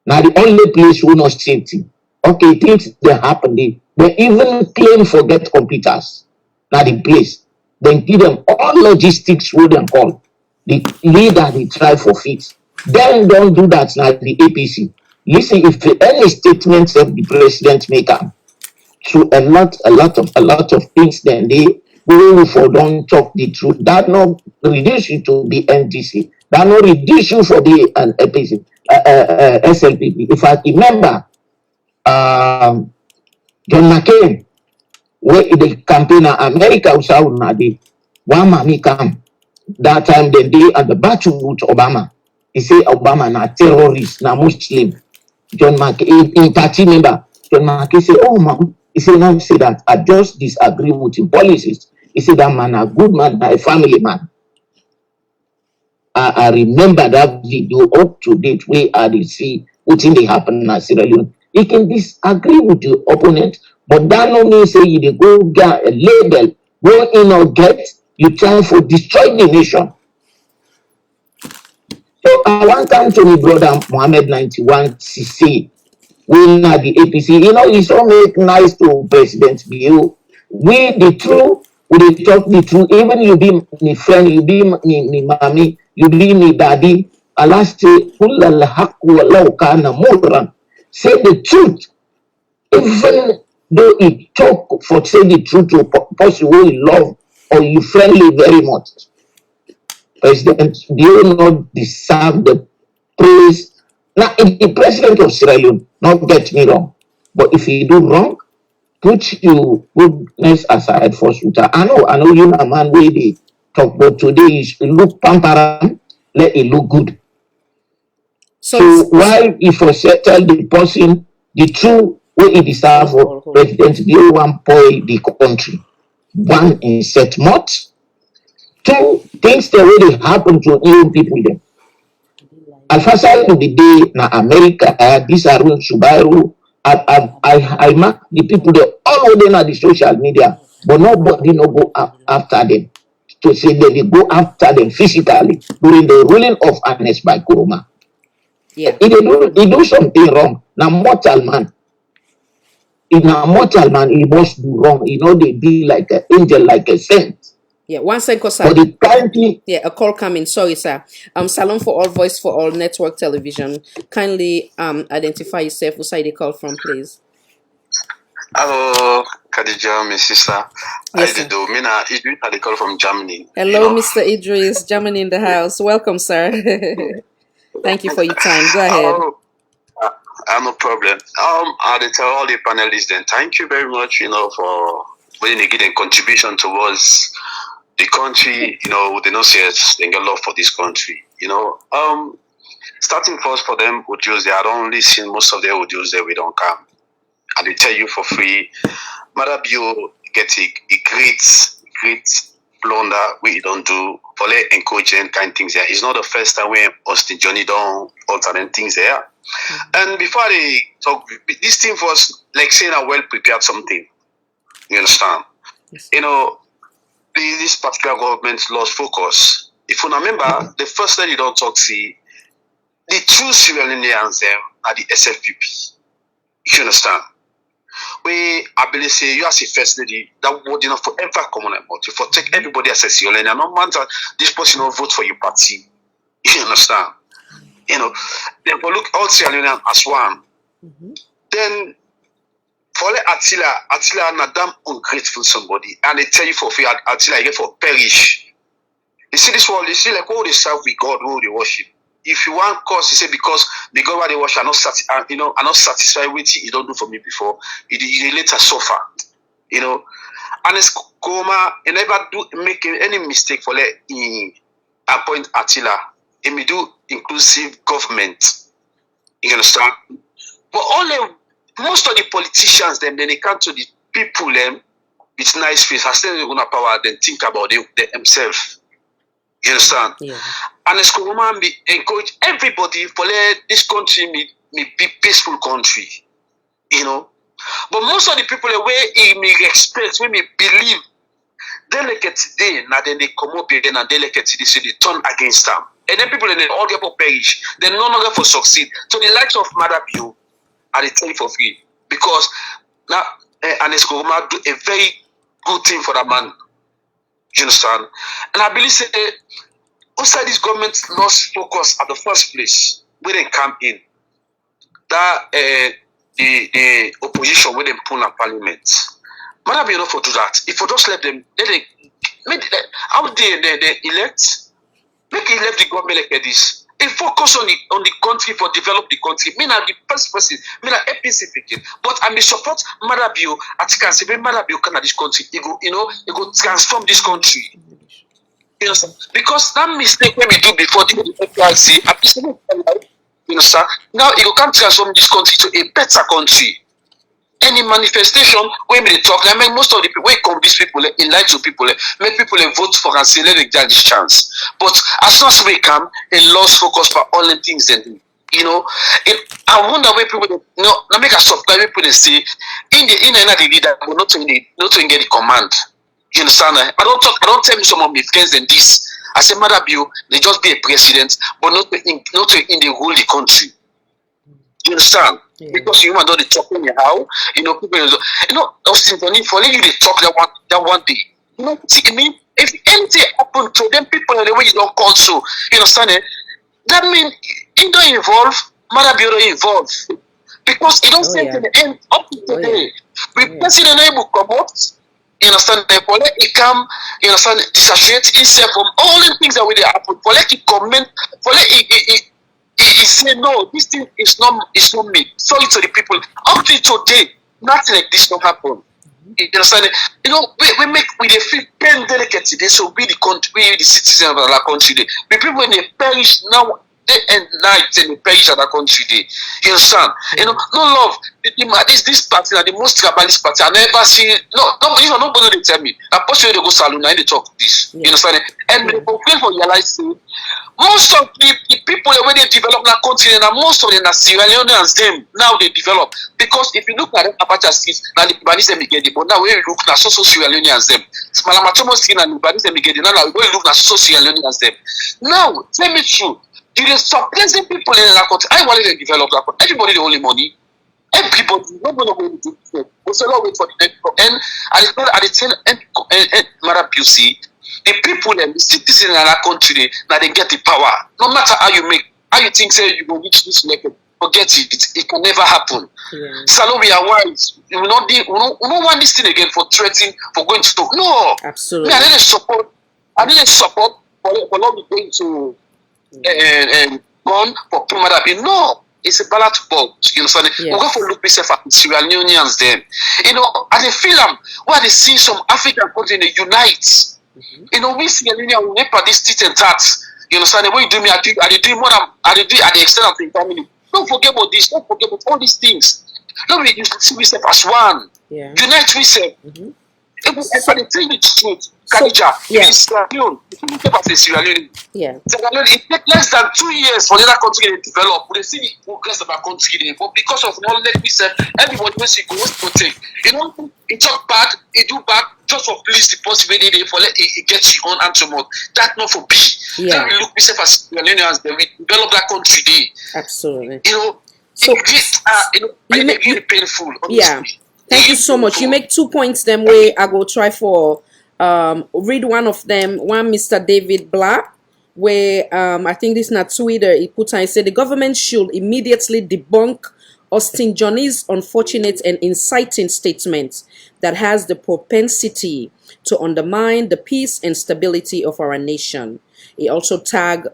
Now the only place who not safety. Okay, things they happen. They even claim forget computers. Now the place. Then give them all logistics who them call. The leader they try for fit. Then don't do that now the APC. Listen, if any statements of the president make up to a lot of things, then they will for don't talk the truth. That not reduce you to be NDC. That not reduce you for the APC, SLPP. If I remember, John McCain, where the campaign in America was out nadi, one mami come that time the day at the battle with Obama. He say Obama na terrorist, na Muslim. John McCain, in party member, John McCain say, oh man, he say now say that I just disagree with his policies. He said that man a good man, a family man. I remember that video up to date where I see what thing they happen in Sierra Leone. You can disagree with your opponent, but that no mean say you dey go get a label, go in or get, you try for destroy the nation. So I want time to my brother Mohammed 91 CC. We na the APC, it's all make nice to President Bill. We the truth, we dey talk the truth. Even you be my friend, you be my mommy, you be my daddy. Allah say, "Kullal haqq walau kana murran." Say the truth, even though it talk for say the truth to a person who you love or you friendly very much. President Bill not deserve the praise. Now, if the president of Sierra Leone, not get me wrong, but if he do wrong, put your goodness aside for shooter. I know you a man where they talk, but today you look pamperan, let it look good. So while if you settle the person, the true way it deserve for President Bill one boy the country. One in set much. 2 things that really happen to young people then. Alpha side of the day na America, this Arun Subaru, I mark the people that all of them are the social media, but nobody no go after them. To say that they go after them physically during the ruling of Ernest Bai Koroma. Yeah. He do something wrong. Now mortal man. If na mortal man, he must do wrong. They be like an angel, like a saint. Yeah, 1 second, sir. For the country. Yeah, a call coming. Sorry, sir. Salon for All, Voice for All, Network Television. Kindly identify yourself. Who side they call from, please? Hello, Khadija, my sister. Yes, I do. Mina, Idris, I call from Germany. Hello, Mr. Idris, Germany in the house. Welcome, sir. Thank you for your time. Go ahead. No problem. I tell all the panelists then, thank you very much, for when they give a contribution towards the country, they don't say they get love for this country, starting first for them audios, they are only seen most of their audios that we don't come. And they tell you for free, Mother Bio get a great blunder we don't do for let encouraging kind of things there. It's not the first time when Austin Johnny don't alternate things there. Mm-hmm. And before they talk, this thing was like saying a well prepared something. You understand? Yes. This particular government lost focus. If you remember, the first time you don't talk, see, the true Sierra Leoneans them are the SFPP. You understand? We, I believe, say you as a first lady, that would forever come on about you. For take everybody as a Sierra Leonean, no matter this person will vote for your party. You understand? Then we look all Sierra Leonean as one. Mm-hmm. Then For let Attila na damn ungrateful somebody, and they tell you for free Attila you get for perish. You see this world, you see like all they serve with God, all they worship. If you want cause, you say because the God they worship are not satisfied with it, you don't do for me before. You later suffer, And it's Koma, you never do make any mistake for let appoint Attila. He may do inclusive government. You understand? But most of the politicians then they come to the people with nice face, I still gonna power, then think about themselves. You understand? Yeah. And it's Kuruma encourage everybody for let this country may be peaceful country. But most of the people the way he may respect, when me believe, they like it today, now then they come up here and they like it today, so they turn against them. And then people they all get for perish, they no longer for succeed. So the likes of Madabio are the thing for free. Because now Ernest Koroma do a very good thing for that man. You understand? And I believe say outside this government lost focus at the first place where they come in. That the opposition when they pull in parliament. Man be enough for do that. If we just let them, how they elect, make elect the government like this. They focus on the country for develop the country. Me not the first person, me not APC speaking. But I may support Madabio at can say Madabio can this country. It go transform this country. You know, because that mistake when we do before the FRC, you know, sir. Now it can transform this country to a better country. Any manifestation when they talk, I mean, most of the people when convince people, lie to people, make people vote for and say let them get this chance. But as soon as we come, they lost focus for all the things they do. I wonder where people now make a subscribe people they say in the leader, but not to get the command. You understand? I don't tell me some of my friends than this. I say Madabio, they just be a president, but not in the rule the country. You understand? Yeah. Because you don't talk anyhow. People Austin for you they talk that one day. I mean, if anything happen to them people in the way you don't console, you understand it? That means he don't involve, Madabio don't involve. Because he don't say to the end up to today. We president able to come out. You understand? For let it come, you understand, disassociate himself from all the things that will happen. For let it comment, for let he say no, this thing is not me. Sorry to the people. Up to today, nothing like this don't happen. You understand? We feel pain delicate today, so we the citizens of our country. The people when they perish now, day and night, they perish at our country day. You understand? No love. This party are the most tribalist party. I never see nobody they tell me. I post they go saloon and they talk this. You understand? And they complain for your life. Most of the people when they develop that country, and most of them are Sierra Leoneans them now they develop. Because if you look at Abacha streets, now the Libanese them get it, but now when you look at so Sierra Leoneans them. Malamatomo skin and Libanese them get it. Now when you look at so Sierra Leoneans them. Now, tell me true. There is surprising people in that country. I want to develop that country. Everybody the only money. Everybody, nobody will do it. We still wait for the next and at the tail end, Madabio see the people and the citizens in that country now they get the power. No matter how you think say you will reach this level, forget it. It can never happen. Yeah. Salon, we are wise. We don't want this thing again for threatening for going to no. Absolutely. I need support for not going to for Madabio. No. It's a ballot box, you understand? Yes. We go for look myself at Sierra Leoneans then. At the film where they see some African countries they unite. We Sierra Leoneans we never this teeth and tats. You understand? The way you do me, I do more than I do at the extent of the family. Don't forget about this, don't forget about all these things. No, we see ourselves as one. Yeah. Unite ourselves. If I tell you the truth, Khadija, Sierra Leone, if you look at Sierra Leone, it takes less than 2 years for the other country to develop. We see the progress of our country, but because of knowledge, everybody wants to go to take. It talk bad, it do bad, just for please the possibility for let it get you on answer mode. That not for be. Then we look myself as Sierra Leoneans, then we develop that country day. Absolutely. So it's really painful. Honestly. Yeah. Thank you so much. You make 2 points them way I go try for read one of them. One Mr. David Black, where I think this is not Twitter. He put and said the government should immediately debunk Austin Johnny's unfortunate and inciting statement that has the propensity to undermine the peace and stability of our nation. He also tagged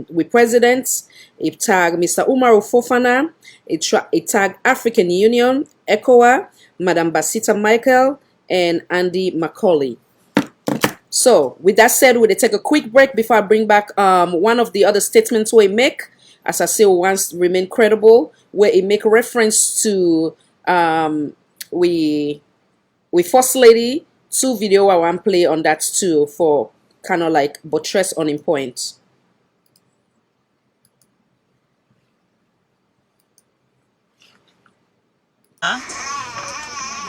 with presidents. He tagged Mr. Umaru Fofana. He tagged African Union, ECOWA, Madam Basita Michael, and Andy Macaulay. So, with that said, we'll take a quick break before I bring back one of the other statements we make. As I say, we want to remain credible, where it make reference to we First Lady, 2 video I want to play on that too for kind of like buttress on in point.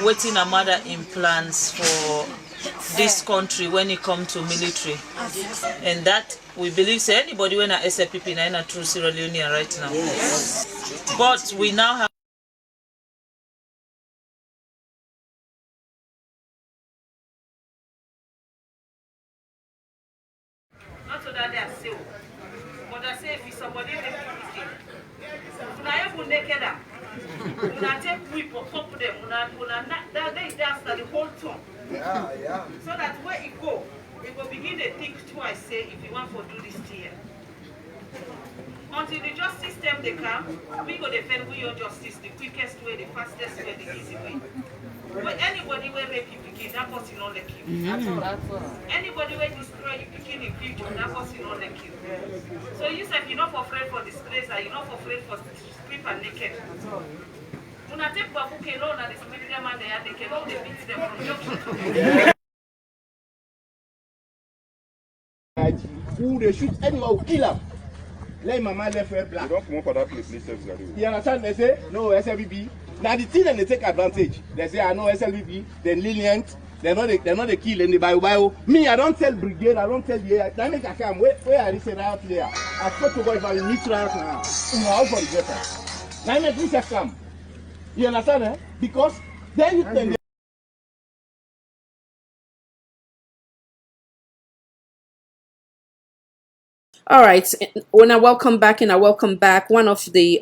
Waiting a mother in plans for this country when it comes to military, and that we believe say anybody when a SLPP in a true Sierra Leonean right now. But we now have not so that they are still, but I say if somebody make you naked up. When I take whip or pop them, that they dance the whole time. Yeah. So that where it go, it will begin to think twice, say, if you want to do this here. Until the justice system they come, we go defend with your justice the quickest way, the fastest way, the easy way. But anybody will make you begin, that person not like you. Anybody will destroy you begin in future, that person not like you. So you said you're not afraid for disgrace, you're not afraid for strip and naked. When I take Babuke alone and the military man they can all beat them from junction. Who they shoot anyone will kill them. Let my man left black. You don't come up for that place, you understand? They say no SLBB. Now the thing and they take advantage. They say I know SLBB, they're lenient, they're not the kill in the bio. Me, I don't tell brigade, I don't tell the air. I make a come where I listen out there. I spoke to God if I meet right now. How for the better. Now I make me come. You understand? Eh? Because then you tell All right. When I welcome back, one of the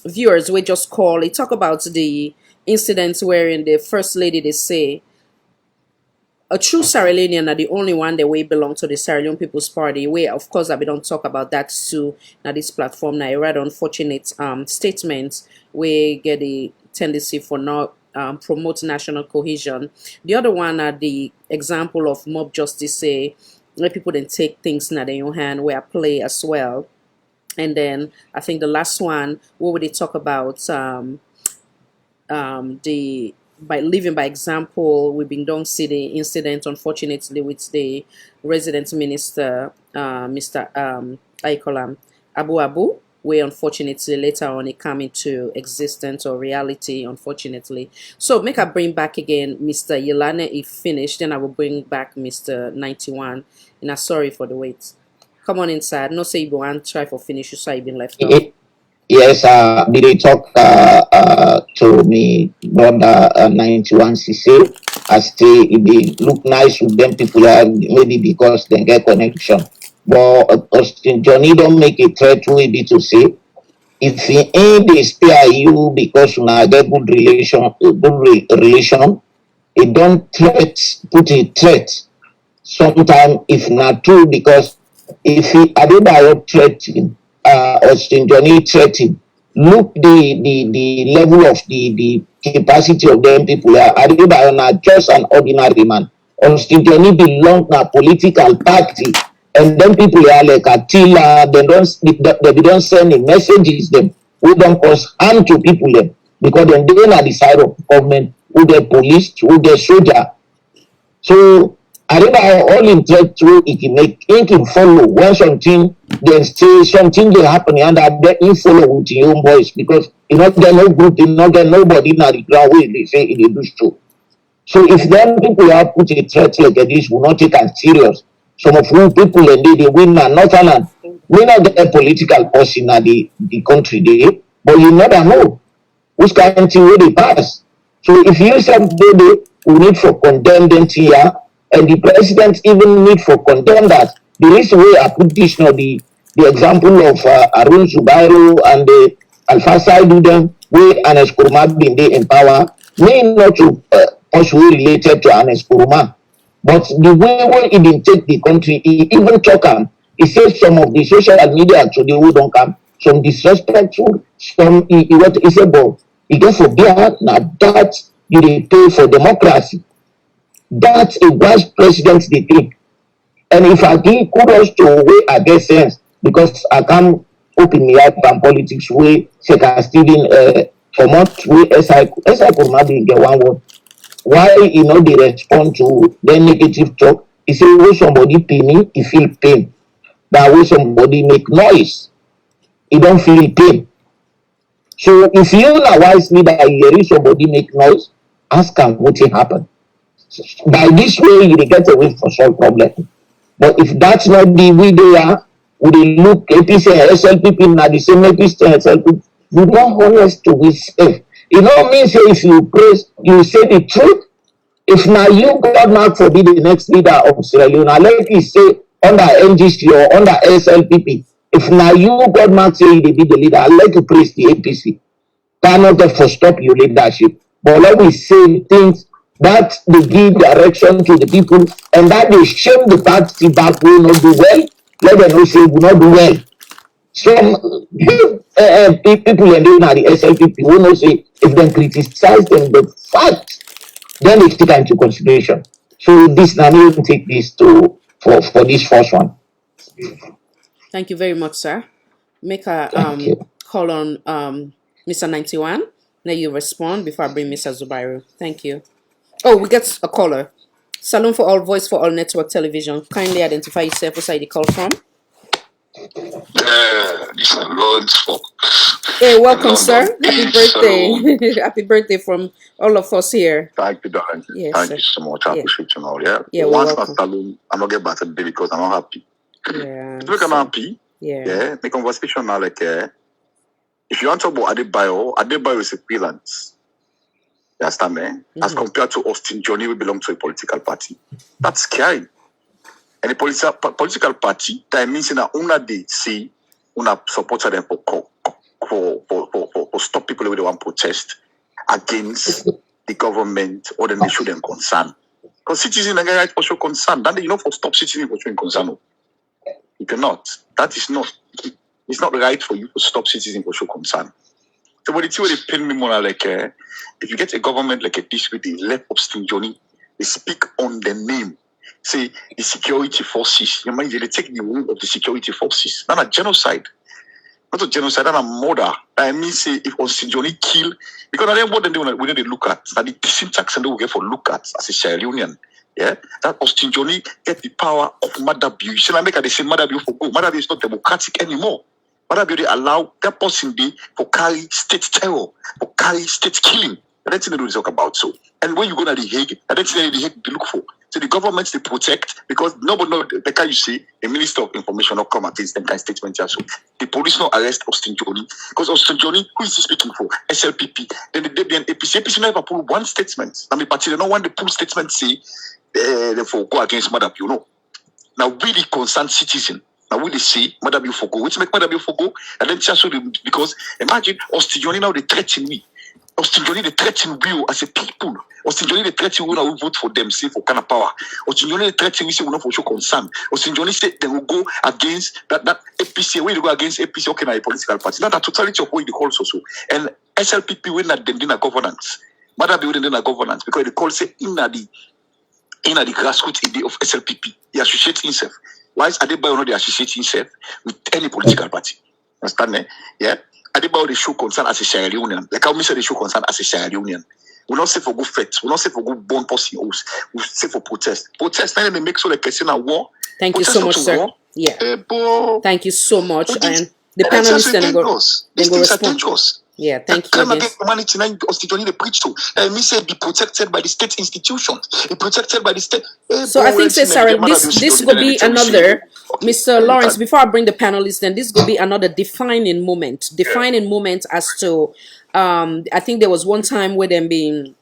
viewers we just call. They talk about the incidents wherein the First Lady they say a true Sierra Leonean are the only one that we belong to the Sierra Leone People's Party. We of course we don't talk about that too. Now this platform now a rather unfortunate statement. We get the tendency for not promote national cohesion. The other one are the example of mob justice, say let people then take things in their own hand where play as well. And then I think the last one, what would they talk about the by living by example. We've been done see the incident unfortunately with the resident minister Mr. Aikolam Abu, where unfortunately later on it came into existence or reality, unfortunately. So make I bring back again Mr. Yelane if finished, then I will bring back Mr. 91. And I'm sorry for the wait. Come on inside. No say you go and try for finish, you saw you been left out. Yes, did they talk to me brother 91 CC? I say it look nice with them people maybe because they get connection. But Austin Johnny don't make a threat to say if he ain't they spare you because you now get good relation, it don't put a threat. Sometimes if not true, because if he Adebayo threatening, Austin Johnny threatening, look the level of the capacity of them people are. Adebayo not just an ordinary man. Austin Johnny belong to a political party. And then people are like Attila, they don't send the messages them who don't cause harm to people them because then they are the side of government, who the police, who the soldier. So I don't know all in threat through it can follow when something then say something will happen and that you follow with your own voice because you not get no group, you not get nobody in the ground where they say it is true. So if then people are put a threat like this will not take it serious. Some of who people and they win and Northern we not get a political person in the country there, but you never know which kind of thing will they pass. So if you say baby we need for condemn them here and the president even need for condemn that the reason why I put this now the the example of Arun Zubairu and the Alpha Saidu them, where Anes Kurma been there in power, may not to also related to Anes Kurma. But the way when he didn't take the country, he even talk he says some of the social media today who don't come, some disrespectful, some he said, but he go for beer, now that you dey pay for democracy. That's a vice president they think. And if I give kudos to way I get sense, because I can't open me up from politics way, Secretary Stephen promote way SI could not get one word. Why you know they respond to their negative talk? He say when somebody pay me, he feel pain. That way somebody make noise, he don't feel pain. So if you know wisely that you hear somebody make noise, ask him what happened. By this way, you get away from solve problem. But if that's not the way they are, we dey look APC and SLPP na the same APC and SLPP. You don't honest to be safe. You know mean say if you praise, you say the truth. If now you God not forbid the next leader of Sierra Leone, let me say under NGC or under SLPP. If now you God not say they be the leader, I like to praise the APC. Cannot therefore stop your leadership. But let me say things that they give direction to the people and that they shame the party back will not do well. Let them know say will not do well. Some people and doing the SLPP will not say if they criticize them the fact, then they take into consideration. So this now need to take this to for this first one. Thank you very much, sir. Make a call on Mr. 91. Let you respond before I bring Mr. Zubairu. Thank you. Oh, we get a caller. Salon for All, Voice for All Network Television. Kindly identify yourself. Where side you call from? This is Lord Fox. Hey, welcome, sir. Happy birthday. Happy birthday from all of us here. Thank you, darling. Yes, Thank sir. you so much. I appreciate you all. Yeah. Yeah, Once welcome. I salon, I'm not get back today because I'm not happy. Yeah. If I'm happy, Yeah. the conversation now like if you want to talk about Adebayo is a freelance. You understand me? As compared to Austin Johnny, we belong to a political party. That's scary. And the political party, that means that una they say una support them for stop people who they want protest against the government or then they show them concern. Because citizens are right for show concern. Then you know for stop citizens for showing concern. You cannot. That is not. It's not right for you to stop citizens for show concern. So what they pin me more like if you get a government like this with the left Austin Johnny, they speak on the name. Say the security forces. You mind they take the role of the security forces. Not a genocide. Not a genocide, not a murder. I mean say if Austin Johnny kill, because I don't what they look at. That the syntax and they will get for look at as a Sierra Leonean. Yeah, that Austin Johnny get the power of Madabu. You should not make the same Madabu for go. Madabu is not democratic anymore. Madabu they allow that person be for carry state terror, for carry state killing. That's the thing they talk about. So, and when you go to the Hague, that's the Hague they look for. So the governments they protect because nobody know the kind you see the Minister of Information not come against them kind of statement here. So the police not arrest Austin Johnny because Austin Johnny, who is he speaking for? SLPP. Then the DBN APC. APC never pull one statement. I mean, party they don't want the pull statement say they for go against Madabu. You know. Now really concerned citizen. Now we they say Madabu for go. Which make Madabu for go and then just so because imagine Austin Johnny now they threaten me. Austin Johnny they threaten we as a people. Austin Johnny they threaten we now we vote for them, say for kind of power. Austin Johnny they threaten we say we not for show concern. Austin Johnny say they will go against that APC. When they go against APC, okay, now a political party. Not a totality of what they call so. And SLPP when that them in a governance. Madabu when a governance because they call say in the grassroots idea of SLPP. He associates himself. Why is Adebayo not associate himself with any political party? Understand me? Yeah. Adebayo they show concern as a Sierra Leonean. Like how me say they show concern as a Sierra Leonean. We not say for good faith. We not say for good born person. We say for protest. Protest. Then they make so like person a war. Thank you protest so much, sir. War. Yeah. Thank you so much. And the panelists then go respond. Yeah, thank you. Humanity now Austin they preach to. And me say be protected by the state institutions. Be protected by the state. So I think, Sarah, this will be another, Mr. Lawrence, before I bring the panelists, then this will be another defining moment as to, I think there was one time where them being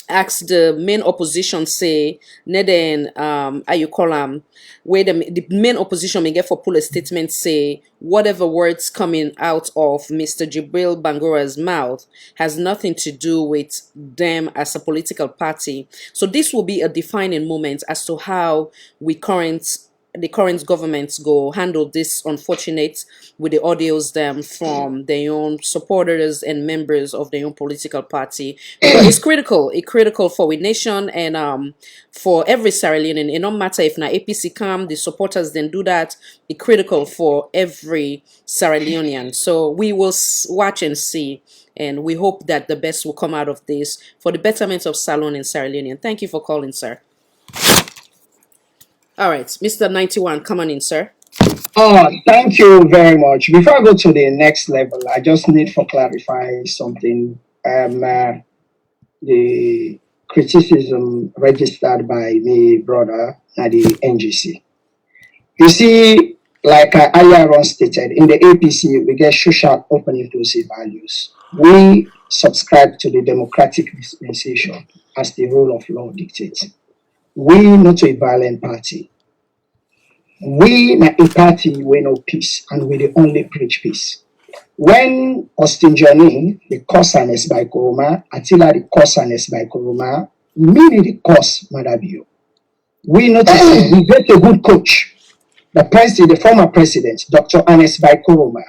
ask the main opposition say neden how you call where the main opposition may get for pull a statement say whatever words coming out of Mr. Jibril Bangura's mouth has nothing to do with them as a political party. So this will be a defining moment as to how the current government go handle this unfortunate with the audios them from their own supporters and members of their own political party. But it's critical for we nation and for every Sierra Leonean. It don't matter if na APC come, the supporters then do that. It's critical for every Sierra Leonean. So we will watch and see, and we hope that the best will come out of this for the betterment of Salone and Sierra Leonean. Thank you for calling, sir. All right, Mr. 91, come on in, sir. Thank you very much. Before I go to the next level, I just need to clarify something. The criticism registered by me, brother, at the NGC. You see, like I earlier on stated, in the APC, we get social open inclusive values. We subscribe to the democratic dispensation as the rule of law dictates. We not a violent party. We not a party we know peace, and we the only preach peace. When Austin Johnny, the causaness by Koroma, Attila the causaness by Koroma, many the cause Madabio. We notice we get a good coach. The former president, Dr. Anes by Koroma,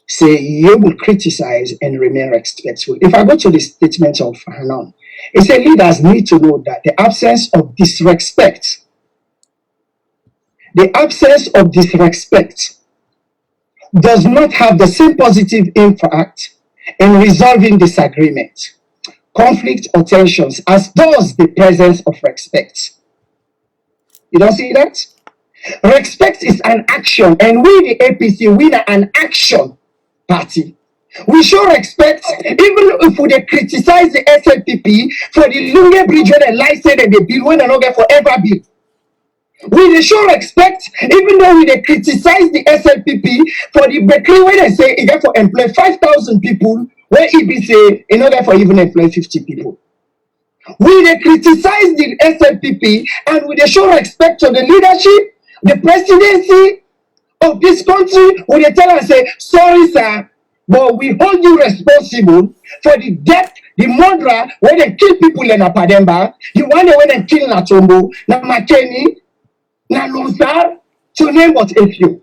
say you will criticize and remain respectful. If I go to the statement of Hanan, it said leaders need to know that the absence of disrespect does not have the same positive impact in resolving disagreement, conflict, or tensions as does the presence of respect. You don't see that? Respect is an action, and we, the APC, we are an action party. We show respect even if we criticize the SLPP for the Lunge Bridge when they license and they build when they don't get forever build. We show respect even though we criticize the SLPP for the bakery when they say it get for employ 5,000 people, where EB say in order for even employ 50 people. We criticize the SLPP and we show respect to the leadership, the presidency of this country. We tell and say, sorry sir, but we hold you responsible for the death, the murder when they kill people in Apademba, the one when they kill Natombo, na Makeni, na Lonsar, to name but a few.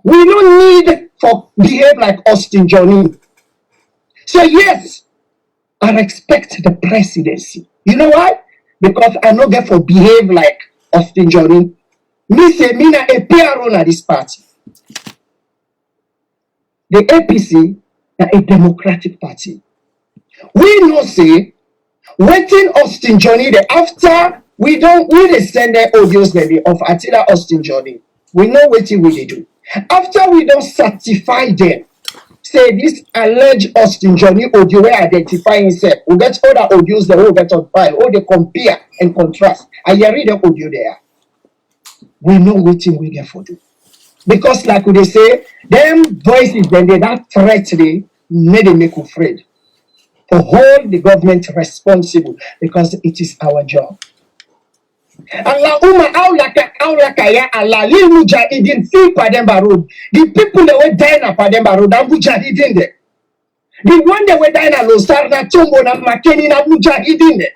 We don't need for behave like Austin Johnny. So yes, I respect the presidency. You know why? Because I know get for behave like Austin Johnny. Me say me na a PRO na this party. The APC na a democratic party. We know say waiting Austin Johnny the after we send their audios maybe of Attila Austin Johnny. We know what we do. After we don't certify them, say this alleged Austin Johnny audio will identify himself. We get other audios that will get on file, or they compare and contrast. And you read the audio there. We know what we get for do. Because like they say, them voices then they that threat they made them make afraid. To hold the government responsible because it is our job. Allah Allah Lil Mujahideen feel Pademba Road. The people that were dying at Pademba Road are Mujahideen there. The one that were dying at Losar, na Tombo, na Makeni, na Mujahideen there.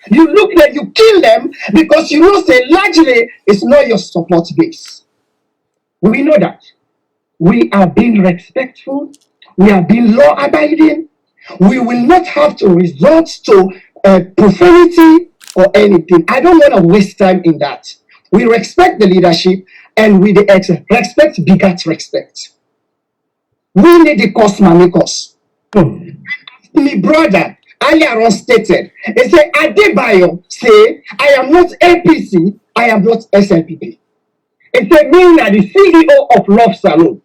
You look there, you kill them because you know say largely it's not your support base. We know that. We are being respectful. We are being law abiding. We will not have to resort to profanity or anything. I don't want to waste time in that. We respect the leadership and we respect begat respect. We need the cause manicos. My brother, earlier stated, he said, Adebayo say, I am not APC, I am not SLPP. He said, me na the CEO of Love Salone.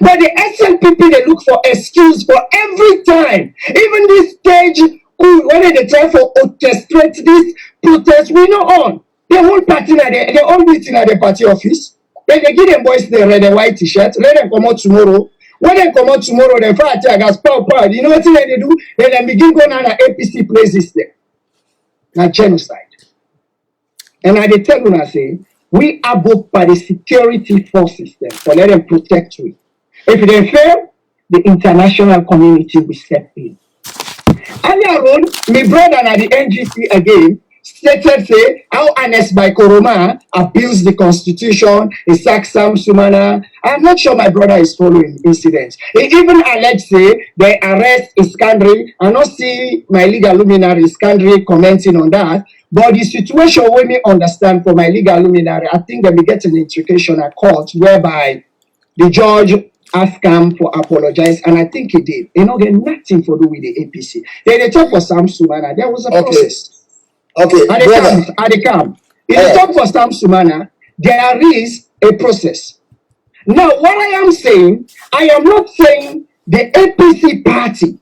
But the SLPP, they look for excuse for every time. Even this stage, when they try to orchestrate this protest, we know on. The whole party, they all meeting at the party office. Then they give them boys the red and white t-shirt. Let them come out tomorrow. When they come out tomorrow, they fight gas power. You know what they do? Then they begin going on the APC places there. na genocide. And I dey tell una say, we are both by the security forces them for let them protect we. If they fail, the international community will step in. Earlier on, my brother at the NGC again stated say how Ernest Bai Koroma abused the constitution, he sacked Sam Sumana. I'm not sure my brother is following incidents. He even alleged say they arrest Iskandri. I not see my legal luminary Iskandri commenting on that. But the situation we may understand for my legal luminary, I think that we get an intrication at court whereby the judge asked him for apologize, and I think he did. He not get nothing for do with the APC. Then they talk for Sam Sumana. There was a process. Okay, At the camp. In the talk for Sam Sumana, there is a process. Now, what I am saying, I am not saying the APC party.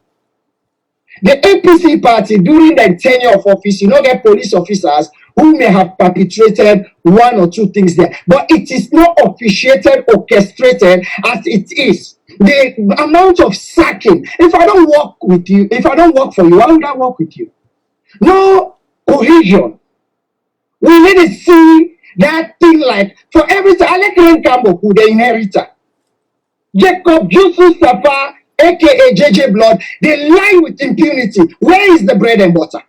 The APC party during the tenure of office, you know, get police officers who may have perpetrated one or two things there, but it is not officiated, orchestrated as it is. The amount of sacking. If I don't work with you, if I don't work for you, why would I work with you? No cohesion. We need to see that thing like for every Alec Renkambo, the inheritor, Jacob Yusuf Safa, aka JJ Blood, they lie with impunity. Where is the bread and butter?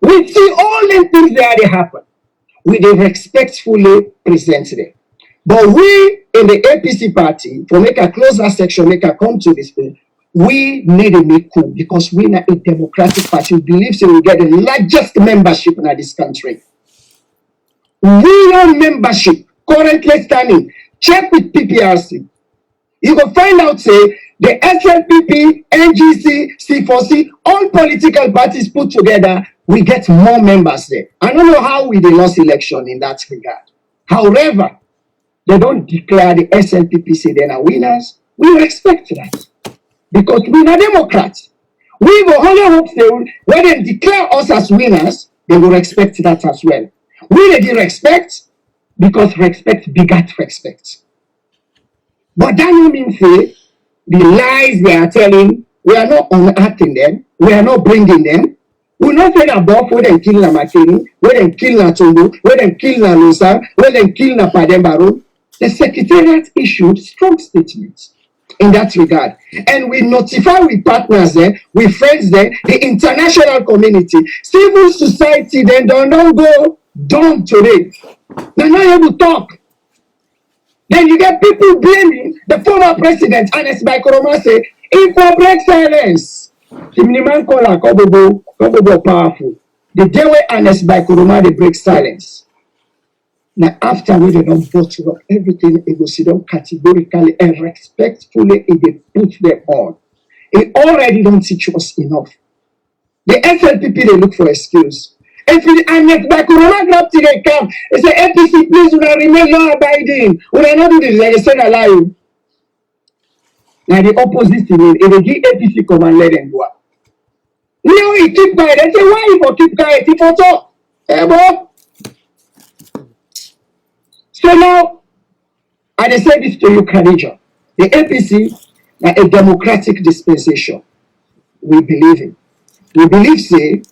We see all the things that they happen. We they respectfully present them. But we in the APC party, for make a closer section, make a come to this thing, we need to make cool because we're not a democratic party. We believe so we get the largest membership in this country. Real membership currently standing. Check with PPRC. You will find out, say, the SLPP, NGC, C4C, all political parties put together, we get more members there. I don't know how we lost election in that regard. However, they don't declare the SLPP say they are winners. We respect that. Because we are Democrats. We will only hope they, when they declare us as winners, they will respect that as well. We need respect because respect begat respect. But that don't mean say the lies they are telling, we are not unearthing them, we are not bringing them. We not say above where they kill Namakini, where they kill Natumbu, where they kill Nalusa, where they kill Napadembaro. The Secretariat issued strong statements in that regard. And we notify with partners there, with friends there, the international community, civil society, then don't go dumb today. They're not able to talk. Then you get people blaming the former president, Ernest Bai Koroma, say, if we break silence, the miniman call a Kobobo powerful. The day where Ernest Bai Koroma, they break silence. Now, after we don't vote up everything, it will sit down categorically and respectfully if they put them on. It already don't teach us enough. The SLPP, they look for excuse. If Ernest Bai Koroma grab till they come, they say, APC, please, we remain law abiding. We are not doing this, like they said, alive. Now, the opposite to me, if they give APC come and let them go. Now, he keep quiet. They say, why you for keep quiet? He for talk. Hey, boy. So now, I say this to you, Khadija. The APC is a democratic dispensation. We believe in. We believe, say,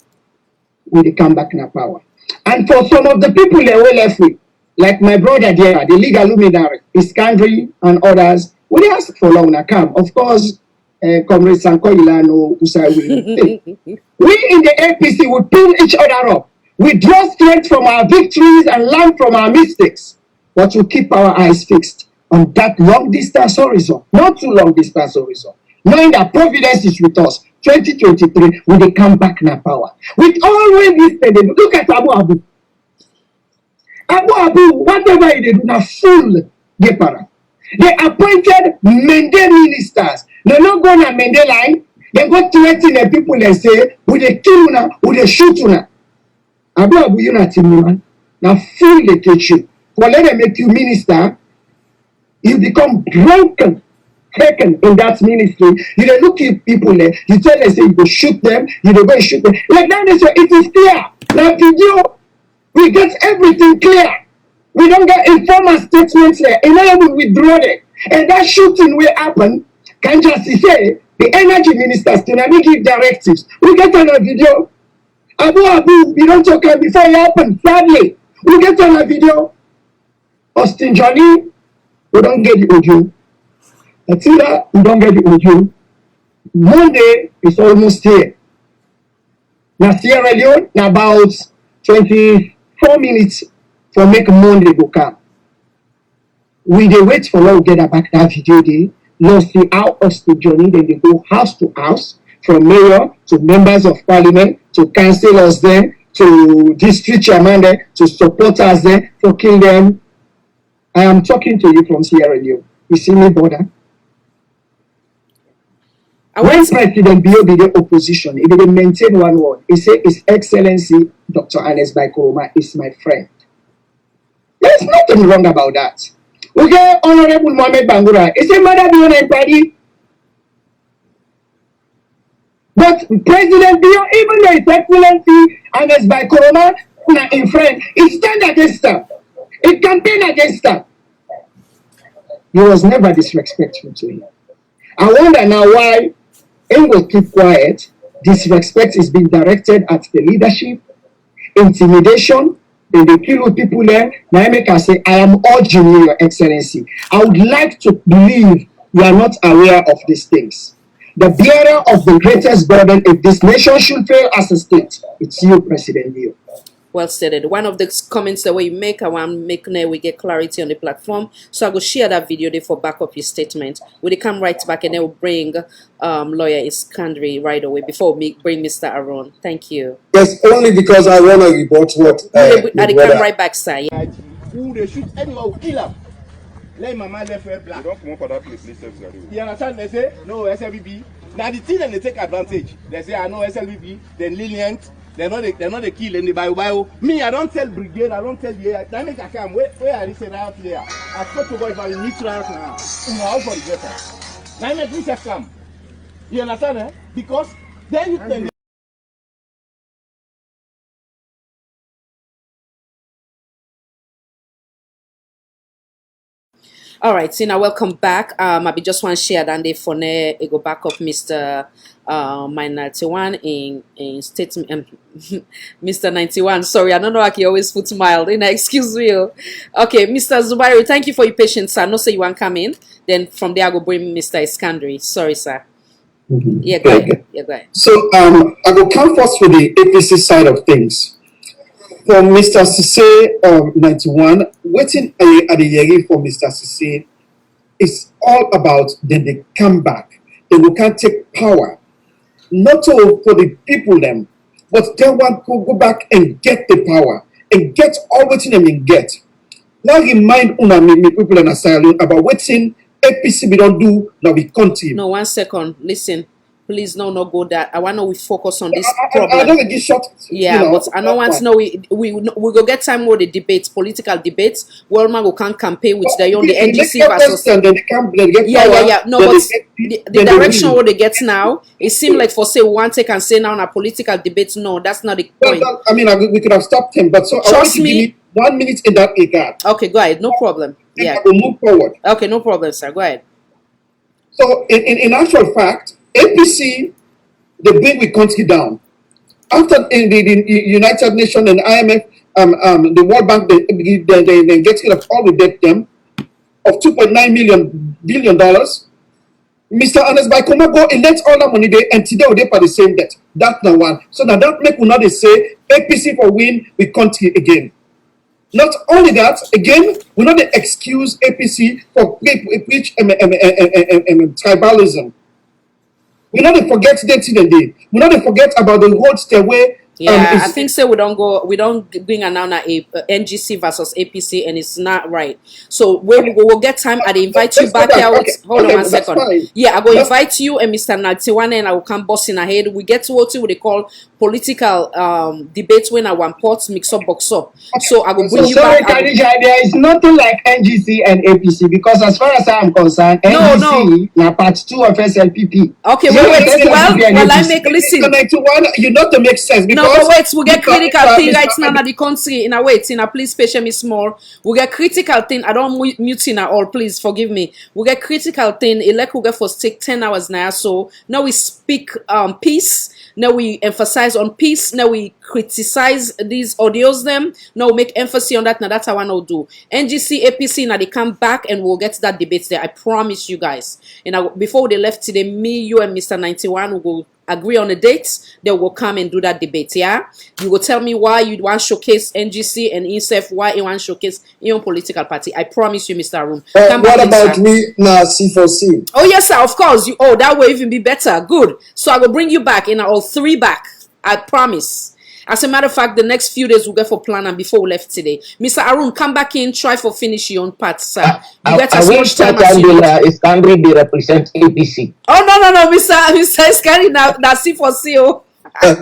we come back in power. And for some of the people they were left with, like my brother there, the legal luminary, Iskandri and others, we ask for long come. Of course, Comrade Sanko Ilano, Usai, we in the APC would pull each other up. We draw strength from our victories and learn from our mistakes. But we keep our eyes fixed on that long distance horizon, not too long distance horizon. Knowing that Providence is with us, 2023, when they come back in power. With always this thing, look at Abu Abu. Abu Abu, whatever he did, na full gepara. They appointed Mende ministers. They not go na Mende line. They go threaten the people and say, would they kill una, would they shoot una? Abu Abu, you not team man. Now full they teach you. For let them make you minister, you become broken, taken in that ministry. You don't look at people there, you tell them, say, you go shoot them, you don't go shoot them. Like that, they say, it is clear. Now, video, we get everything clear. We don't get informal statements there. And then we withdraw it. And that shooting will happen. Can just say, The energy ministers still let me give directives. We get on a video. Abu, we don't talk before it happened. Sadly, we get on a video. Austin Johnny, we don't get the audio. Attila, we don't get the audio. Monday is almost here. Now Sierra Leone, now about 24 minutes for make Monday go come. We dey wait for now get back that video day. Now see how Austin Johnny, then they go house to house, from mayor to members of parliament to councillors there to district chairman there to supporters there, to kill them. I am talking to you from Sierra Leone. You see me, brother? When President Bio be the opposition, he didn't maintain one word. He said, His Excellency Dr. Ernest Bai Koroma is my friend. There's nothing wrong about that. Okay, Honorable Mohamed Bangura, he said, Mother Bio anybody. But President Bio, even though His Excellency Ernest Bai Koroma in friend, he stand against her. He campaign against her. He was never disrespectful to him. I wonder now why he will keep quiet. Disrespect is being directed at the leadership, intimidation, and they kill people there. Now I make her say, I am urging you, Your Excellency. I would like to believe you are not aware of these things. The bearer of the greatest burden, if this nation should fail as a state, it's you, President Bio. Well stated. One of the comments that we make, I want to make now we get clarity on the platform. So I will share that video there for back up your statement. We'll come right back and then we'll bring lawyer Iskandari right away before we bring Mr. Aaron. Thank you. Yes, only because I want to report what. I come right back, sir. Yeah. Who they shoot anyone who kill him. Let mama left her black. You don't come up for that place, please. You understand? They say no SLBB. Now the thing that they take advantage. They say I know SLBB, then lenient. They're not the kill in the bio. Me, I don't tell brigade, I don't tell you. That make I come. Where are they out there? I spoke to God if I meet trials now. How for the better. Now make me just come. You understand? Eh? Because then you can. All right, so now welcome back. I just want to share that they for go back up Mr. My 91 in statement. Mr. 91, sorry, I don't know. I can always put mild in. Excuse me. Okay, Mr. Zubairu, thank you for your patience, sir. No, say you want to come in. Then from there, I go bring Mr. Iskandari. Sorry, sir. Yeah, go ahead. Yeah, go ahead. So I will come first with the APC side of things. For Mr. Sise 91, waiting at the hearing for Mr. Sise is all about then they come back. Then we can take power. Not all for the people them, but they want to go back and get the power and get all what them get. Now remind me people in asylum about waiting APC we don't do now we continue. No, 1 second. Listen. Please, no go that. I want to know we focus on this I problem. don't get short. Yeah, but I don't want to know we go get time more the debates, political debates. Wellman go can campaign with their own the NGC versus. Yeah. No, but the direction what they get now, it seems like for say one take and say now in a political debate. No, that's not the point. I mean, we could have stopped him, but so trust me. Give me 1 minute in that regard. Okay, go ahead. No problem. Yeah, we'll move forward. Okay, no problem, sir. Go ahead. So, in actual fact, APC, they bring the country down. After in the United Nations and IMF, the World Bank, they get rid of all the debt them of $2.9 billion. Mr. Ernest Bai Koroma go and let all that money there and today they pay the same debt. That's the one. So now that make not they say APC for win, we country again. Not only that, again, we not the excuse APC for preach tribalism. We not forget that today. We not forget about the roads the way. Yeah, I think so. We don't bring another NGC versus APC, and it's not right. So we will get time. I invite you back here. Hold on 1 second. Yeah, I go invite you and Mr. 91, and I will come bossing ahead. We get to what they call political debate when I want pot mix up box up. So I will So bring you sorry, back. Khadija, there is nothing like NGC and APC because as far as I am concerned, NGC na part 2 of SLPP. Okay, So wait, SLPP well, and I APC. make listen. You know to make sense because No, but wait, we get critical thing Mr. right now in the country. In a wait, in a please patient me small. We get critical thing. I don't mute in at all. Please forgive me. We get critical thing. Elect we get for take 10 hours now. So now we speak peace. Now we emphasize on peace. Now we criticize these audios them. Now we make emphasis on that. Now that's how I know do. NGC, APC, now they come back and we'll get to that debate there. I promise you guys. And before they left today, me, you, and Mr. 91 will agree on a date. They will come and do that debate. Yeah, you will tell me why you want to showcase NGC and INSEF, why you want to showcase your political party. I promise you, Mr. Arun. What about me now, C4C? Oh yes, sir. Of course. You. Oh, that will even be better. Good. So I will bring you back in all 3 back. I promise. As a matter of fact, the next few days we'll get for plan and before we left today. Mr. Arun, come back in, try for finish your own part, sir. You get as much time as you need. Iskandri they represent APC. Oh no, Mr. Iskandri now that's C4C. Oh. No,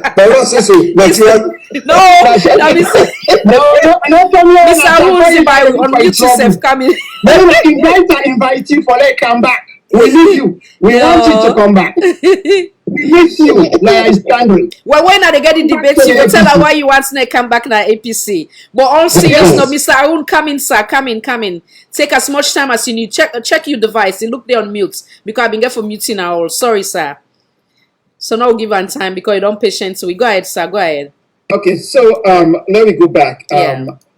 Mr. Arun, unmute yourself, coming. Invite you for let come back. We need you. We want you to come back. We need you. Well, when are they getting debates? You will tell her why you want to come back na APC. But all serious, no, Mr. Arun, come in, sir. Come in. Take as much time as you need. Check your device. You look there on mute because I've been getting for muting now. Sorry, sir. So now we'll give one time because you don't patient. So we go ahead, sir. Go ahead. Okay, so let me go back.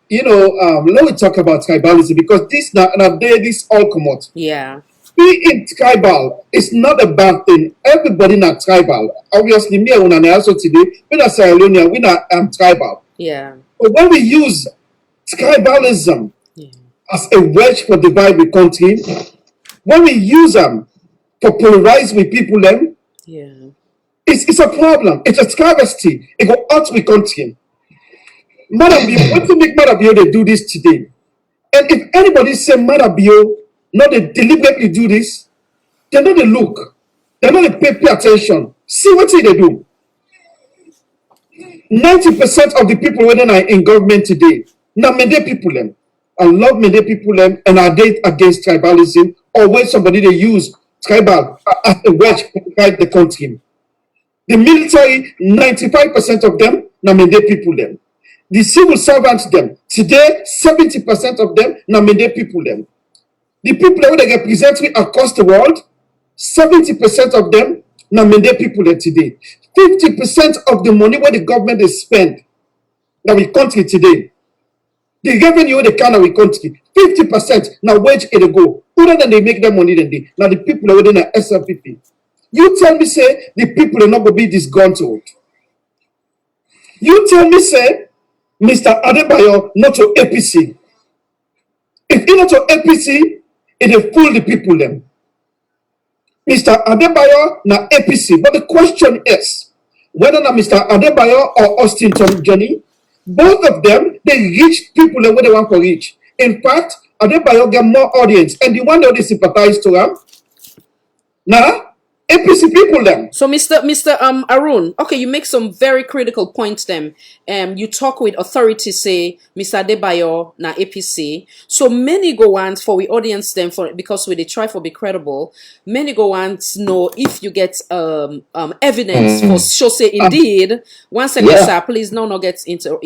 You know, let me talk about tribalism because this this all come out. Yeah. Being tribal is not a bad thing. Everybody not tribal. Obviously, me and also today, we're not Sierra Leone, we're not tribal. Yeah. But when we use tribalism as a wedge for divide the country, when we use them for polarize with people, then it's a problem. It's a travesty. It go out with country. Madabio, what to make Madabio they do this today? And if anybody say Madabio, not they deliberately do this, they're not they look, they're not they pay attention. See what they do. 90% of the people whether are in government today, now many people them. I love many people them and are they against tribalism or when somebody they use tribal as a wedge to divide the country. The military, 95% of them, now many people them. The civil servants them. Today, 70% of them, now many people them. The people that they represent across the world, 70% of them, now many people them today. 50% of the money where the government is spend now we country today. The revenue they can now we country. 50% now wage it go. Other than they make their money than they. Now the people are within the SLPP. You tell me say the people are not gonna be disgruntled. You tell me say Mr. Adebayo not to APC. If he not to APC, it will fool the people them. Mr. Adebayo na APC. But the question is whether na Mr. Adebayo or Austin Johnny, both of them they reach people the way they want to reach. In fact, Adebayo get more audience, and the one that they sympathize to him. Now APC people them. So Mr. Arun, okay, you make some very critical points then. You talk with authorities say Mr. Adebayo na APC. So many go want for we audience them for because we they try for be credible. Many go want to know if you get evidence for show say indeed. One second, sir, please no get into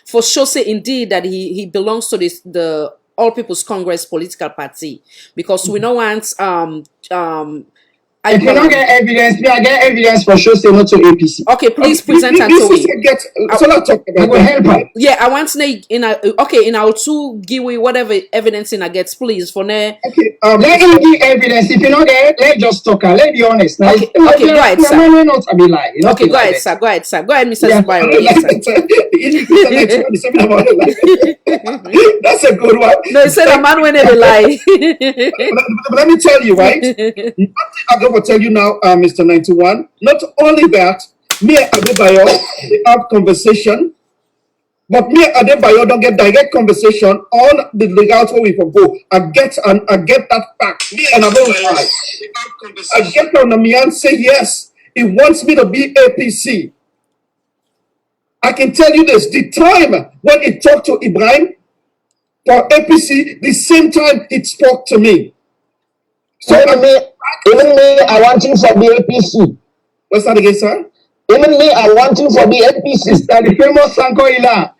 for show say indeed that he belongs to the All People's Congress political party because we don't want if you don't get evidence, I get evidence for sure say not to APC. Okay, please present and so let's talk about will help her. Yeah, I want to know in our two give we whatever evidence in I get, please for now. Okay, let him give evidence. If you don't get, let's just talk. Let's be honest. Now, okay, go ahead, sir. Not to be lying. Okay, go ahead, sir. Go ahead, Mr. Zubairo. That's a good one. No, he said a man when they lie. But let me tell you, right? I'm going to tell you now, Mr. 91. Not only that, me and Adebayo have conversation, but me and Adebayo don't get direct conversation on the legal where we can go. I get that fact, and I don't lie. I get on the man say yes, he wants me to be APC. can tell you this, the time when he talked to Ibrahim for APC, the same time he spoke to me. So even me, I want him for the APC. What's that again, sir? Even me, I want him for the APC. Mr. The famous Sanko Ila.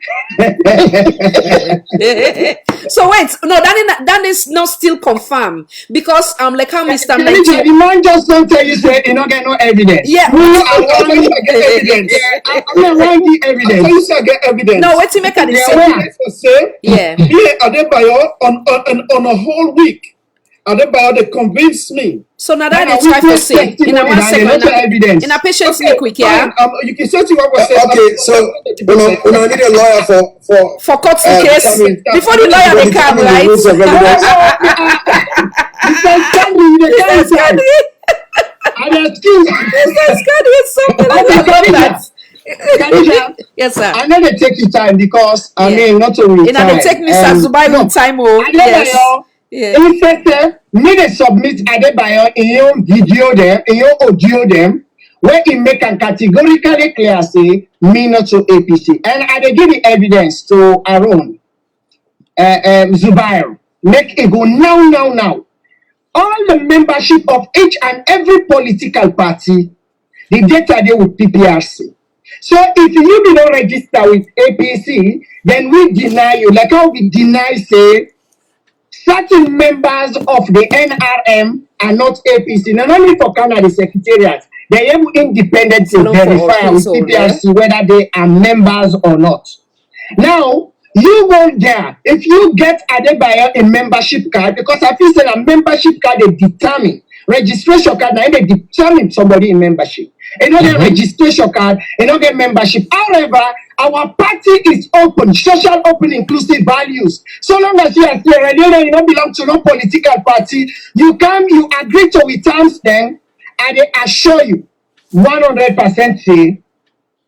So wait, no, that is not still confirmed because like how Mr. The man just don't tell you say you don't get no evidence. Yeah, I want to get evidence. I want the evidence. I you say get evidence. No, wait till make a say. Yeah. Here Adebayo on a whole week. Adebayo they convinced me. So now that is try to say in a 1 second, in a patient okay, quick, yeah. You can say to what was said. Okay, so we need a lawyer for court case before the lawyer they come, right? Yes, sir. I know they take your time because I mean not only time. They take Mr. Zubairu time. Yes. Yeah. If they me they submit Adebayo in your video them, in your audio them, where he make a categorically clear say me not to APC, and I they give the evidence to Aaron Zubairu. Make it go now. All the membership of each and every political party, the data there with PPRC. So if you do not register with APC, then we deny you. Like how we deny say certain members of the NRM are not APC. Not only for Canada Secretariat, they are able independent to verify with PPRC whether they are members or not. Now, you go there, if you get Adebayo a membership card, because I feel say a membership card they determine, registration card, now they determine somebody in membership. You know the registration card, you know get membership. However, our party is open, social open, inclusive values. So long as you are Sierra Leone, you don't belong to no political party, you come, you agree to with terms then, and they assure you 100% say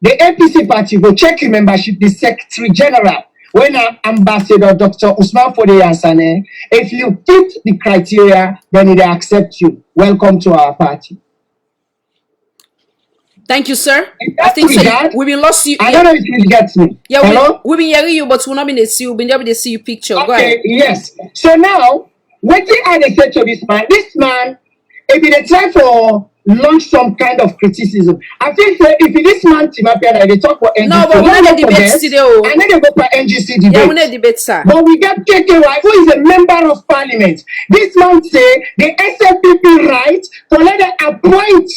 the APC party will check your membership, the Secretary General, when Ambassador Dr. Usman Fode Yansane, if you fit the criteria, then they accept you. Welcome to our party. Thank you, sir. I think so. We will lost you. I don't know if you get me. Yeah, hello? We've been hearing you, but we'll not be able to see you. We'll be able to see you picture. Okay, go ahead. Yes. So now, what I said to this man, if they try for launch some kind of criticism, I think if this man team up here, they talk for NGC. No, but we're not debate today. And then they go for NGC debate. Yeah, we're not debate, sir. But we get KKY, who is a member of parliament. This man say the SFPP right to let them appoint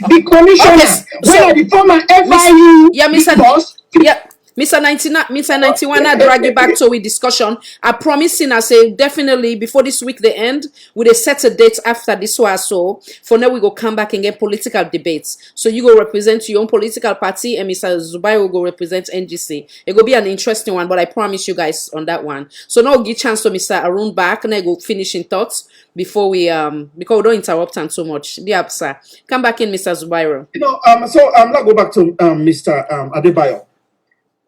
the commissioner, whether the former FIU boss. Yeah, Mr. 91, I drag you back to a discussion. I promise I say definitely before this week the end, with a set a date after this one. So for now we go come back and get political debates. So you go represent your own political party and Mr. Zubairu will go represent NGC. It will be an interesting one, but I promise you guys on that one. So now we'll give chance to Mr. Arun back and I go finishing thoughts before we because we don't interrupt him so much. Yeah, sir. Come back in, Mr. Zubairu. So let's go back to Mr. Adebayo.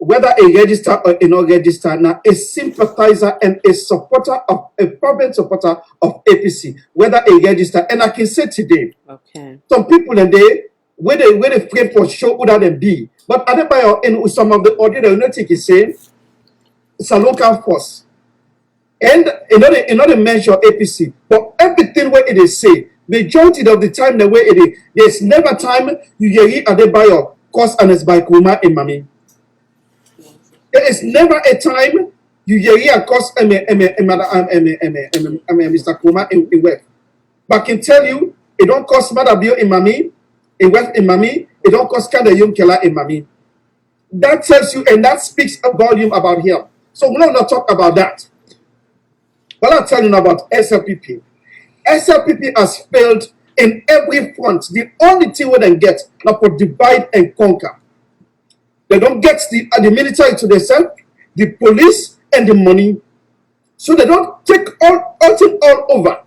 Whether a register or a not register, now a sympathizer and a supporter of a fervent supporter of APC, whether a register, and I can say today, okay, some people in there where they frame for show who that they be, but Adebayo in some of the audio they not take is saying it's a local force, and another mention APC, but everything where it is say, majority of the time the way it is, there's never time you hear Adebayo cause an by Kuma and Mami. There is never a time you hear cause Mr. Kuma in West. But I can tell you, it don't cost Madabio in Mami, in West in Mami, it don't cost Kada Young Kela in Mami. That tells you, and that speaks a volume about him. So we're not talk about that. But I'll tell you about SLPP. SLPP has failed in every front. The only thing we then get now for divide and conquer. They don't get the military to themselves, the police, and the money. So they don't take all over.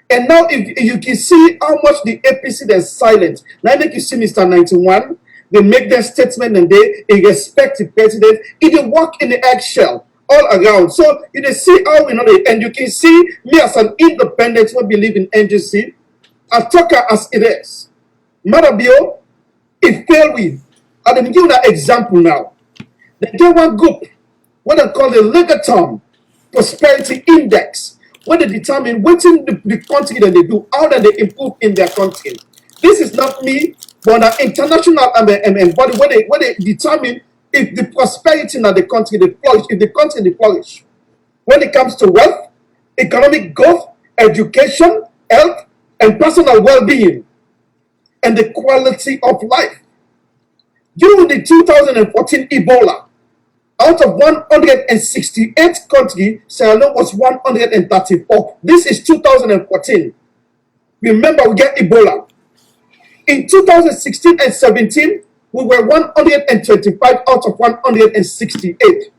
And now if you can see how much the APC is silent. Now make you see Mr. 91, they make their statement and they respect the president. It work in the eggshell all around. So you can see how we know it. And you can see me as an independent who believe in NGC, a talker as it is. Madabio, it failed with. And I'm giving an example now. They get one group, what they call the Legatom Prosperity Index, where they determine what in the country that they do, how that they improve in their country. This is not me, but an international body where they determine if the prosperity in the country they flourish, if the country they flourish. When it comes to wealth, economic growth, education, health, and personal well-being, and the quality of life. During the 2014 Ebola, out of 168 countries, Sierra Leone was 134. This is 2014. Remember, we get Ebola. In 2016 and 17, we were 125 out of 168.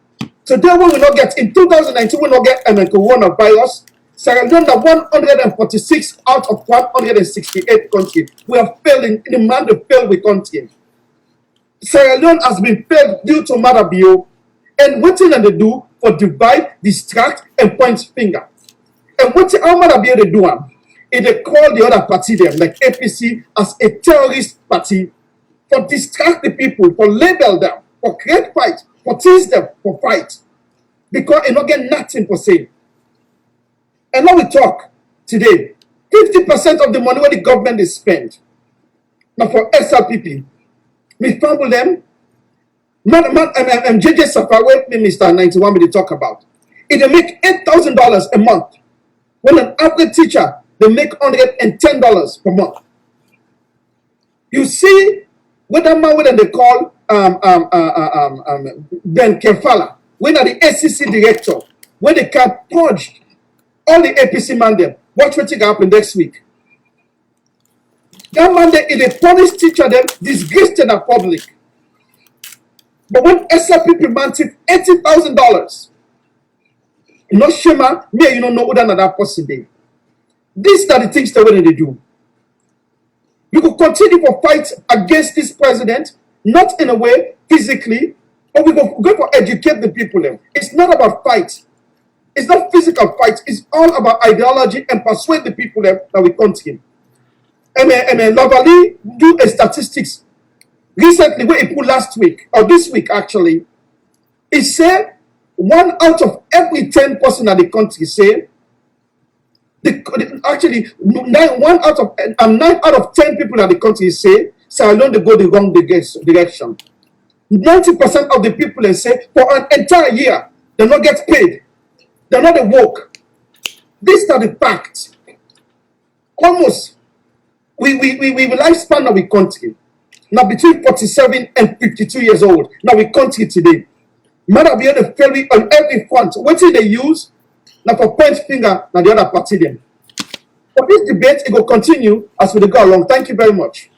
Today, we will not get, in 2019, we will not get coronavirus. Sierra Leone are 146 out of 168 countries. We are failing in the man to fail with country. Sierra Leone has been failed due to Marabio, and what thing they do for divide, distract, and point finger. And what how Marabio they do? If they call the other party them, like APC, as a terrorist party, for distract the people, for label them, for create fight, for tease them, for fight. Because they don't get nothing for say. And now we talk today. 50% of the money where the government is spent. Now for SLPP, we fumble them. JJ Safari, Mr. 91, we talk about. If they make $8,000 a month, when an average teacher, they make $110 per month. You see, what that man when they call Ben Kefala, when are the ACC director, when they can purge all the APC man them, watch what will happen next week. That man, if they punish teacher them, disgrace to the public. But when SLPP man take $80,000, you know, Shema, me, you don't know what another person did. These are the things that they do. You could continue to fight against this president, not in a way physically, but we go to educate the people. It's not about fight. It's not physical fight. It's all about ideology and persuade the people that we continue. And Lavali do a statistics recently, where he put last week, or this week actually, he said 1 out of every 10 person in the country say, actually 9 out of 10 people in the country say, Sierra Leone they go the wrong direction. 90% of the people they say for an entire year they not get paid, they not work. These are the facts. Almost we lifespan of the country now between 47 and 52 years old. Now we country today. Matter be the failure on every front. What did they use? Now for point finger, now the other party them. For this debate, it will continue as we go along. Thank you very much.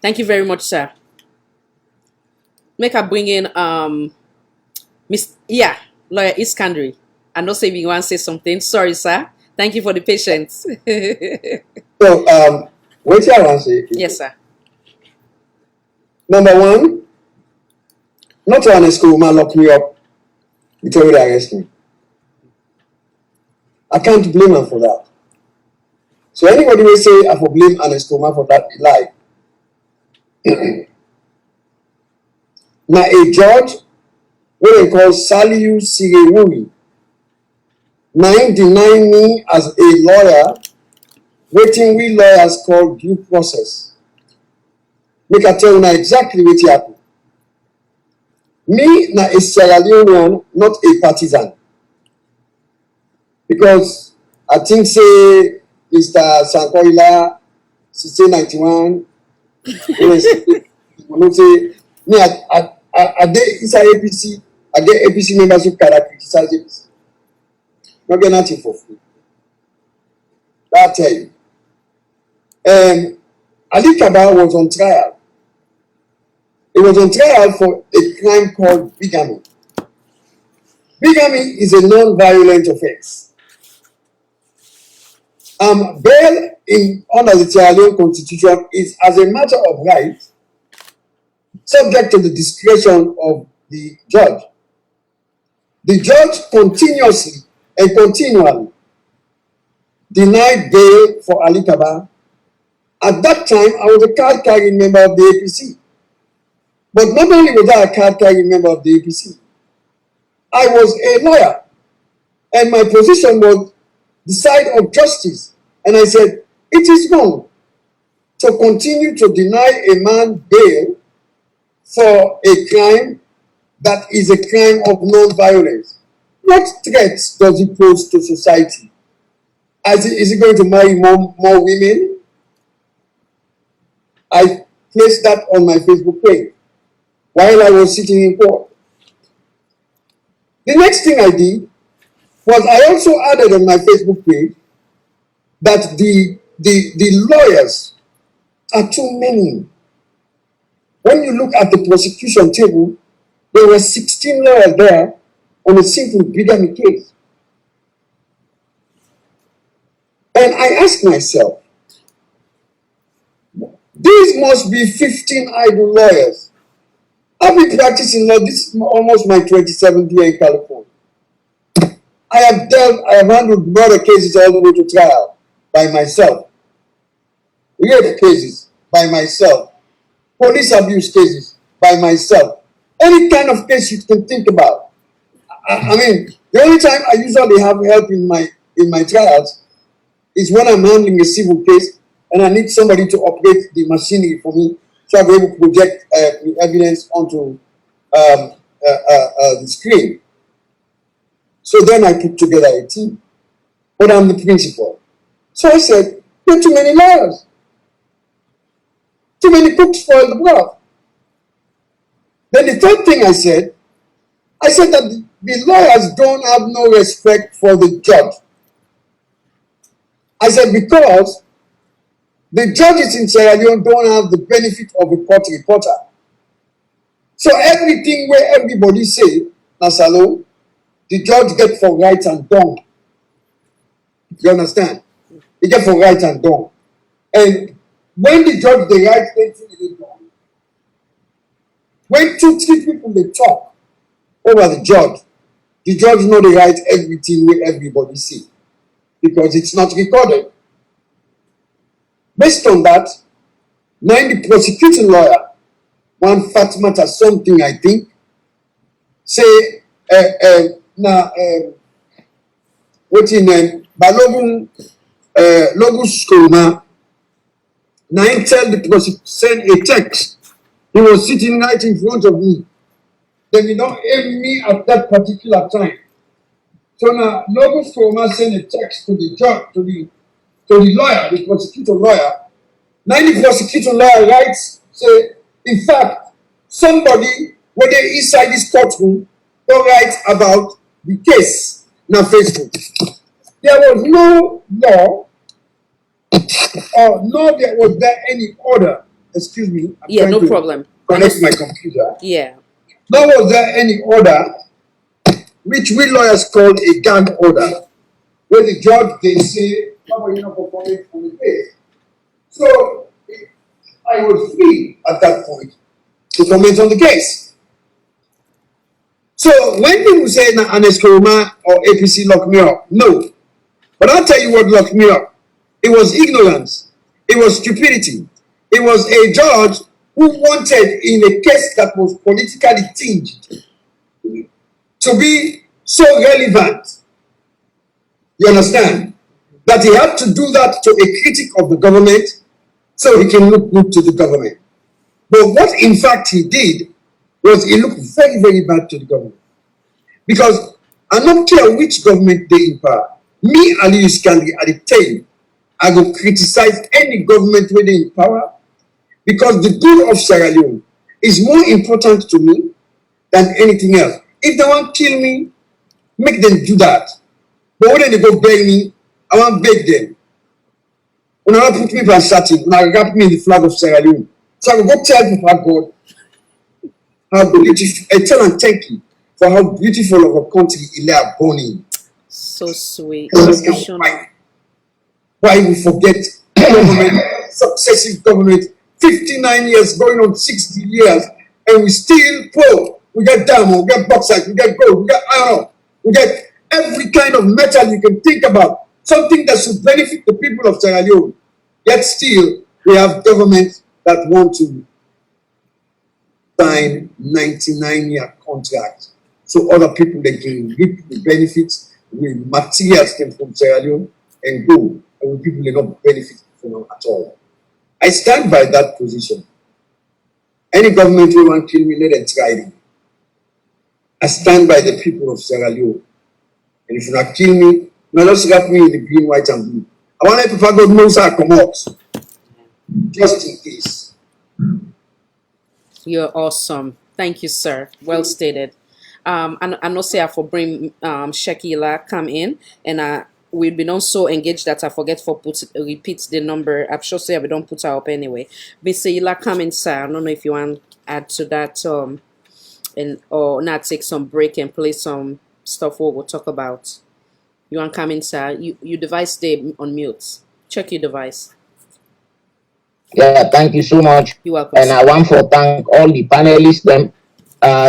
Thank you very much, sir. Make her bring in Lawyer Iskandari. I know say you want to say something. Sorry, sir. Thank you for the patience. So what I want to say? Yes, sir. Number one, not to an school man lock me up until they arrest me. I can't blame them for that. So anybody will say I for blame an school man for that lie. Now a judge, what they call Saliu Sirewui, now he deny me as a lawyer, waiting we lawyers call due process. Make I tell you now exactly what happened. Me na a Sierra Leonean, not a partisan. Because I think say Mr. Sankoila, 1691, say me I get inside APC, I get APC members who can criticize APC. Not get nothing for free. That tell you. Ali Kaba was on trial. He was on trial for a crime called bigamy. Bigamy is a non-violent offense. Bail under the Sierra Leone Constitution is, as a matter of right, subject to the discretion of the judge. The judge continuously and continually denied bail for Ali Kaba. At that time, I was a card-carrying member of the APC. But not only was I a card-carrying member of the APC, I was a lawyer, and my position was the side of justice. And I said, it is wrong to continue to deny a man bail for a crime that is a crime of non-violence. What threats does he pose to society? Is he going to marry more women? I placed that on my Facebook page while I was sitting in court. The next thing I did was I also added on my Facebook page that the lawyers are too many. When you look at the prosecution table, there were 16 lawyers there on a simple bigamy case. And I asked myself, these must be 15 idle lawyers. I've been practicing law. This is almost my 27th year in California. I have handled murder cases all the way to trial by myself. Rape cases by myself. Police abuse cases by myself. Any kind of case you can think about. I mean, the only time I usually have help in my trials is when I'm handling a civil case and I need somebody to operate the machinery for me so I'll be able to project the evidence onto the screen. So then I put together a team. But I'm the principal. So I said, there are too many lawyers. Too many cooks spoil the broth. Then the third thing I said that the lawyers don't have no respect for the judge. I said because the judges in Sierra Leone don't have the benefit of a court reporter. So everything where everybody say, Nasalo, the judge get for right and done. You understand? He get for right and done. And when the judge they write anything they done, when 2-3 people they talk over the judge know they write everything where everybody see. Because it's not recorded. Based on that, now the prosecuting lawyer, one Fatmata something I think, say, what's in name, Balogun Logus Skoma, now he tell the prosecutor, send a text. He was sitting right in front of me. Then he don't aim me at that particular time. So now Logus Skoma send a text to the judge, to the lawyer, the prosecutor lawyer. Now the prosecutor lawyer writes, say, in fact, somebody, when they're inside this courtroom, don't write about the case on Facebook. There was no law, or nor there was there any order. Excuse me. Yeah, no problem. Connect my computer. Yeah. Nor was there any order, which we lawyers call a gag order, where the judge they say, "Oh, you're not performing on the case." So I was free at that point to comment on the case. So when people say Anes Koroma or APC locked me up, no. But I'll tell you what locked me up. It was ignorance. It was stupidity. It was a judge who wanted in a case that was politically tinged to be so relevant. You understand? That he had to do that to a critic of the government so he can look good to the government. But what in fact he did was he looked very, very bad to the government. Because I don't care which government they in power. Me, Ali Iskandri, at the time, I will criticize any government where they in power because the good of Sierra Leone is more important to me than anything else. If they want to kill me, make them do that. But when they go beg me, I want to beg them. When I put me on starting, when I wrap me in the flag of Sierra Leone. So I will go tell people how God, how beautiful, I tell and thank you for how beautiful of a country he are born in. So sweet. Why we forget government, successive government, 59 years, going on 60 years, and we still poor. We get diamond, we get bauxite, we get gold, we get iron, we get every kind of metal you can think about. Something that should benefit the people of Sierra Leone. Yet still, we have governments that want to sign 99-year contract so other people they can reap the benefits with materials came from Sierra Leone and go, and with people they not benefit from them at all. I stand by that position. Any government will want to kill me, let them try it. I stand by the people of Sierra Leone. And if you not kill me, now just wrap me in the green, white, and blue. I want to God knows how I come out. Just in case. You're awesome. Thank you, sir. Well stated. And I know say I for bring Shakila come in, and we've been also engaged that I forget for repeat the number. I'm sure say we don't put her up anyway. Mr. Ila come in, sir. I don't know if you want to add to that and or not take some break and play some stuff what we'll talk about. You want to come in, sir? Your device stay on mute. Check your device. Yeah, thank you so much. You're welcome. And I want to thank all the panelists. Them,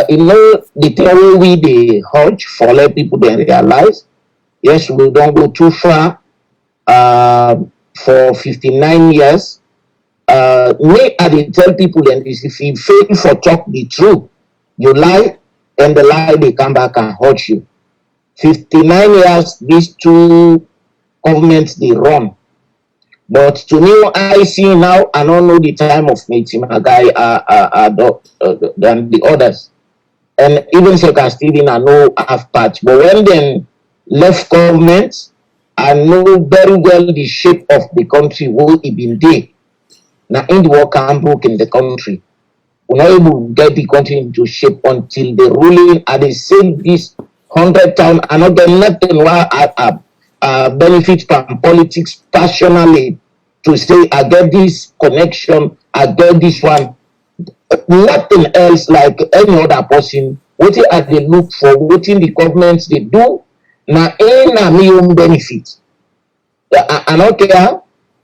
you know, the thing we the urge for let people then realize. Yes, we don't go too far. For 59 years, me I did tell people then is if you fail for talk the truth, you lie, and the lie they come back and hurt you. 59 years, these two governments they run. But to me, what I see now, I don't know the time of meeting a guy than the others. And even Seka Stephen, I know half part. But when they left government, I know very well the shape of the country where it been there. Now, in the work and broke in the country. We're not able to get the country into shape until the ruling, and they say this 100 times, and not get nothing why benefit from politics personally to say I get this connection, I get this one. Nothing else like any other person. What are they look for? What in the governments they do? Now, ain't my own benefit. I don't care.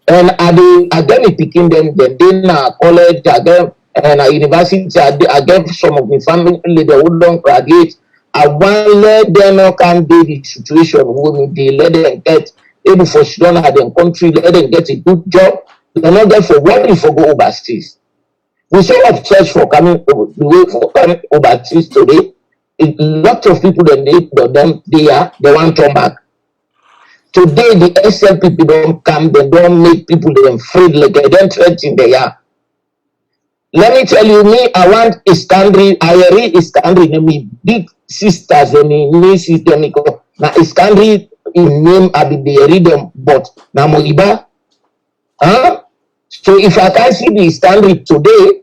And I get me picking them. Then college, I get and university. I get some of my family they would don't graduate. I want let them can be the situation when they let them get able for children at their country, let them get a good job. They're not there for working for go overseas. We so obsessed for coming overseas today. A lot of people that they want to come back. Today the SL people don't come, they don't make people them afraid like they don't threaten they are. Let me tell you, me, I want Iskandri, I read Iskandri, me big sisters, and nieces, now Iskandri in name, I be they read them, but now Moiba, huh? So if I can see the Iskandri today,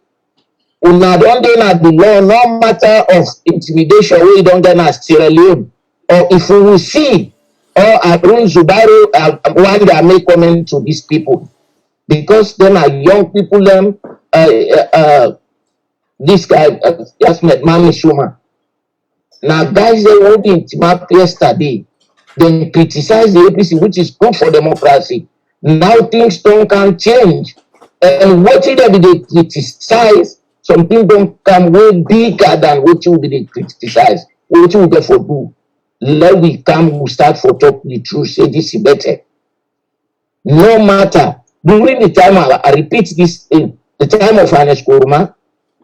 una don't get at the law, no matter of intimidation, we don't get at Sierra Leone, or if we will see, or Arun Zubairu, one day I make comment to these people, because then are young people, them. This guy just met Mami Shuma. Now, guys, they won't be intimate yesterday. Then criticize the APC, which is good for democracy. Now things can change. And what they criticize, something don't come way bigger than what you be criticize. What you get for do. Let we come, we start for talk the truth, say this is better. No matter. During the time, I repeat this thing. The time of Ernest Koroma,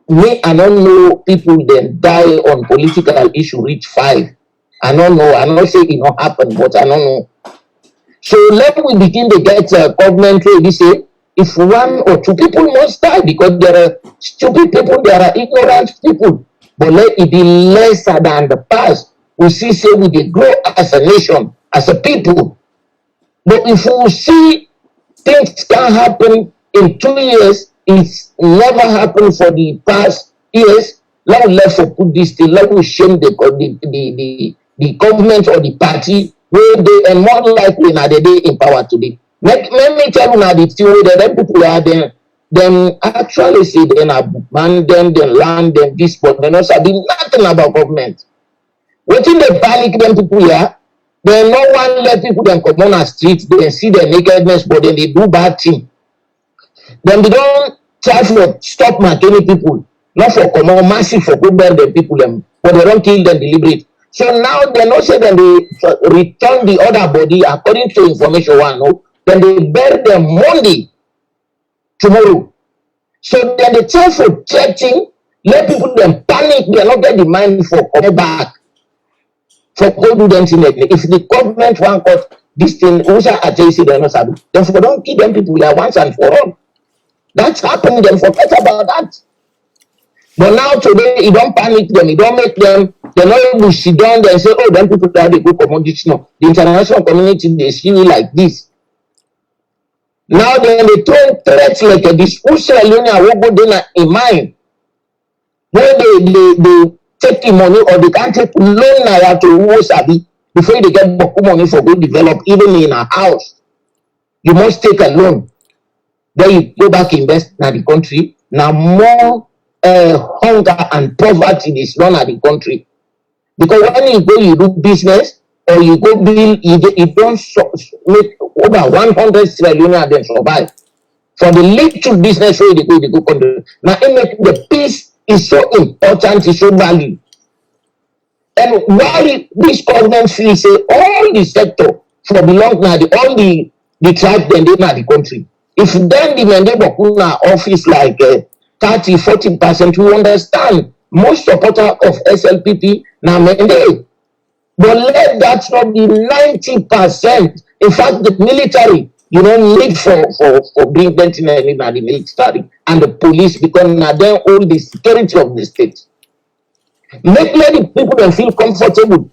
me, I don't know people then die on political issue reach 5. I don't know. I don't say it not happen, but I don't know. So let me begin to get government where we say if 1 or 2 people must die because there are stupid people, there are ignorant people. But let it be lesser than the past. We see say we dey grow as a nation, as a people. But if we see things can happen in 2 years, it's never happened for the past years. Let us for put this thing. Let us shame the government or the party where they and more likely now they in power today. Let me tell you now the thing where the people are there. Them actually say they ban them, they land them this, but they not sabi nothing about government. What in the panic them people here? They no one let people them come on the street. They see their nakedness, but then they do bad thing. Then they don't try for stop many people, not for come on massive for good bear the people them, but they don't kill them deliberate. So now they not say that they return the other body according to information one, no? Then they bury them Monday, tomorrow. So then they try for threatening, Let people then panic, they not get the mind for coming back. For go do them thing again. If the government want cut this thing, also at JC they not sabi. Therefore, don't give them people there once and for all. That's happening, then forget about that. But now today, you don't panic them, you don't make them, they're not able to sit down there and say, oh, then people that they go commodity. No, the international community, they see you like this. Now then they throw threats like this. Who say Leonia will go there in mind? Where they take the money or they can't take loan now to who sabi before they get money for go develop, even in a house. You must take a loan. Then you go back invest in the country. Now more hunger and poverty is run at the country. Because when you go, you do business or you go build, you don't make over 100 trillion and then survive. For the little business where they go country. Now it make the peace is so important, is so valued. And why this government feels say all the sector for belong now all the tribe then they na the country. If then the Mende Bokuna office like 30-40%, we understand most supporter of SLPP now Mende. But let that not be 90%. In fact, the military, you don't need for being in the military and the police because now they hold the security of the state. Let the people then feel comfortable.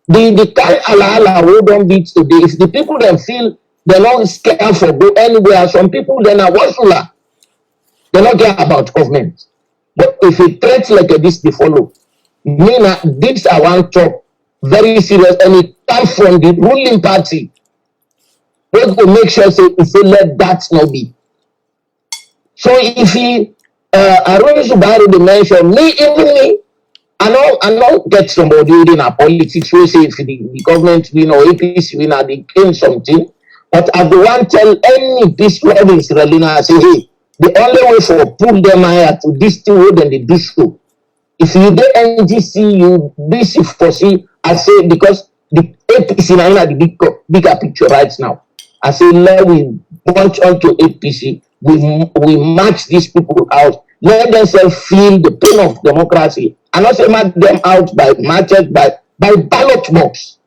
The kind Allah who don't beat today, if the people then feel they're not scared for go anywhere, some people then are wasula. They don't care about government. But if a threat like this they follow, mean this I want to very serious and it comes from the ruling party. We will make sure say let that not be. So if he Aaron Zubairo they mention me, even me, I know get somebody in a politics who say if the government win or APC win or they claim something, but I don't want to tell any peace loving in Sierra Leone, I say, hey, the only way for pull them here to this thing way then they do so. If you do NGC, you this if foresee, I say because the APC now in the bigger picture right now. I say let we punch onto APC, we match these people out, let them feel the pain of democracy. And also match them out by matches by ballot box.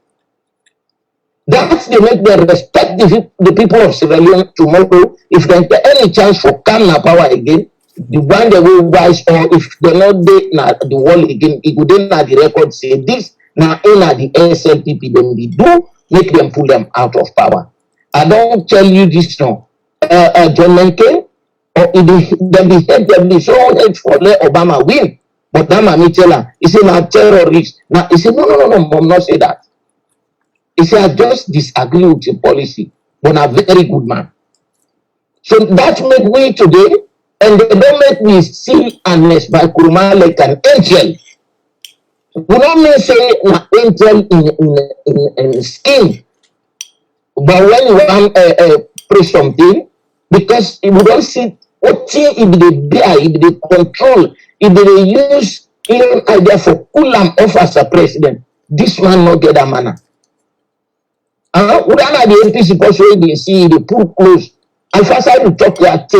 That's they make them respect the people of Sierra Leone tomorrow. If they get any chance for come na power again, the one they will rise or if they not dey the wall again, it would then the record say this now in the SLPP then we do make them pull them out of power. I don't tell you this now. John Mencken or they be head them be so hate for let Obama win. But that man tell her, he said, now terrorist. Now he said, no, mom, not say that. He said, I just disagree with your policy, but I'm a very good man. So that make me today, and they don't make me see Agnes by Kuruma like an angel. We don't mean say an angel in skin. But when you want pray something, because if we don't see what thing if they bear, if they control, if they use even idea for Kulam off as a president, this man not get a manner. We don't have the NPC person they see, they pull close. And first I will talk that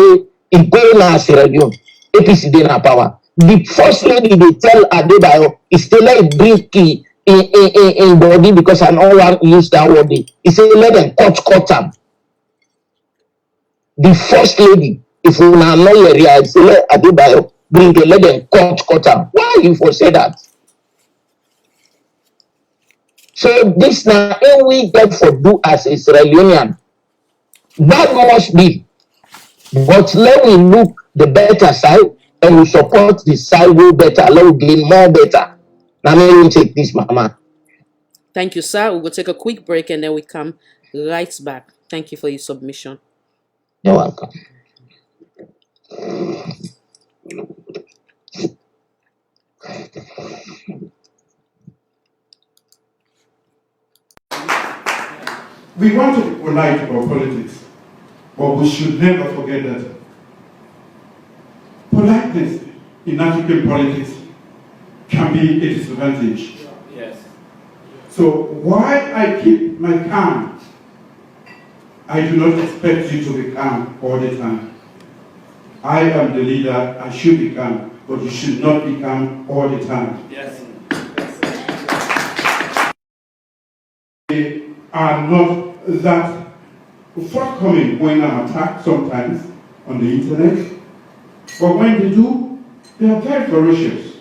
in Ghana, Sierra Leone, APC they na power. The first lady they tell Adebayo is still like bring key in body because I don't want to use that word. He say let them cut them. The first lady, if we now know your area, say let Adebayo bring the let them cut them. Why you for say that? So this now we get for do as Israelian. That must be. But let we look the better side and we support the side way better. Let we gain more better. Now me will take this, mama. Thank you, sir. We'll take a quick break and then we come right back. Thank you for your submission. You're welcome. We want to be polite about politics, but we should never forget that politeness in African politics can be a disadvantage. Yes. So while I keep my calm, I do not expect you to be calm all the time. I am the leader, I should be calm. but you should not become all the time. Yes. They are not that forthcoming when I'm attacked sometimes on the internet, but when they do, they are very ferocious.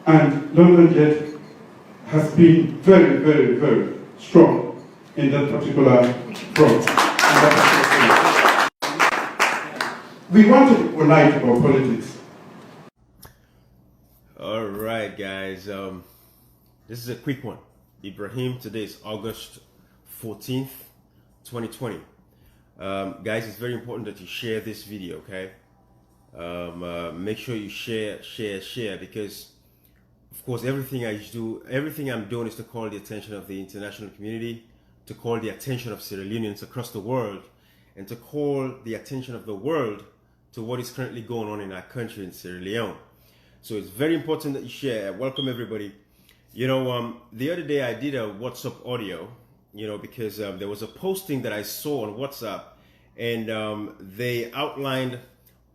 And London Jet has been very, very, very strong in that particular front. We want to be polite about politics. All right, guys. This is a quick one. Ibrahim, today is August 14th, 2020. Guys, it's very important that you share this video, okay? Make sure you share, because of course everything I'm doing is to call the attention of the international community, to call the attention of Sierra Leoneans across the world, and to call the attention of the world to what is currently going on in our country in Sierra Leone. So it's very important that you share. Welcome everybody. You know, the other day I did a WhatsApp audio, you know, because there was a posting that I saw on WhatsApp, and they outlined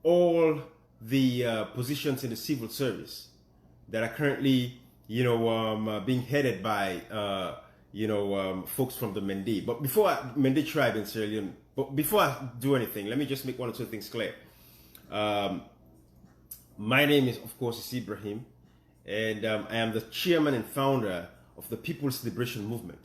all the positions in the civil service that are currently, you know, being headed by, folks from the Mende. But Mende tribe in Sierra Leone, but before I do anything, let me just make one or two things clear. My name is, of course, Ibrahim, and I am the chairman and founder of the People's Liberation Movement.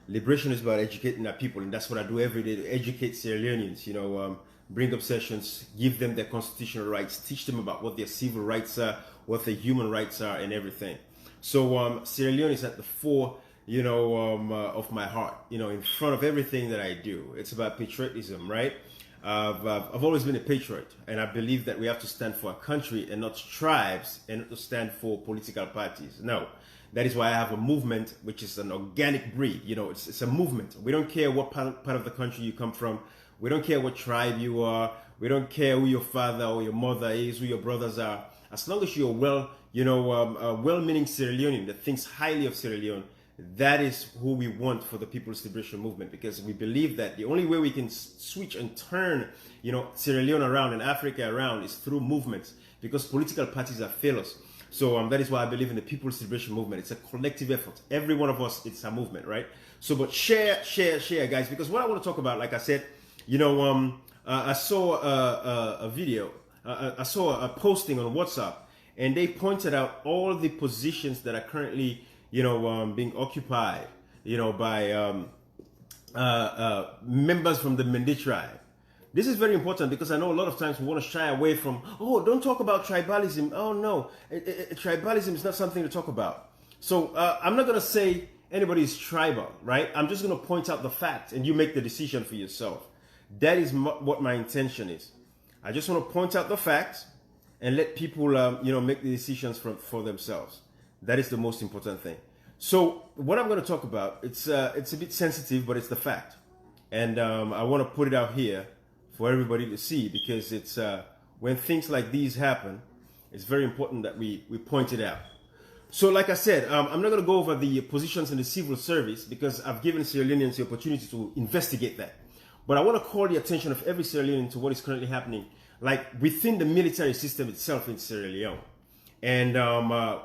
Liberation is about educating our people, and that's what I do every day, to educate Sierra Leoneans, you know, bring up sessions, give them their constitutional rights, teach them about what their civil rights are, what their human rights are, and everything. So Sierra Leone is at the fore, you know, of my heart, you know, in front of everything that I do. It's about patriotism, right? I've always been a patriot, and I believe that we have to stand for our country and not tribes, and not to stand for political parties. No, that is why I have a movement which is an organic breed. You know, it's a movement. We don't care what part of the country you come from. We don't care what tribe you are. We don't care who your father or your mother is, who your brothers are. As long as you're well-meaning Sierra Leonean that thinks highly of Sierra Leone, that is who we want for the People's Liberation Movement, because we believe that the only way we can switch and turn, you know, Sierra Leone around and Africa around is through movements, because political parties are failures. So that is why I believe in the People's Liberation Movement. It's a collective effort. Every one of us, it's a movement, right? So, but share, guys, because what I want to talk about, like I said, you know, I saw a video, I saw a posting on WhatsApp, and they pointed out all the positions that are currently, you know, being occupied, you know, by members from the Mende tribe. This is very important, because I know a lot of times we want to shy away from, oh, don't talk about tribalism. Oh, no, tribalism is not something to talk about. So I'm not going to say anybody is tribal, right? I'm just going to point out the fact, and you make the decision for yourself. That is what my intention is. I just want to point out the facts and let people, you know, make the decisions for themselves. That is the most important thing. So what I'm going to talk about, it's a bit sensitive, but it's the fact. And I want to put it out here for everybody to see, because it's when things like these happen, it's very important that we point it out. So like I said, I'm not going to go over the positions in the civil service, because I've given Sierra Leoneans the opportunity to investigate that. But I want to call the attention of every Sierra Leonean to what is currently happening, like within the military system itself in Sierra Leone. And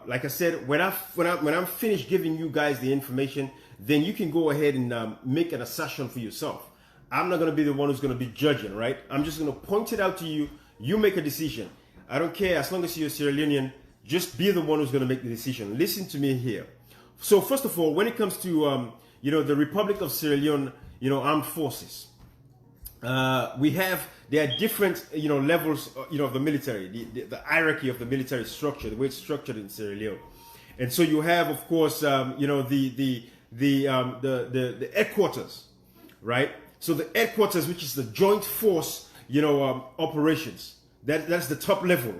like I said, when I'm finished giving you guys the information, then you can go ahead and make an assertion for yourself. I'm not going to be the one who's going to be judging, right? I'm just going to point it out to you. You make a decision. I don't care, as long as you're a Sierra Leonean, just be the one who's going to make the decision. Listen to me here. So first of all, when it comes to you know, the Republic of Sierra Leone, you know, armed forces, there are different, you know, levels, you know, of the military, the hierarchy of the military structure, the way it's structured in Sierra Leone. And so you have, of course, you know, the headquarters, right? So the headquarters, which is the joint force, you know, operations, that's the top level,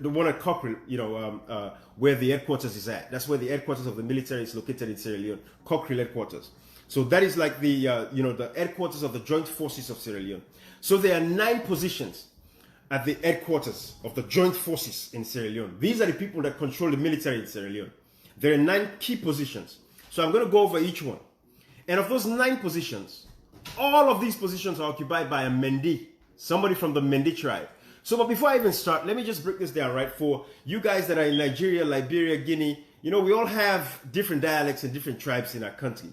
the one at Cochrane, you know, where the headquarters is at. That's where the headquarters of the military is located in Sierra Leone, Cochrane headquarters. So that is like the, you know, the headquarters of the joint forces of Sierra Leone. So there are 9 positions at the headquarters of the joint forces in Sierra Leone. These are the people that control the military in Sierra Leone. There are 9 key positions. So I'm going to go over each one. And of those 9 positions, all of these positions are occupied by a Mende, somebody from the Mende tribe. So, but before I even start, let me just break this down, right? For you guys that are in Nigeria, Liberia, Guinea, we all have different dialects and different tribes in our country.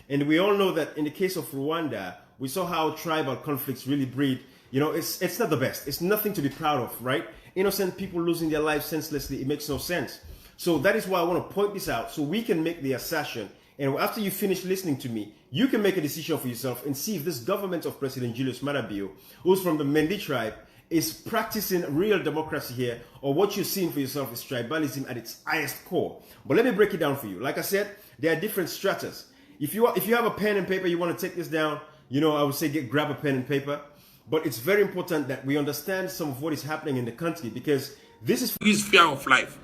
And we all know that in the case of Rwanda, we saw how tribal conflicts really breed. It's not the best. It's nothing to be proud of, right? Innocent people losing their lives senselessly, it makes no sense. So that is why I want to point this out so we can make the assertion. And after you finish listening to me, you can make a decision for yourself and see if this government of President Julius Maada Bio, who's from the Mendi tribe, is practicing real democracy here, or what you're seeing for yourself is tribalism at its highest core. But let me break it down for you. Like I said, there are different stratas. If you have a pen and paper, you want to take this down, I would say grab a pen and paper. But it's very important that we understand some of what is happening in the country, because this is his fear of life.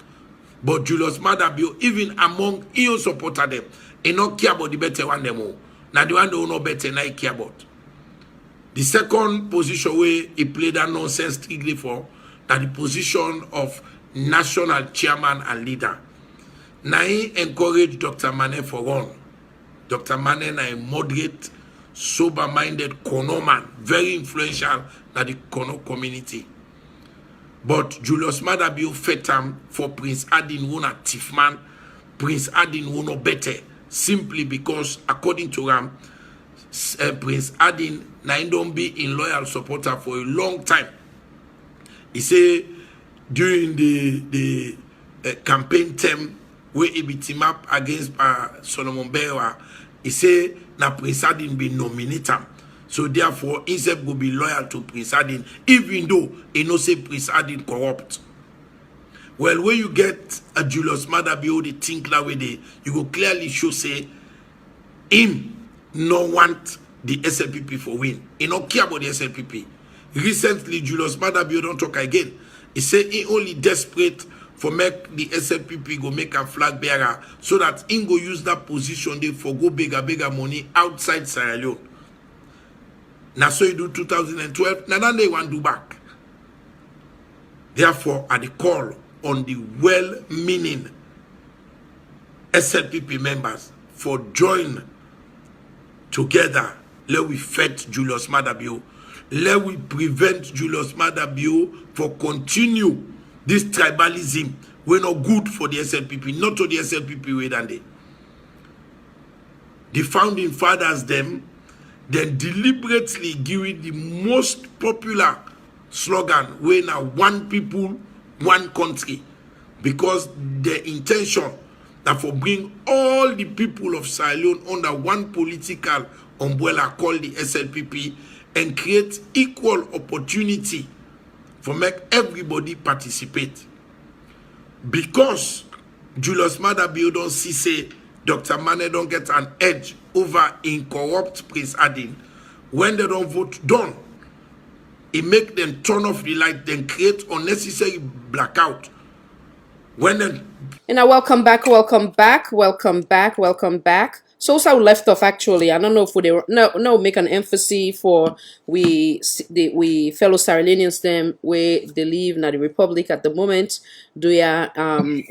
But Julius Maada Bio, even among EU supporter them, he not care about the better one them all. Now the one who know better, now he care about. The second position where he played that nonsense strictly for, that the position of national chairman and leader. Now he encouraged Dr. Mane for run. Dr. Mane na a moderate, sober-minded Kono man, very influential in the Kono community. But Julius Maada Bio fed him for Prince Adin who na thief man, Prince Adin who no better, simply because according to him, Prince Adin na don't be in loyal supporter for a long time. He say during the campaign term where he be team up against Solomon Bewa, he say na Prince Adin be nominated. So therefore, Insep will be loyal to Prince Adin, even though he no say Prince Adin corrupt. Well, when you get a Julius Maada Bio, the think that way, you go clearly show say him no want the SLPP for win. He no care about the SLPP. Recently, Julius Maada Bio don't talk again. He say he only desperate for make the SLPP go make a flag bearer so that he go use that position there for go bigger money outside Sierra Leone. Now so you do 2012, now then they want to do back. Therefore, at the call on the well-meaning SLPP members for join together, let we fight Julius Maada Bio. Let we prevent Julius Maada Bio for continue this tribalism. We're not good for the SLPP, not to the SLPP way than they. The founding fathers them then deliberately giving the most popular slogan, we're now one people, one country, because the intention that for bring all the people of Sierra Leone under one political umbrella called the SLPP and create equal opportunity for make everybody participate. Because Julius Maada Bio don't see say Dr. Mane don't get an edge over incorrupt Prince Adin, when they don't vote done, it make them turn off the light, then create unnecessary blackout. When then welcome back. So we left off actually. I don't know if we make an emphasis for we fellow Sierra Leoneans them where they live in the Republic at the moment. Do ya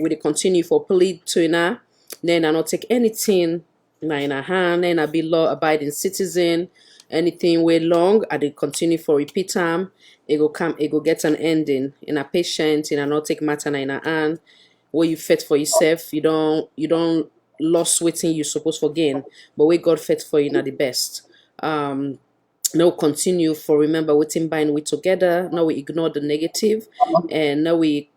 we continue for plead to ina, then I not take anything in a hand, then I be law abiding citizen. Anything way long, I did continue for repeat time. It go get an ending in a patient, in a not take matter in a hand. Where you fit for yourself, you don't lost waiting you supposed for gain, but where God fit for you not the best. Now continue for remember waiting bind we together. Now we ignore the negative, and now we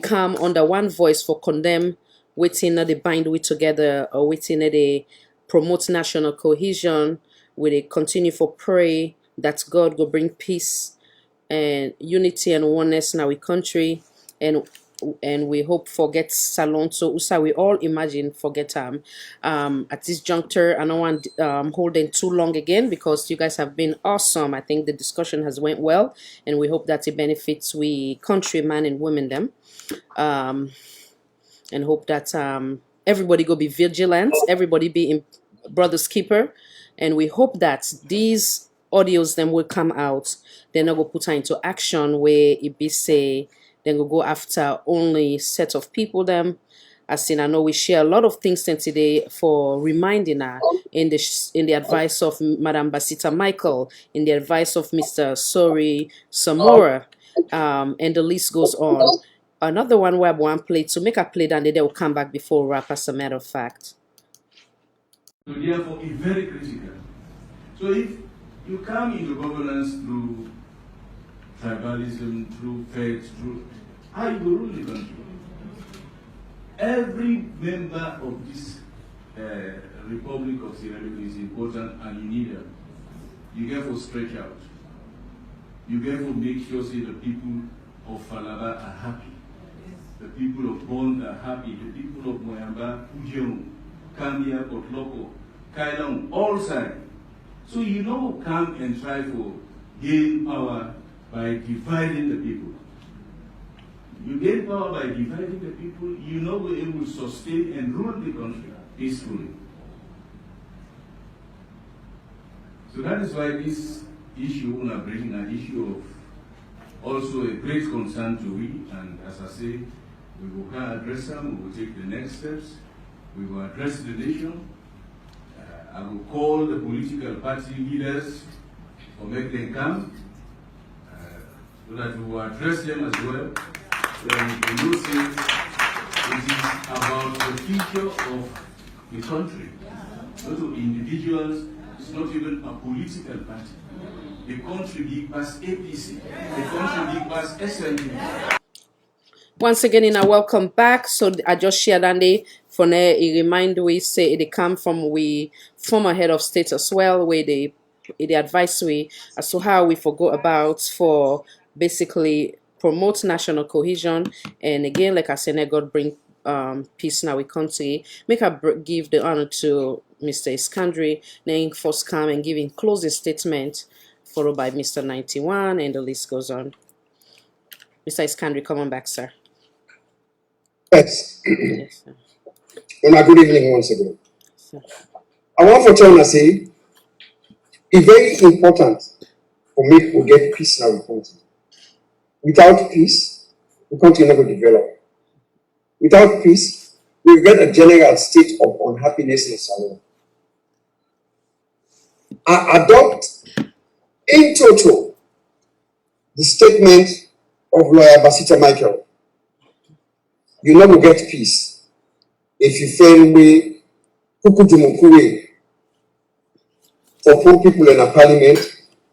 come under one voice for condemn waiting that they bind we together, or waiting that they promote national cohesion. We they continue for pray that God will bring peace and unity and oneness in our country, and we hope forget Salon. So Usa, we all imagine forget at this juncture. I don't want holding too long again, because you guys have been awesome. I think the discussion has went well, and we hope that it benefits we countrymen and women them, and hope that everybody go be vigilant, everybody be in brother's keeper, and we hope that these audios then will come out, then I go put her into action where it be say then go after only set of people them, As in, I know we share a lot of things today for reminding her in the advice of Madam Basita Michael, in the advice of Mr. Sori Samora, and the list goes on. Another one where I want to play to make a play, and they will come back before wrap, as a matter of fact. So therefore, it's very critical. So if you come into governance through tribalism, through faith, through how you will rule the country. Every member of this Republic of Sierra Leone is important, and you need them. You therefore stretch out. You therefore make sure say the people of Falaba are happy. The people of Bond are happy. The people of Moyamba, Ujeong, Kambia, Kotloko, Kailong, all sides. So you know, come and try to gain power by dividing the people. You gain power by dividing the people, you know we're able to sustain and rule the country peacefully. So that is why this issue, we are bringing an issue of also a great concern to we, and as I say, we will address them, we will take the next steps, we will address the nation. I will call the political party leaders or make them come so that we will address them as well. When you say it is about the future of the country, not of individuals, it's not even a political party. The country big past APC, the country big past SNP. Once again, in a welcome back. So I just shared and for now, it remind we say they come from we former head of state as well, where they advise we as to how we forgot about for basically promote national cohesion. And again, like I said, God bring peace now we country. Make a give the honor to Mr. Iskandri, then first come and giving closing statement, followed by Mr. 91, and the list goes on. Mr. Iskandri, come on back, sir. Yes. Yes, sir. And a good evening once again. I want to tell you, say, it's very important for me to get peace in our country. Without peace, the country never develop. Without peace, we get a general state of unhappiness in Salon. I adopt in total the statement of lawyer Basita Michael. You never get peace if you fail me for poor people in a parliament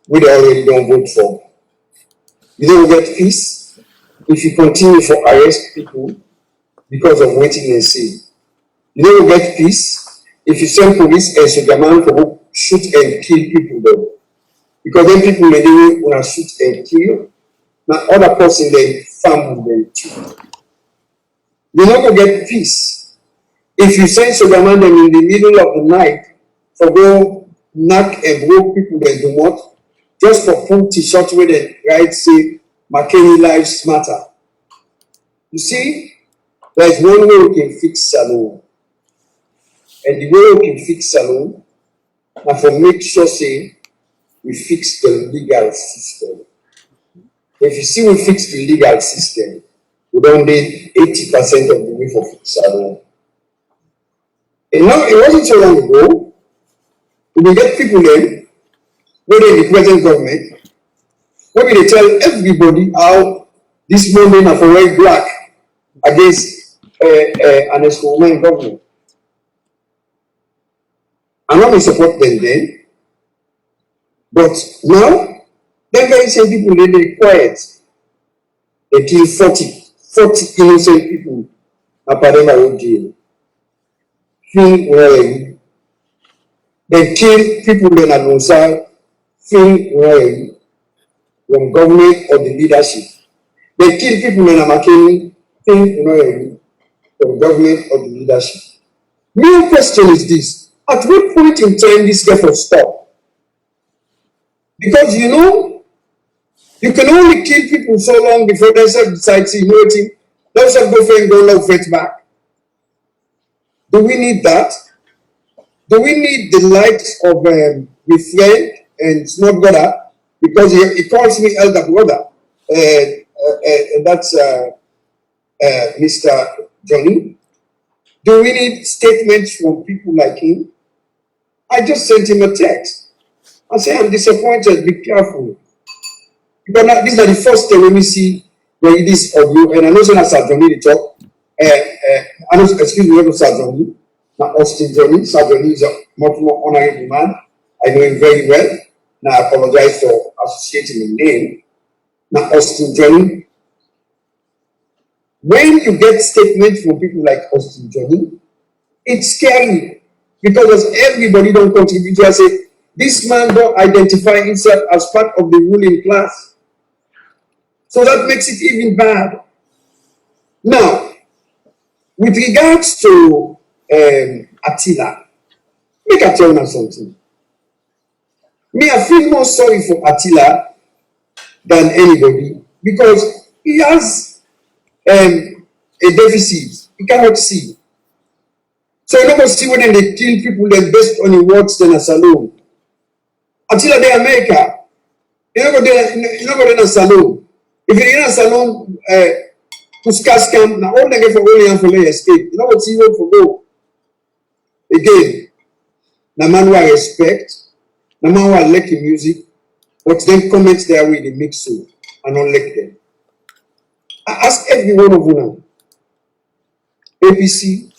we already don't vote for. You never get peace if you continue to arrest people because of waiting and see. You never get peace if you send police and Sugarman to shoot and kill people though. Because then people may do want to shoot and kill. Now other person they farm them too. You never get peace if you send Sugarman them in the middle of the night for go knock and blow people and do what? Just for full t-shirt where they write say McKinney Lives Matter. You see, there's one way we can fix Salon. And the way we can fix Salon is for make sure say we fix the legal system. If you see we fix the legal system, we don't need 80% of the way for fix Salon. And now it wasn't so long ago, we get people in, whether in the present government, where they tell everybody how this moment of a red black against an excommunicated government. I'm not going to support them then, but now, them very same people, they quiet. They kill 40 innocent people at Padema Road jail. They kill people in Alonsa, from government or the leadership. They kill people in Amakeni, from government or the leadership. My question is this: at what point in time this therefore stop? Because you know, you can only kill people so long before they decide to let's go for and go love it back. Do we need that? Do we need the likes of my friend and small brother? Because he calls me elder brother. That's Mr. Johnny. Do we need statements from people like him? I just sent him a text. I said, I'm disappointed, be careful. Because now, this is the first time when we see when this audio, and I know that Sajoni the talk, I know, excuse me, Sajoni, now Austin Johnny. Sajoni is a much more honorable man. I know him very well. Now I apologize for associating his name. Now Austin Johnny. When you get statements from people like Austin Johnny, it's scary because everybody don't contribute. I say, this man don't identify himself as part of the ruling class. So that makes it even bad. Now, with regards to Attila, make I tell you something. Me, I feel more sorry for Attila than anybody because he has a deficit. He cannot see. So you never see when they kill people then based on the words in a salon. Attila de America, you never go in a salon. If you're in a salon, Puskas camp, now all they get for only for escape. You know what you want for go. Again, the man will respect, the man will like the music, but then comments their way they make so and not like them. I ask every one of them, APC,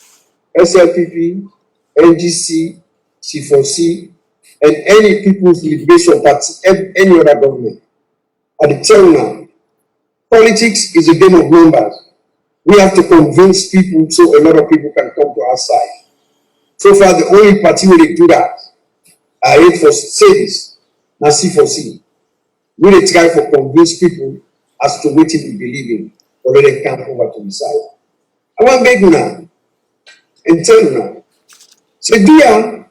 SLPP, NGC, C4C, and any People's Liberation Party, any other government. I tell you now, politics is a game of numbers. We have to convince people so a lot of people can come to our side. So far, the only party where they do that, I hate for say this, now C4C. We dey try for convince people as to what we believe in, or let them come over to the side. I want to beg you now, and tell you now, say, dear,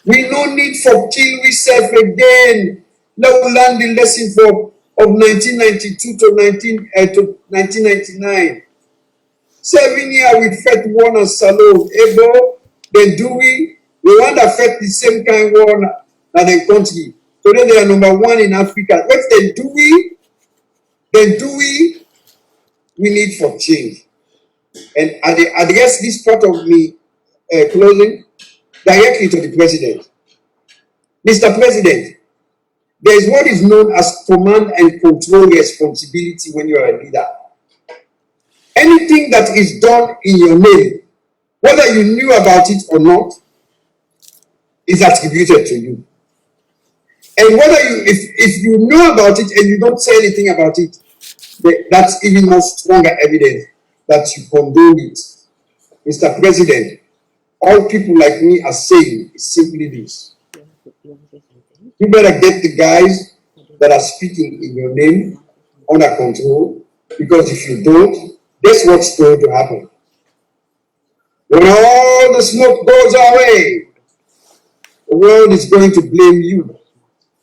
we no need for kill we self again. Let us learn the lesson of 1992 to 1999. 7 years with Fet One and Salon, Ebo, then do we want to affect the same kind of war that the country. Today they are number 1 in Africa. What then do we? We need for change. And I address this part of me closing directly to the president. Mr. President, there is what is known as command and control responsibility when you are a leader. Anything that is done in your name, whether you knew about it or not, is attributed to you. And whether if you know about it and you don't say anything about it, that's even more stronger evidence that you condone it. Mr. President, all people like me are saying is simply this. You better get the guys that are speaking in your name under control, because if you don't, guess what's going to happen? When all the smoke goes away, the world is going to blame you.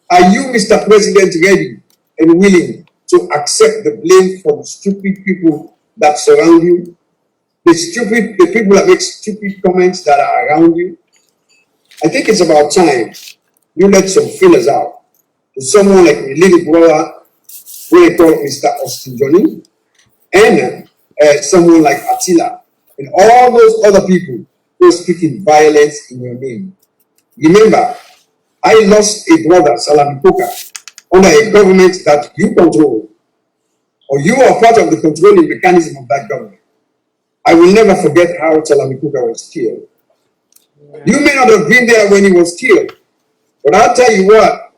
Are you, Mr. President, ready and willing to accept the blame for the stupid people that surround you? The people that make stupid comments that are around you? I think it's about time you let some feelers out to someone like my little brother, who they call Mr. Austin Johnny, and someone like Attila, and all those other people who are speaking violence in your name. Remember, I lost a brother, Salami Koka, under a government that you control, or you are part of the controlling mechanism of that government. I will never forget how Salami Koka was killed. You may not have been there when he was killed, but I'll tell you what,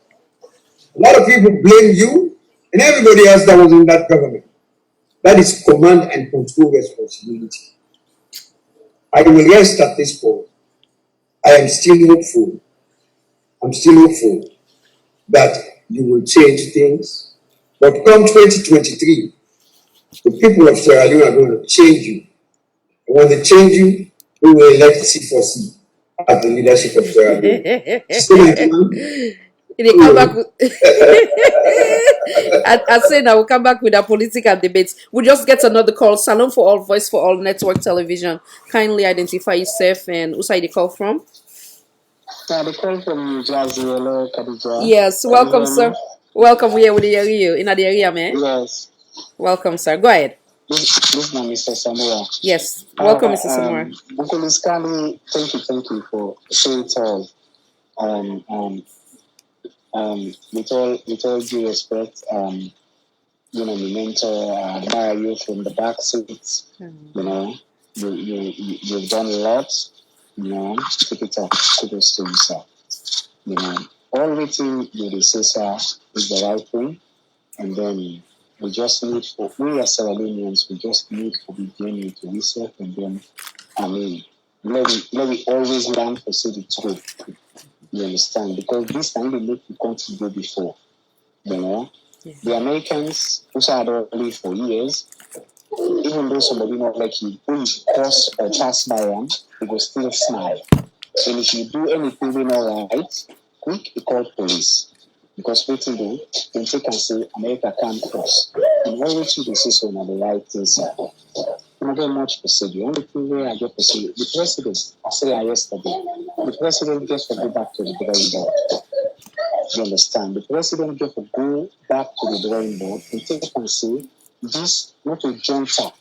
a lot of people blame you and everybody else that was in that government. That is command and control responsibility. I will rest at this point. I am still hopeful. I'm still hopeful that you will change things. But come 2023, the people of Sierra Leone are going to change you. And when they change you, we will elect C4C as the leadership of Sierra Leone. They come back with I say now we'll come back with our political debates. We'll just get another call. Salon for All, Voice for All, Network Television. Kindly identify yourself and who side you call from? The call from Jazielo Kadija. Yes, welcome, sir. Welcome. We are with the area. In the area, man. Yes. Welcome, sir. Go ahead. this is Mr. Samuel. Yes, welcome, Mr. Samora. Uncle Iskali, thank you for saying it all. With all due respect, you know, my mentor, I admire you from the back seat. You know, you've done a lot. You know, keep it up. Kudos to you, sir. You know, everything you say, sir, is the right thing. And then we just need for, we as Sierra Leoneans, we just need to be genuine to research and then, I mean, let me always learn to say the truth. You understand? Because this time they make the country go before. You know? Yeah. The Americans, who had already for years, even though somebody not like you, who is cross or pass by them, they go still smile. And if you do anything they not right, quick, you call police. Because what you do, then take and say America can't cross. And always you say so on the right things. Not very much to say. The only thing where I get to say, the president, I said yesterday, the president gets to go back to the drawing board. You understand? The president gets to go back to the drawing board and take and say, this not a junta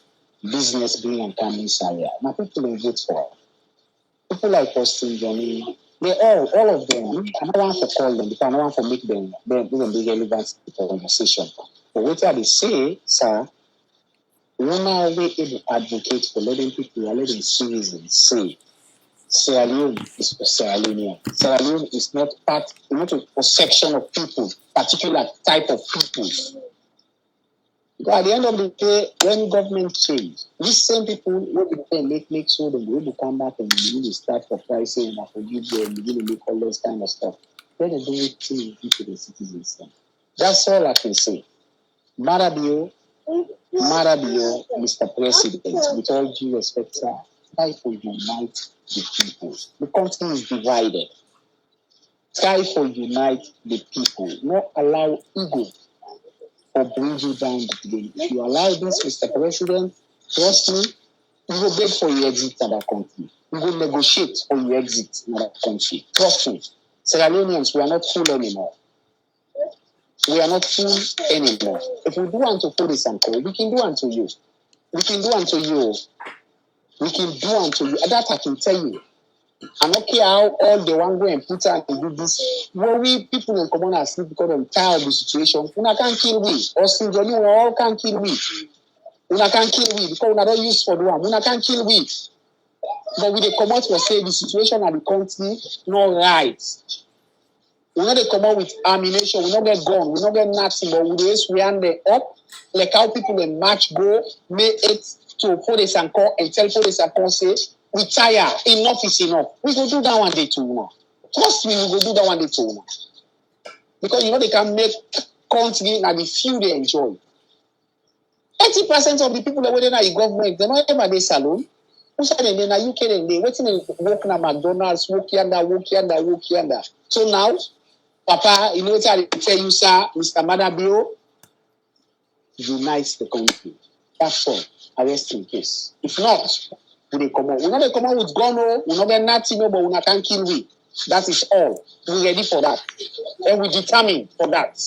business being in Campbell's area. Now people will vote for it. People like Austin Johnny, they all of them, I don't want to call them because I don't want to make them be relevant to the conversation. But what they say, sir, when are we able to advocate for letting people, letting citizens say, Sierra Leone is for Sierra Leone. Sierra Leone is not part, not a section of people, particular type of people. Because at the end of the day, when government change, these same people will make sure they will come back and begin to start for pricing and forgive them, begin to make all those kind of stuff. Let them do it to the citizens. That's all I can say. Marabio, Mr. President, with all due respect, sir, try to unite the people. The country is divided. Try to unite the people. Not allow ego or bring you down the game. If you allow this, Mr. President, trust me, you will beg for your exit to that country. You will negotiate for your exit to that country. Trust me. Sierra Leoneans, we are not full anymore. We are not full anymore. If we do unto police and call, we can do unto you. We can do unto you. We can do unto you. That I can tell you. I don't care how all the one go and put out and do this. When we people in common are asleep because of tired of the situation, we can't kill we. Austin Johnny, we all can't kill we. We can't kill we because we don't use for the one. We can't kill we. But we come out to say the situation at the country not right. We not come out with ammunition. We not get gun. We not get nothing. But we just ran the up like how people in March go make it to police and call and tell police and call say we tire. Enough is enough. We go do that one day too now. Trust me, we go do that one day too now. Because you know they can make country and the few they enjoy. 80% of the people that were in the government, they not ever they salon. Who said they in the UK and they waiting in work na McDonald's, work yonder. So now, Papa, you know what I tell you, sir, Mr. Madabio, unites the country. That's all. Arrest in case. If not, we come out. We not come out with gun, we not get nothing, but we can't kill we. That is all. We ready for that. And we determined for that.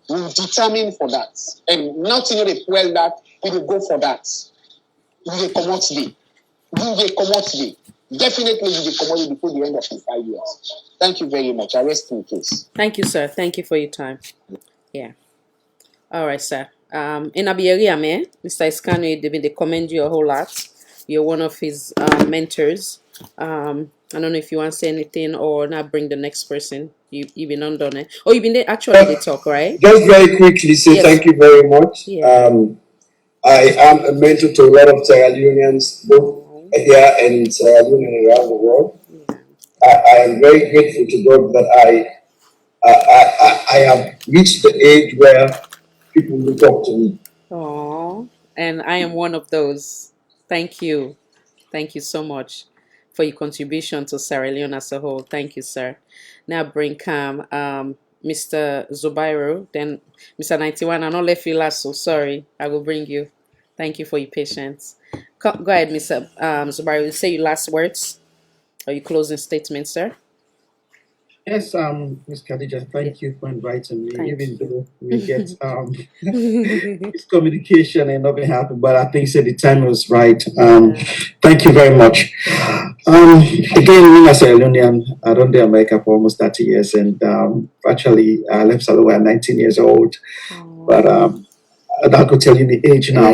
We determined for that. And nothing they well that we will go for that. We will come out today. We will come out today. Definitely we will come out before the end of the 5 years. Thank you very much. I rest in case. Thank you, sir. Thank you for your time. Yeah. All right, sir. In Abiyaria, Mr. Iskanu, they commend you a whole lot. You're one of his mentors. I don't know if you want to say anything or not bring the next person. You've been on done it. Oh, you've been there actually they talk, right? Just very quickly say thank you very much. Yeah. I am a mentor to a lot of Sierra Leoneans, both here and in Sierra Leone and around the world. I am very grateful to God that I have reached the age where people look up to me. Oh, and I am one of those. Thank you. Thank you so much for your contribution to Sierra Leone as a whole. Thank you, sir. Now bring Mr. Zubairo, then Mr. 91. I not left you last, so sorry. I will bring you. Thank you for your patience. Go ahead, Mr. Zubairo. Say your last words or your closing statement, sir. Yes, Ms. Khadija, thank you for inviting me, Thank even you. though we get miscommunication and nothing happened, but I think the time was right. Thank you very much. Again, me as a Union, I don't do America for almost 30 years, and actually I left Salua at 19 years old, but that could tell you the age now.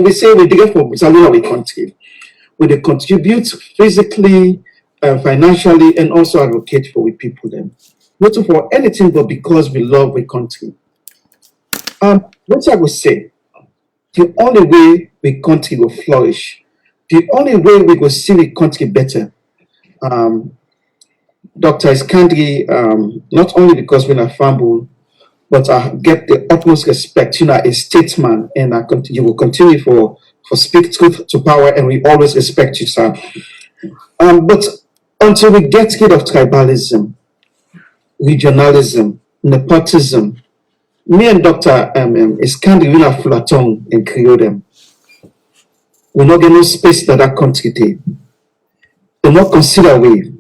We say we dig for Salua, we contribute. We contribute physically, financially, and also advocate for we people then. Not for anything but because we love we country. What I would say, the only way we country will flourish, the only way we will see we country better, Dr. Iskandri, not only because we're a family, but I get the utmost respect. You know, a statesman, and you will continue for speak truth to power, and we always respect you, sir. But until we get rid of tribalism, regionalism, nepotism, me and Dr. Iskandri will have full tongue and create them. We're not getting no space that country day. They not consider we.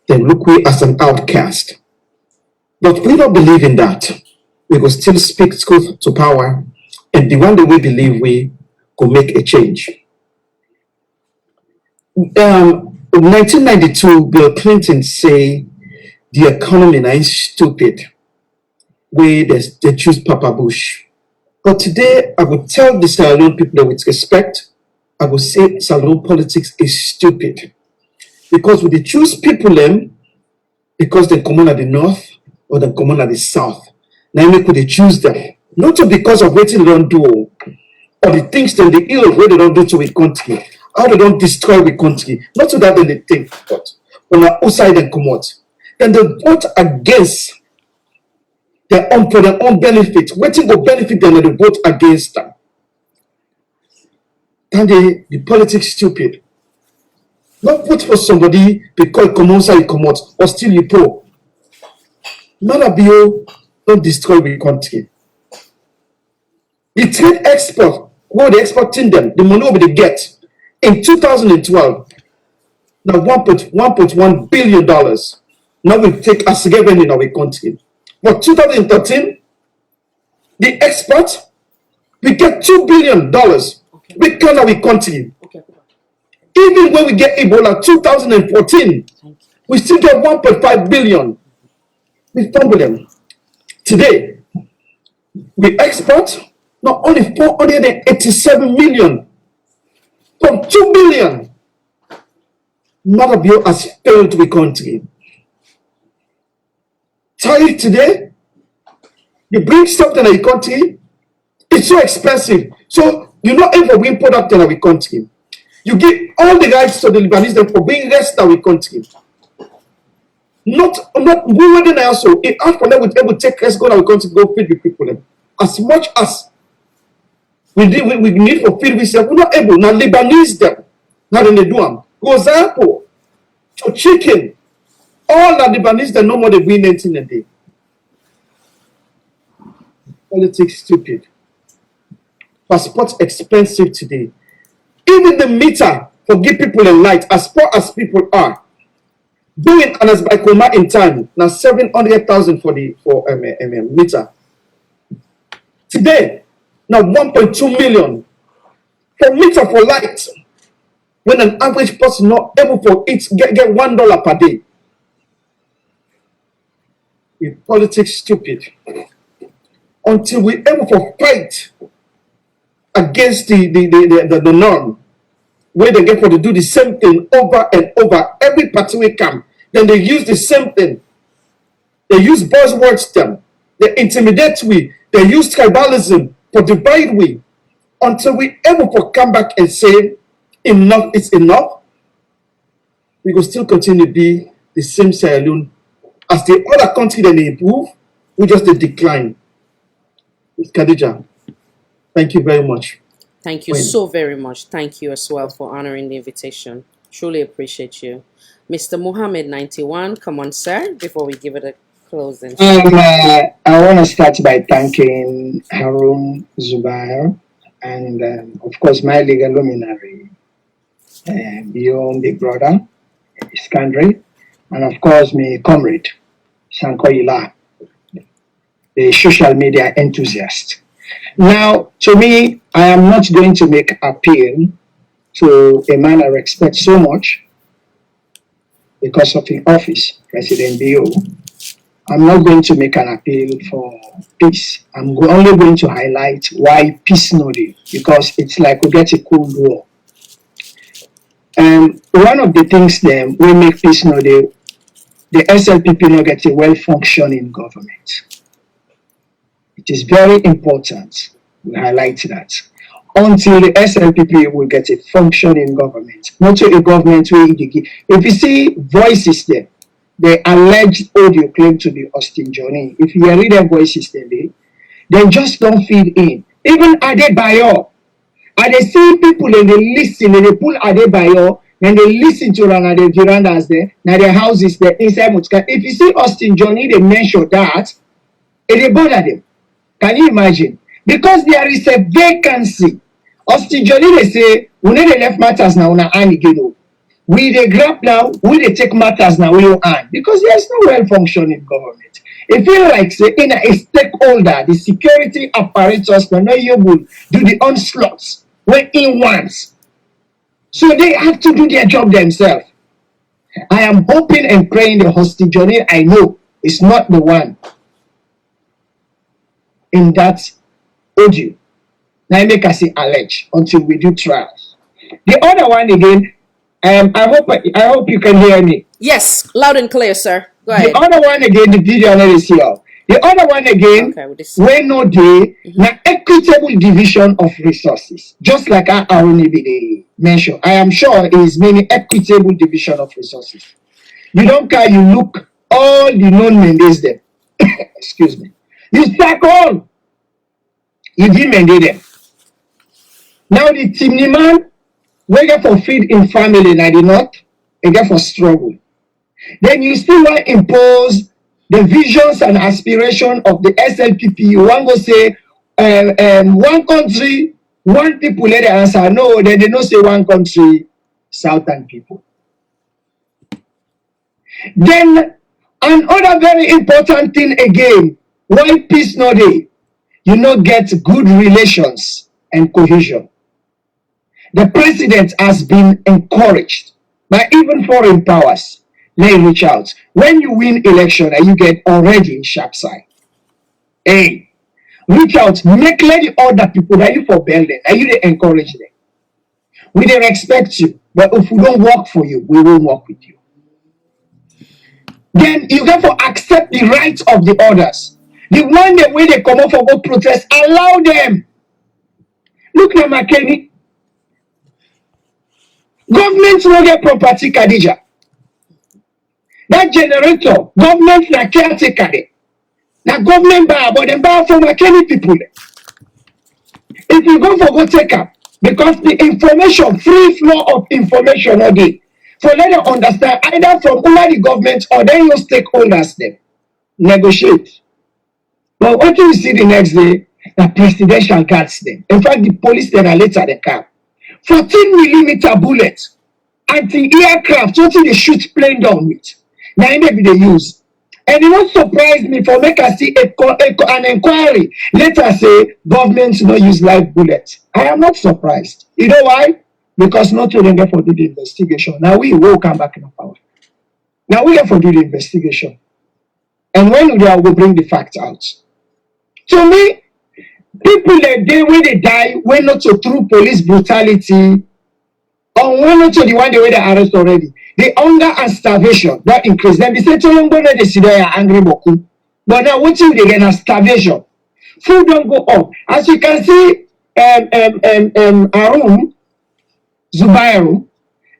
They look we as an outcast. But we don't believe in that. We will still speak truth to power, and the one that we believe we could make a change. In 1992, Bill Clinton say the economy is stupid. They choose Papa Bush. But today, I would tell the Sierra Leone people with respect, I would say Sierra Leone politics is stupid. Because we choose people them because they come at the north or they come at the south. Now we could choose them. Not because of what they don't do or the things that the ill what they don't do to a country. How they don't destroy the country. Not so that they think, but when are outside and come out. Then they vote against their own for their own benefit. Waiting to benefit them and they vote against them. And the politics stupid. Not vote for somebody because come outside, come out, or still you poor. Manabio don't destroy the country. The trade export, what they exporting them, the money they get. In 2012, now $1.1 billion. Now we take as revenue in our country. For 2013, the export, we get $2 billion. We come our country. Even when we get Ebola 2014, we still get 1.5 billion. We fumble them. Today, we export not only 487 million from 2 billion. Malabio has failed the country. Tariff today, you bring stuff in our country, it's so expensive. So you're not able to bring product in our country. You give all the rights to the Lebanese for being rest in our country. Not we wouldn't also if after that we're able to take rest, go to our country, go feed the people. As much as we need for feed ourselves, we're not able. Now Lebanese them. Now they do them. For example, to chicken, all the Lebanese they no more they bring anything a day. Politics stupid. Passports expensive today. Even the meter for give people a light, as poor as people are, doing an as by coma in time now 700,000 for meter. Today, now 1.2 million for meter for light. When an average person not able for it get $1 per day. With politics stupid. Until we able for fight against the norm, where they get for to do the same thing over and over. Every party we come, then they use the same thing. They use buzzwords them. They intimidate we. They use tribalism for divide we. Until we able for come back and say enough is enough, we will still continue to be the same Sierra Leone as the other country that they improve. We just decline. Khadija, thank you very much. Thank you so very much. Thank you as well for honoring the invitation. Truly appreciate you. Mr. Mohammed 91, come on, sir, before we give it a closing. I want to start by thanking Harun Zubair and, of course, my legal luminary, beyond Big Brother, Iskandri, and of course, my comrade, Shankoila, the social media enthusiast. Now, to me, I am not going to make appeal to a man I respect so much because of his office, President Bio. I'm not going to make an appeal for peace. I'm only going to highlight why peace no dey, because it's like we get a Cold War. And one of the things then we make peace no dey, the SLPP no get a well-functioning government. It is very important we highlight that. Until the SLPP will get a functioning government, not a government where if you see voices there, the alleged audio claim to be Austin Johnny. If you read their voices they just don't feed in. Even Adebayo, and they see people and they listen and they pull Adebayo and they listen to them at the verandas there, now their houses there inside Mutka. If you see Austin Johnny, they mention that, it bother them. Can you imagine? Because there is a vacancy. Austin Johnny, they say, we need the left matters now, we they grab now, we they take matters now, we don't earn. Because there's no well-functioning government. It feels like, say, in a stakeholder, the security apparatus, when you will do the onslaughts, when in wants. So they have to do their job themselves. I am hoping and praying the Austin Johnny, I know, is not the one in that audio. Now I make us say allege until we do trials. The other one again, I hope you can hear me. Yes, loud and clear, sir. Go ahead. The other one again, the video not is here. The other one again, when no day, na equitable division of resources. Just like Arunibi mentioned, I am sure it is many equitable division of resources. You don't care, you look all the known mandates there. Excuse me. You stack all. You didn't mandate them. Now the Timni man, we get for feed in family, now the north, and get for struggle. Then you still want to impose the visions and aspiration of the SLPP. You want to say one country, one people, let the answer. No, then they don't say one country, southern people. Then another very important thing again, why peace no dey, you no get good relations and cohesion. The president has been encouraged by even foreign powers. They reach out. When you win election and you get already in sharp side. Hey, reach out, make the other people that you for building, and you they encourage them. We they respect you, but if we don't work for you, we won't work with you. Then you therefore accept the rights of the others. The one the way they come up for go protest, allow them. Look at McKinney. Government no get property, Khadija. That generator, government na caretaker. Na government buy, but them buy for McKinney people. If you go for go take up, because the information, free flow of information all day. So let them understand either from under the government or then your stakeholders them. Negotiate. But what do you see the next day? The presidential guards them. In fact, the police then are later they come. 14mm bullets, anti-aircraft, what they shoot plane down with. Now maybe they use. And it not surprise me for make us see an inquiry. Later say government not use live bullets. I am not surprised. You know why? Because not to them get for do the investigation. Now we will come back in power. Now we have to do the investigation. And when they will bring the facts out. To me, people that day when they die, when not to through police brutality, or when not to the one way they arrest already. The hunger and starvation that increase. Then they say to them, they see they are angry boku. But now what you they get a starvation. Food don't go up. As you can see, Arun Zubairu,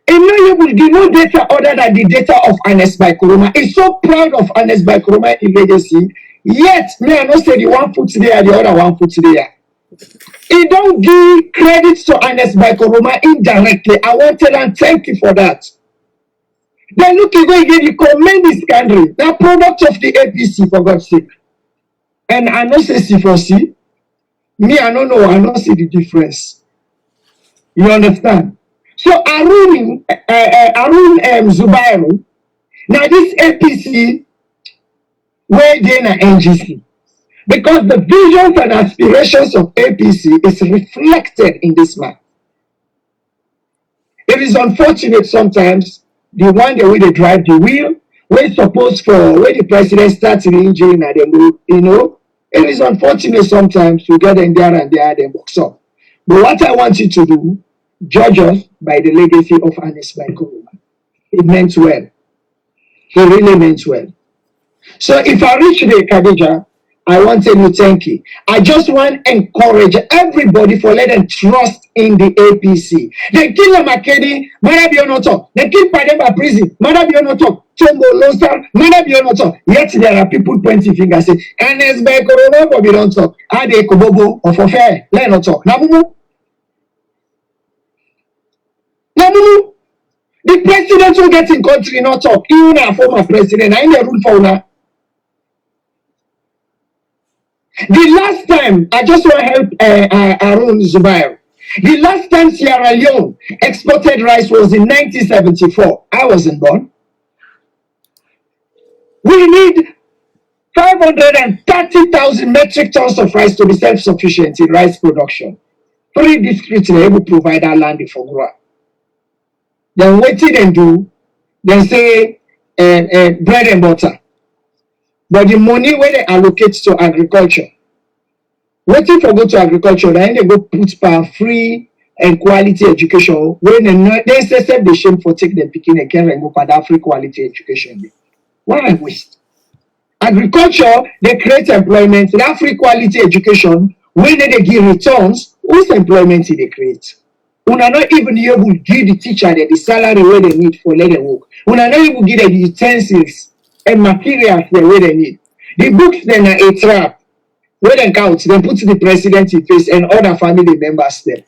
you know data other than the data of Anes by Kuruma. Is so proud of Anes by Kuruma in legacy. Yet, me I not say the 1 foot there, the other 1 foot there. He don't give credit to Anes by Kuruma indirectly. I want to tell and thank you for that. Then look at where you commend this country. That product of the APC, for God's sake. And I know say C4C. Me, I don't know. I don't see the difference. You understand? So Arun Zubairu, Now this APC, where they na NGC, because the visions and aspirations of APC is reflected in this man. It is unfortunate sometimes the one that way they drive the wheel, when supposed for when the president starts the engine and then you know, it is unfortunate sometimes to get in there and there and box up. But what I want you to do, judge us by the legacy of Ernest Bai Koroma. It meant well. He really meant well. So if I reach the Khadija, I want to thank you. I just want to encourage everybody for let them trust in the APC. They kill Makedi, Mother Bionoto. They kill Pademba prison, Mother Bionoto. Tombo Losa, Mother Bionoto. Yet there are people pointing fingers saying, Ernest Bai Koroma for Bionoto. Ade Kobobo of Ofair, let not talk. Namumu. Namumu. The president who gets in country not talk. Even a former president, I ain't a rule for now. The last time, I just want to help Aaron Zubair. The last time Sierra Leone exported rice was in 1974. I wasn't born. We need 530,000 metric tons of rice to be self-sufficient in rice production. 3 districts are able to provide that land for growth. Then what did they do? They say bread and butter. But the money where they allocate to agriculture, waiting for go to agriculture, then they go put for free and quality education. When they say the shame for take them picking a care and go for that free quality education. What a waste. Agriculture, they create employment. That free quality education, when they give returns, whose employment they create? Una not even able to give the teacher the salary where they need for let them work. Una not able to give the utensils and materials the way they need. The books then are a trap. When they count, they put the president in face and other family members there.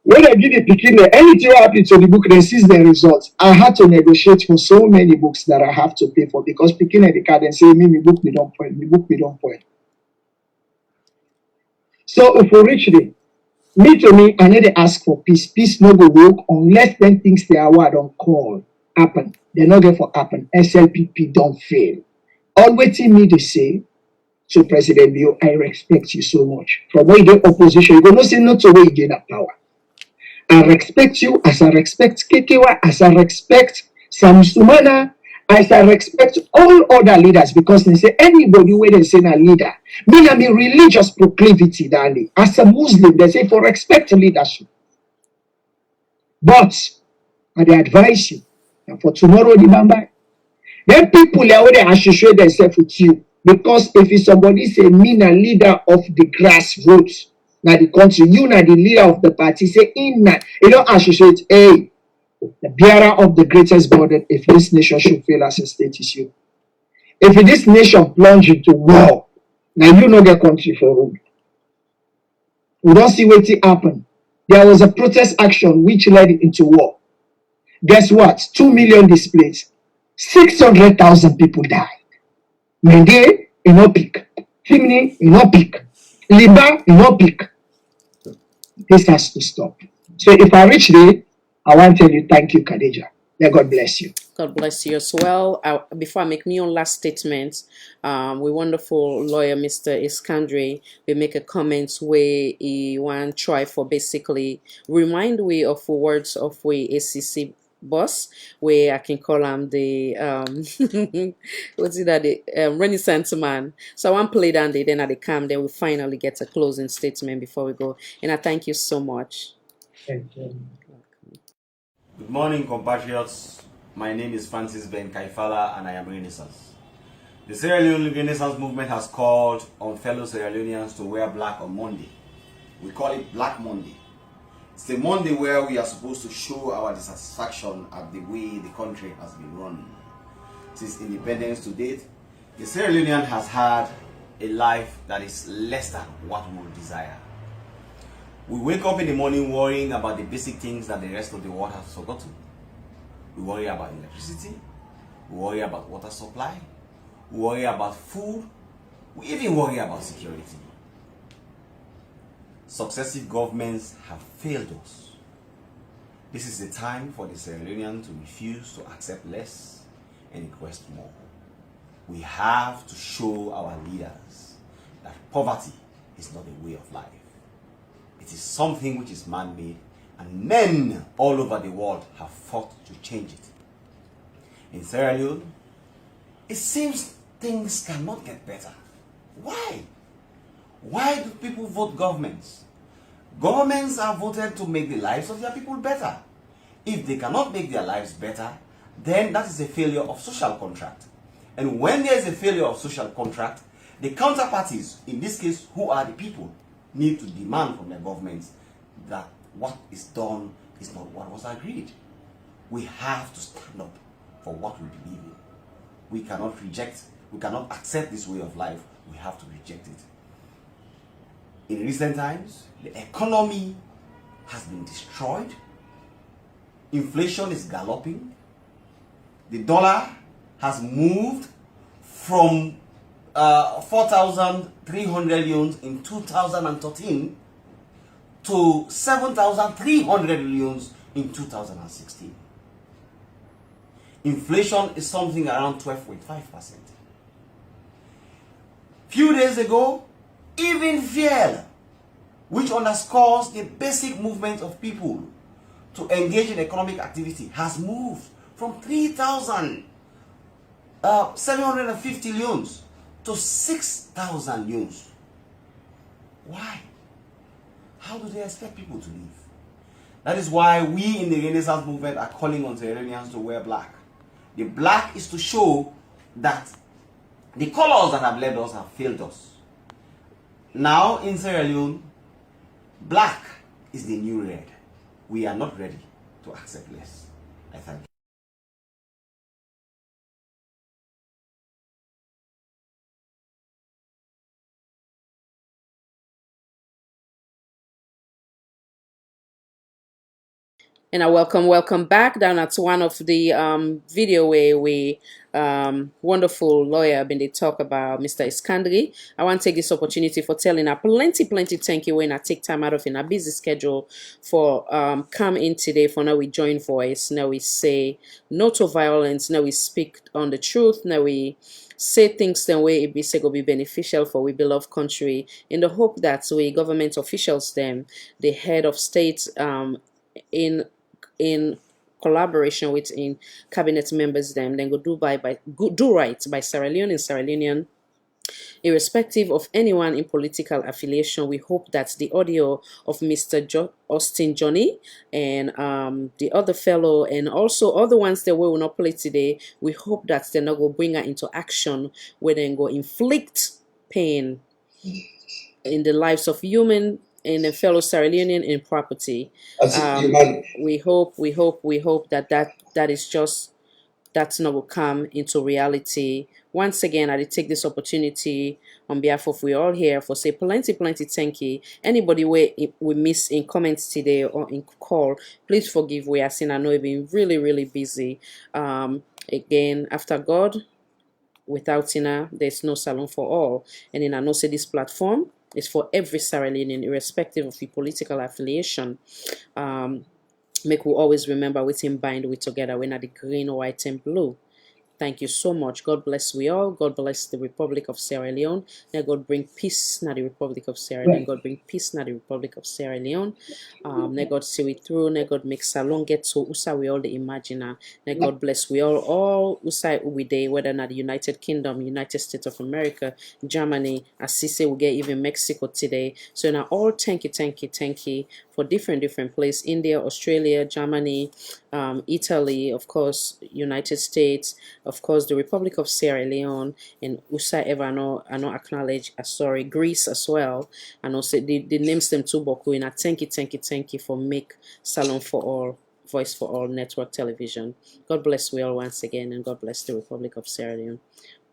When they give the picking, anything happen to the book, they see the results. I had to negotiate for so many books that I have to pay for because picking the card and say, me book me don't point, me book me don't point. So if we reach it, me, I need to ask for peace. Peace no go work unless then things they are what don't call happen. They're not going to happen. SLPP don't fail. All waiting me to say, so President Bio, I respect you so much. From where you get opposition, you go no say not to where you gain that power. I respect you as I respect Kekewa, as I respect Sam Sumana, as I respect all other leaders because they say anybody where they say a leader, me and me religious proclivity, darling. As a Muslim, they say for respect leadership. But I advise you, and for tomorrow, remember, then people are already associate themselves with you. Because if somebody say me a leader of the grassroots, now the country, you na the leader of the party, say in that, you don't associate, hey, the bearer of the greatest burden, if this nation should fail as a state is you. If this nation plunge into war, now you know the country for whom. We don't see what happen. There was a protest action which led into war. Guess what? 2 million displaced. 600,000 people died. Mende, in no pick. Fimini, in no pick. Liba, in no pick. This has to stop. So if I reach there, I want to tell you, thank you, Khadija. May God bless you. God bless you as well. Before I make my own last statement, we wonderful lawyer, Mr. Iskandre, we make a comment where he want try for basically remind we of words of we ACC boss, where I can call him the what's it that the Renaissance man. So I want to play down there, then at the camp, then we finally get a closing statement before we go. And I thank you so much. Thank you. Good morning, compatriots. My name is Francis Ben Kaifala and I am Renaissance. The Sierra Leone Renaissance movement has called on fellow Sierra Leoneans to wear black on Monday. We call it Black Monday. It's the Monday where we are supposed to show our dissatisfaction at the way the country has been run. Since independence to date, the Sierra Leonean has had a life that is less than what we would desire. We wake up in the morning worrying about the basic things that the rest of the world has forgotten. We worry about electricity, we worry about water supply, we worry about food, we even worry about security. Successive governments have failed us. This is the time for the Sierra Leonean to refuse to accept less, and request more. We have to show our leaders that poverty is not a way of life. It is something which is man-made, and men all over the world have fought to change it. In Sierra Leone, it seems things cannot get better. Why? Why do people vote governments? Governments are voted to make the lives of their people better. If they cannot make their lives better, then that is a failure of social contract. And when there is a failure of social contract, the counterparties, in this case, who are the people, need to demand from the governments that what is done is not what was agreed. We have to stand up for what we believe in. We cannot reject, we cannot accept this way of life. We have to reject it. In recent times, the economy has been destroyed. Inflation is galloping. The dollar has moved from 4,300 yuans in 2013 to 7,300 yuans in 2016. Inflation is something around 12.5%. Few days ago, even fuel, which underscores the basic movement of people to engage in economic activity, has moved from 3,750 yuans to 6,000 yuans. Why? How do they expect people to live? That is why we in the Renaissance movement are calling on Sierra Leoneans to wear black. The black is to show that the colors that have led us have failed us. Now in Sierra Leone, black is the new red. We are not ready to accept less. I thank you. And I welcome back. Down at one of the video where we wonderful lawyer been they talk about Mr. Iskandri. I want to take this opportunity for telling her plenty thank you when I take time out of in a busy schedule for come in today for now we join voice. Now we say no to violence. Now we speak on the truth. Now we say things the way it be say go be beneficial for we beloved country in the hope that we government officials them, the head of state in collaboration with in cabinet members them then go do right by Sierra Leone and Sierra Leonean, irrespective of anyone in political affiliation. We hope that the audio of Mr. Austin Johnny and the other fellow and also other ones that we will not play today, we hope that they're not going to bring her into action where they go inflict pain in the lives of human and the fellow Sierra Leonean in property. We hope that is just that's not will come into reality. Once again, I take this opportunity on behalf of we all here for say plenty thank you. Anybody we miss in comments today or in call, please forgive we. I seen I know I've been really busy. Again, after God, without Tina, there's no salon for all. And in I know say this platform is for every Sierra Leonean, irrespective of the political affiliation. Make we always remember with him bind we together. We're not the green, white, and blue. Thank you so much. God bless we all. God bless the Republic of Sierra Leone. May God bring peace na the Republic of Sierra Leone. God bring peace na the Republic of Sierra Leone. May God see we through. May God make Salon get to usa we all the imaginer. May God bless we all usa we day, whether not the United Kingdom, United States of America, Germany, Assisi we get even Mexico today. So now all thank you for different places, India, Australia, Germany, Italy, of course, United States, of course, the Republic of Sierra Leone, and USA ever I know acknowledge, sorry, Greece as well. And also the names them too, Boku, and I thank you for make Salon for All, Voice for All Network Television. God bless we all once again, and God bless the Republic of Sierra Leone.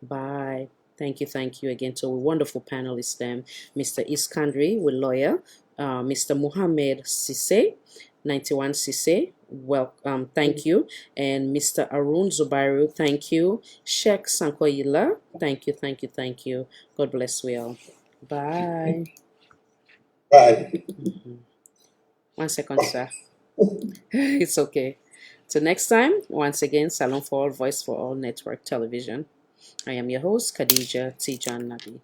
Bye. Thank you again to a wonderful panelists them, Mr. Iskandri, with lawyer, Mr. Muhammad Sise, 91 Sise, welcome, thank you, and Mr. Arun Zubairu, thank you, Sheikh Sankoyila, thank you. God bless we all. Bye. Bye. 1 second, sir. It's okay. Till next time, once again, Salon for All, Voice for All Network Television. I am your host, Khadija Tijan Nabi.